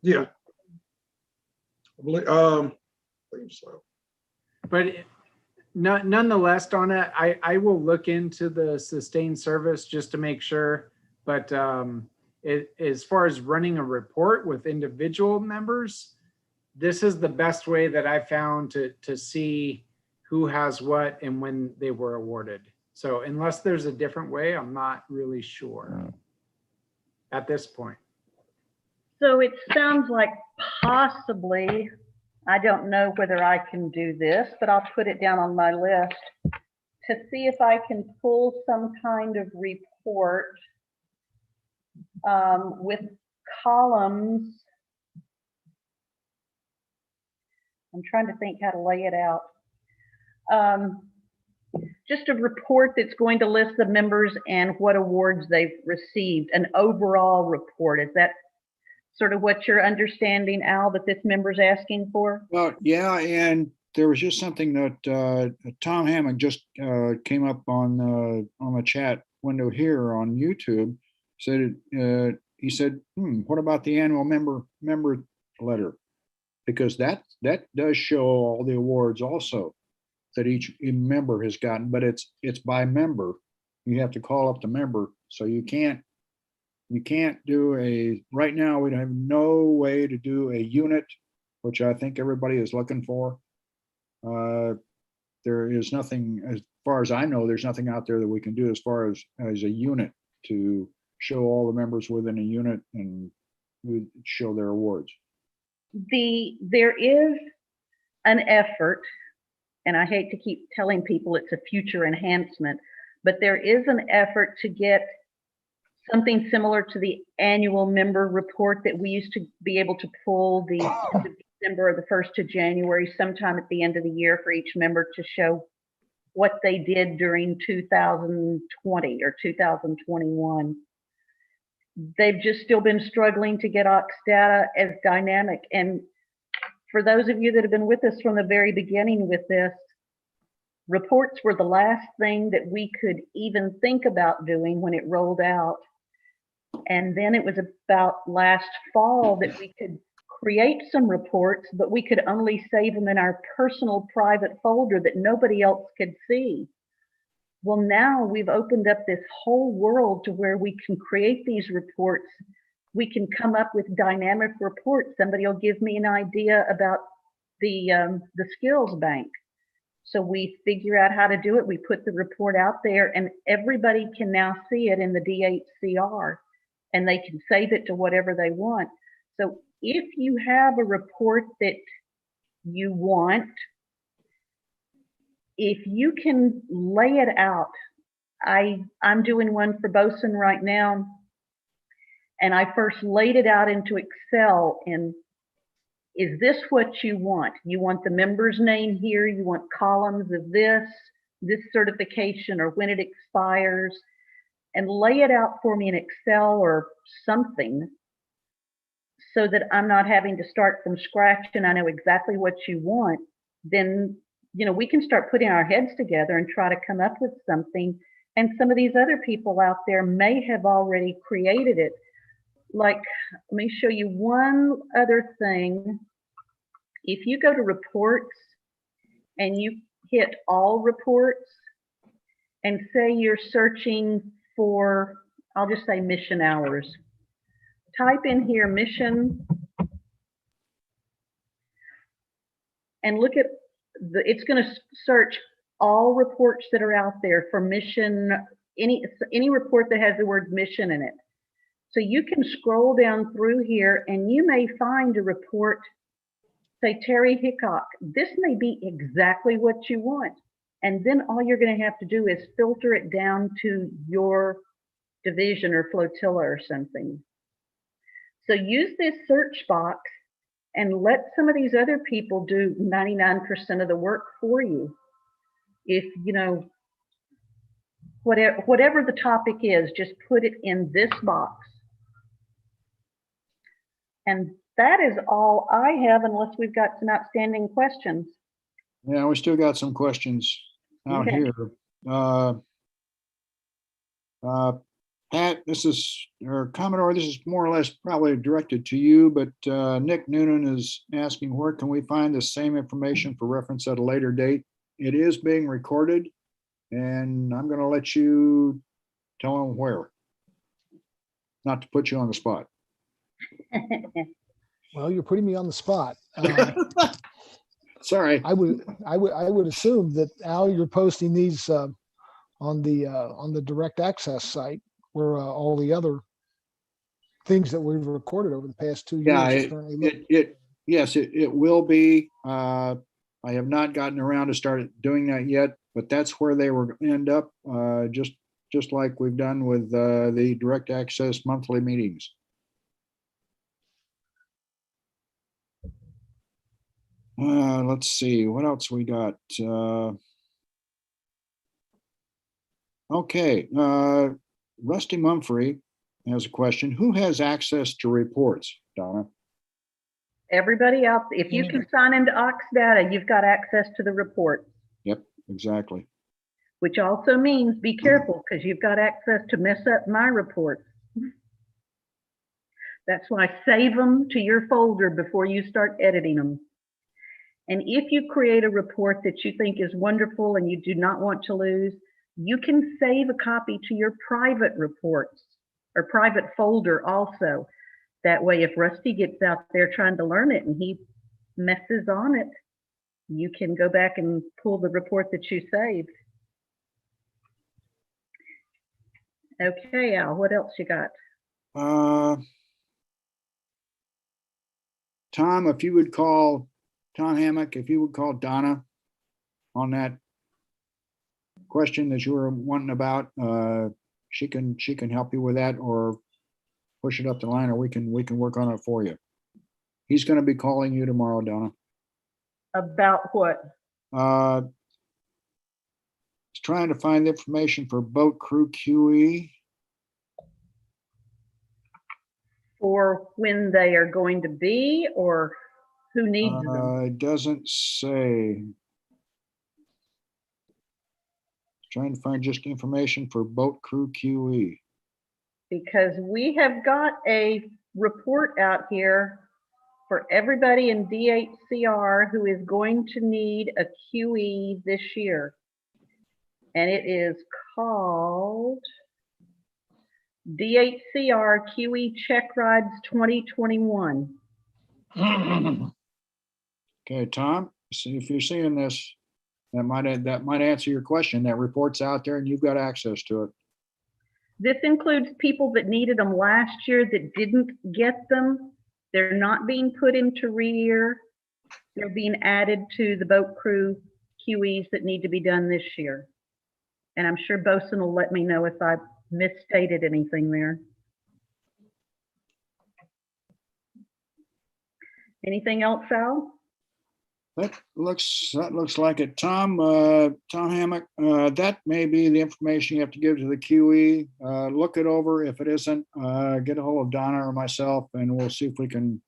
Yeah. I believe so.
But nonetheless, Donna, I will look into the sustained service just to make sure. But as far as running a report with individual members, this is the best way that I found to see who has what and when they were awarded. So unless there's a different way, I'm not really sure at this point.
So it sounds like possibly, I don't know whether I can do this, but I'll put it down on my list to see if I can pull some kind of report with columns. I'm trying to think how to lay it out. Just a report that's going to list the members and what awards they've received, an overall report. Is that sort of what you're understanding, Al, that this member's asking for?
Well, yeah, and there was just something that Tom Hammock just came up on the chat window here on YouTube. Said he said, what about the annual member letter? Because that does show all the awards also that each member has gotten, but it's by member. You have to call up the member, so you can't do right now we have no way to do a unit, which I think everybody is looking for. There is nothing, as far as I know, there's nothing out there that we can do as far as a unit to show all the members within a unit and show their awards.
There is an effort, and I hate to keep telling people it's a future enhancement, but there is an effort to get something similar to the annual member report that we used to be able to pull the end of December or the 1st of January, sometime at the end of the year, for each member to show what they did during 2020 or 2021. They've just still been struggling to get Ox data as dynamic. And for those of you that have been with us from the very beginning with this, reports were the last thing that we could even think about doing when it rolled out. And then it was about last fall that we could create some reports, but we could only save them in our personal private folder that nobody else could see. Well, now we've opened up this whole world to where we can create these reports. We can come up with dynamic reports. Somebody will give me an idea about the skills bank. So we figure out how to do it. We put the report out there and everybody can now see it in the DHCR and they can save it to whatever they want. So if you have a report that you want, if you can lay it out, I'm doing one for Bosun right now, and I first laid it out into Excel. And is this what you want? You want the member's name here, you want columns of this certification or when it expires, and lay it out for me in Excel or something so that I'm not having to start from scratch and I know exactly what you want. Then we can start putting our heads together and try to come up with something. And some of these other people out there may have already created it. Like, let me show you one other thing. If you go to reports and you hit all reports and say you're searching for, I'll just say mission hours. Type in here mission and look at it's going to search all reports that are out there for mission, any report that has the word mission in it. So you can scroll down through here and you may find a report, say Terry Hickok. This may be exactly what you want. And then all you're going to have to do is filter it down to your division or flotilla or something. So use this search box and let some of these other people do 99% of the work for you. If, you know, whatever the topic is, just put it in this box. And that is all I have, unless we've got some outstanding questions.
Yeah, we still got some questions out
Okay.
here. Pat, this is, or Commodore, this is more or less probably directed to you, but Nick Noonan is asking, where can we find the same information for reference at a later date? It is being recorded, and I'm going to let you tell him where. Not to put you on the spot.
Well, you're putting me on the spot.
Sorry.
I would assume that, Al, you're posting these on the direct access site where all the other things that we've recorded over the past 2 years.
Yeah,
are currently look-
yes, it will be. I have not gotten around to start doing that yet, but that's where they will end up, just like we've done with the direct access monthly meetings. Let's see, what else we got? Okay, Rusty Mumphrey has a question. Who has access to reports, Donna?
Everybody else, if you can sign into Ox Data, you've got access to the report,
Yep, exactly.
which also means be careful because you've got access to mess up my reports. That's why save them to your folder before you start editing them. And if you create a report that you think is wonderful and you do not want to lose, you can save a copy to your private reports or private folder also. That way, if Rusty gets out there trying to learn it and he messes on it, you can go back and pull the report that you saved. Okay, Al, what else you got?
Tom, if you would call, Tom Hammock, if you would call Donna on that question that you were wanting about, she can help you with that, or push it up the line, or we can work on it for you. He's going to be calling you tomorrow, Donna.
About what?
He's trying to find information for boat crew QE.
Or when they are going to be, or who needs them?
It doesn't say. Trying to find just information for boat crew QE.
Because we have got a report out here for everybody in DHCR who is going to need a QE this year. And it is called DHCR QE Check Rides 2021.
Okay, Tom, see if you're seeing this, that might answer your question. That report's out there and you've got access to it.
This includes people that needed them last year that didn't get them. They're not being put into rear. They're being added to the boat crew QEs that need to be done this year. And I'm sure Bosun will let me know if I misstated anything there. Anything else, Al?
That looks like it. Tom Hammock, that may be the information you have to give to the QE. Look it over. If it isn't, get a hold of Donna or myself, and we'll see if we can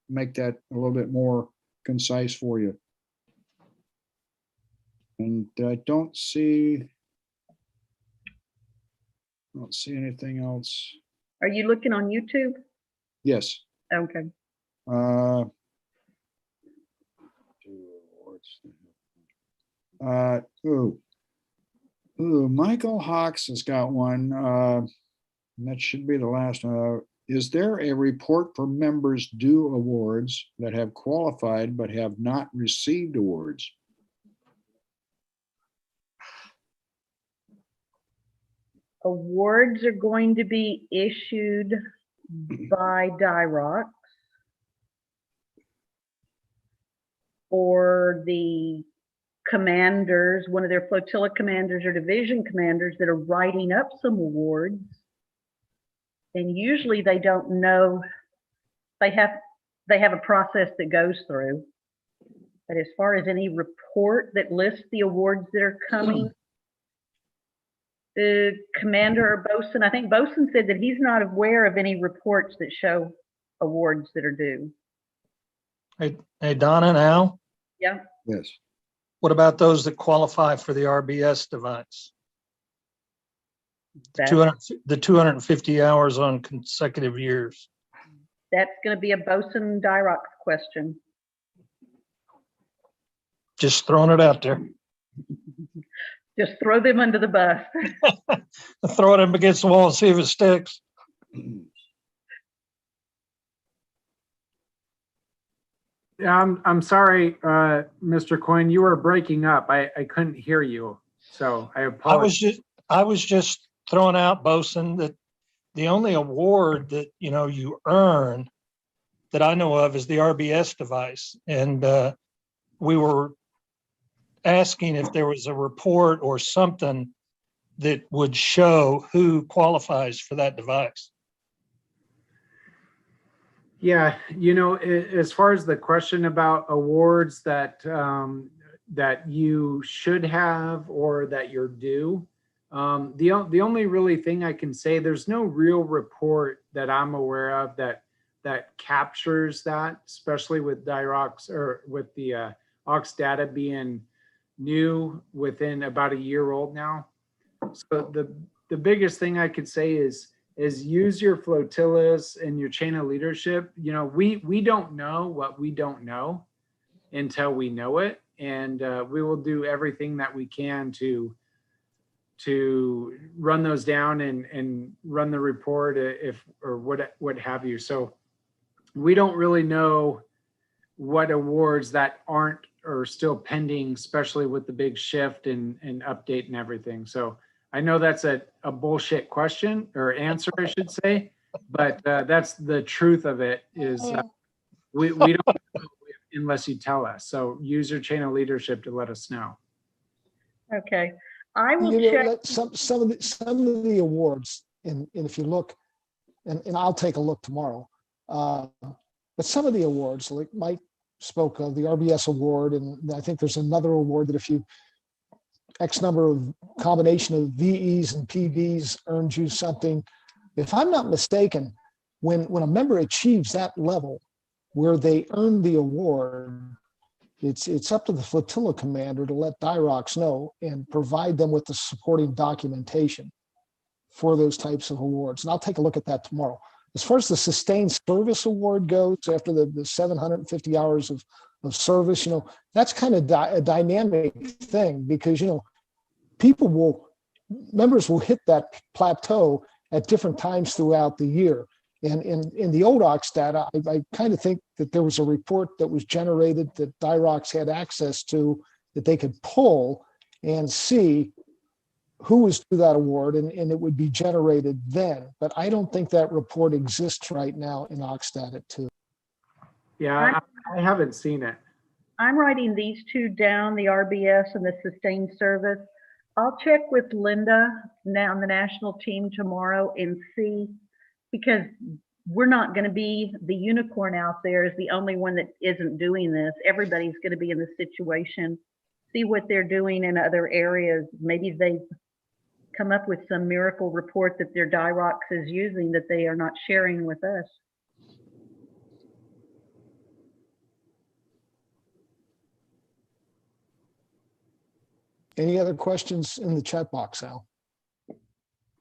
make that a little bit more concise for you. And I don't see anything else.
Are you looking on YouTube?
Yes.
Okay.
Michael Hawks has got one. That should be the last one. Is there a report for members due awards that have qualified but have not received awards?
Awards are going to be issued by DIROC or the commanders, one of their flotilla commanders or division commanders that are writing up some awards. And usually they don't know, they have a process that goes through. But as far as any report that lists the awards that are coming, the commander or bosun, I think bosun said that he's not aware of any reports that show awards that are due.
Hey, Donna and Al,
Yeah.
Yes.
what about those that qualify for the RBS device? The 250 hours on consecutive years.
That's going to be a bosun Dyrox question.
Just throwing it out there.
Just throw them under the bus.
Throw it up against the wall and see if it sticks.
Yeah, I'm sorry, Mr. Quinn, you were breaking up. I couldn't hear you. So I apologize.
I was just throwing out, bosun, that the only award that, you know, you earn that I know of is the RBS device. And we were asking if there was a report or something that would show who qualifies for that device.
Yeah, you know, as far as the question about awards that that you should have or that you're due, the only really thing I can say, there's no real report that I'm aware of that captures that, especially with Dyrox or with the Aux data being new within about a year old now. So the biggest thing I could say is use your flotillas and your chain of leadership. You know, we don't know what we don't know until we know it. And we will do everything that we can to run those down and run the report or what have you. So we don't really know what awards that aren't or still pending, especially with the big shift and update and everything. So I know that's a bullshit question or answer, I should say, but that's the truth of it is we don't know unless you tell us. So use your chain of leadership to let us know.
Okay. I will
You know,
check.
some of the awards, and if you look, and I'll take a look tomorrow, but some of the awards, like Mike spoke of, the RBS award, and I think there's another award that if you X number of combination of VEs and PVs earns you something. If I'm not mistaken, when a member achieves that level where they earn the award, it's up to the flotilla commander to let Dyrox know and provide them with the supporting documentation for those types of awards. And I'll take a look at that tomorrow. As far as the sustained service award goes, after the 750 hours of service, you know, that's kind of a dynamic thing because, you know, members will hit that plateau at different times throughout the year. And in the old Aux data, I kind of think that there was a report that was generated that Dyrox had access to that they could pull and see who was to that award, and it would be generated then. But I don't think that report exists right now in Aux data 2.
Yeah, I haven't seen it.
I'm writing these two down, the RBS and the sustained service. I'll check with Linda now on the national team tomorrow and see, because we're not going to be the unicorn out there as the only one that isn't doing this. Everybody's going to be in this situation. See what they're doing in other areas. Maybe they've come up with some miracle report that their Dyrox is using that they are not sharing with us.
Any other questions in the chat box, Al?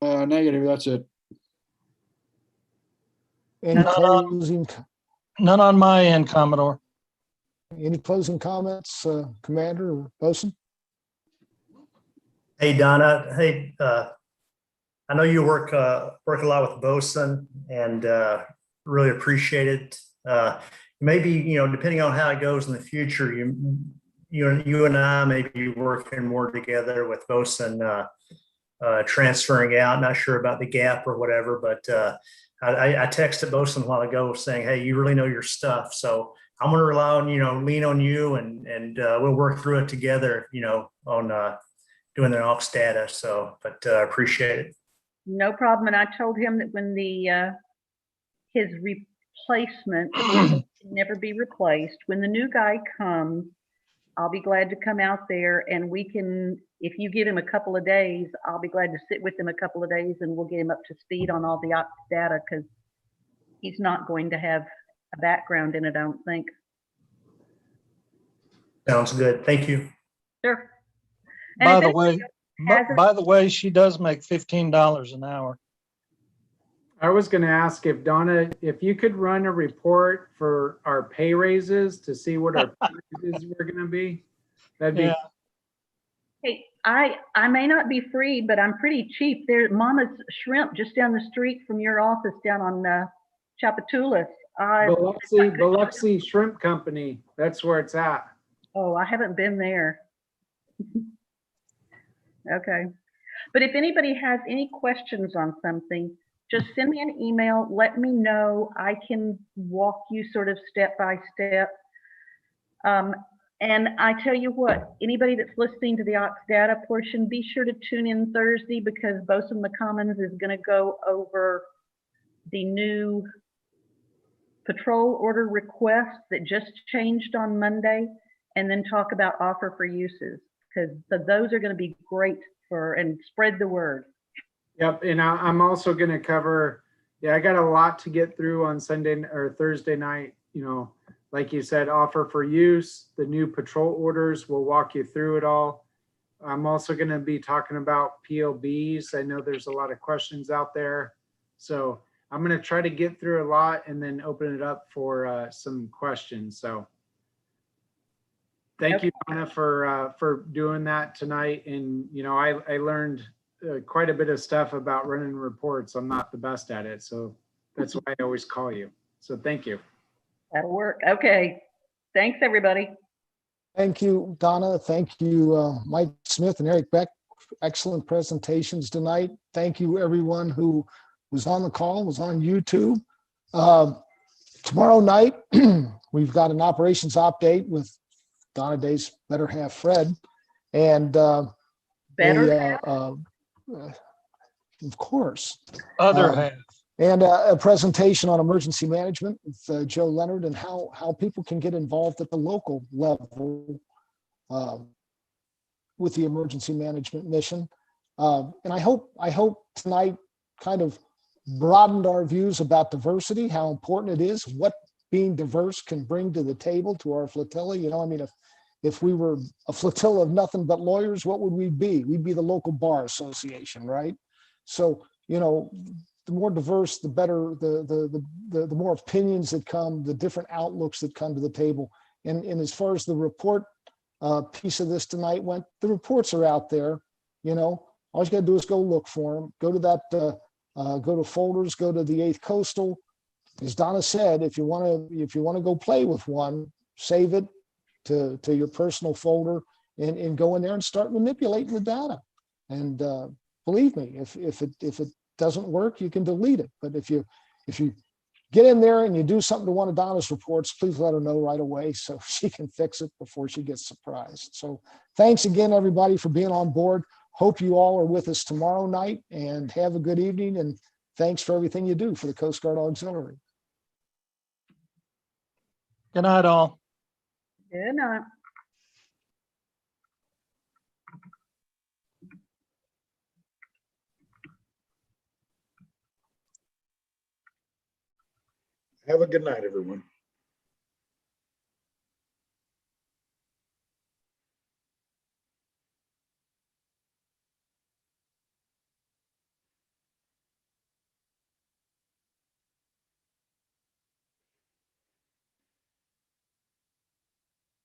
Negative, that's it.
Any closing,
None on my end, Commodore.
any closing comments, Commander or Bosun?
Hey, Donna. Hey, I know you work a lot with Bosun and really appreciate it. Maybe, you know, depending on how it goes in the future, you and I may be working more together with Bosun transferring out. Not sure about the gap or whatever, but I texted Bosun a while ago saying, hey, you really know your stuff. So I'm going to rely on, lean on you and we'll work through it together, on doing the ops data. So, but appreciate it.
No problem. And I told him that when his replacement can never be replaced, when the new guy comes, I'll be glad to come out there and we can, if you give him a couple of days, I'll be glad to sit with him a couple of days and we'll get him up to speed on all the ops data because he's not going to have a background in it, I don't think.
Sounds good. Thank you.
Sure. And
By
if
the
anybody
way,
has a-
by the way, she does make $15 an hour.
I was going to ask if Donna, if you could run a report for our pay raises to see what our pay raises were going to be. That'd be,
Yeah.
Hey, I may not be free, but I'm pretty cheap. There's Mama's Shrimp just down the street from your office down on Chapatulas.
Biloxi Shrimp Company. That's where it's at.
Oh, I haven't been there. Okay. But if anybody has any questions on something, just send me an email. Let me know. I can walk you sort of step by step. And I tell you what, anybody that's listening to the ops data portion, be sure to tune in Thursday because Bosun McCommons is going to go over the new patrol order request that just changed on Monday and then talk about offer for uses because those are going to be great and spread the word.
Yep. And I'm also going to cover, I got a lot to get through on Sunday or Thursday night, like you said, offer for use, the new patrol orders, we'll walk you through it all. I'm also going to be talking about POBs. I know there's a lot of questions out there. So I'm going to try to get through a lot and then open it up for some questions. So thank you, Donna, for doing that tonight. And, I learned quite a bit of stuff about running reports. I'm not the best at it. So that's why I always call you. So thank you.
That'll work. Okay. Thanks, everybody.
Thank you, Donna. Thank you, Mike Smith and Eric Beck. Excellent presentations tonight. Thank you, everyone who was on the call, was on YouTube. Tomorrow night, we've got an operations update with Donna Day's better half, Fred. And
Better
of course.
Other half.
And a presentation on emergency management with Joe Leonard and how people can get involved at the local level with the emergency management mission. And I hope tonight kind of broadened our views about diversity, how important it is, what being diverse can bring to the table to our flotilla. If we were a flotilla of nothing but lawyers, what would we be? We'd be the local bar association, right? So, the more diverse, the better, the more opinions that come, the different outlooks that come to the table. And as far as the report piece of this tonight went, the reports are out there. All you got to do is go look for them. Go to that, go to folders, go to the 8th Coastal. As Donna said, if you want to go play with one, save it to your personal folder and go in there and start manipulating the data. And believe me, if it doesn't work, you can delete it. But if you get in there and you do something to one of Donna's reports, please let her know right away so she can fix it before she gets surprised. So thanks again, everybody, for being on board. Hope you all are with us tomorrow night and have a good evening. And thanks for everything you do for the Coast Guard Auxiliary.
Good night, all.
Good night.
Have a good night, everyone.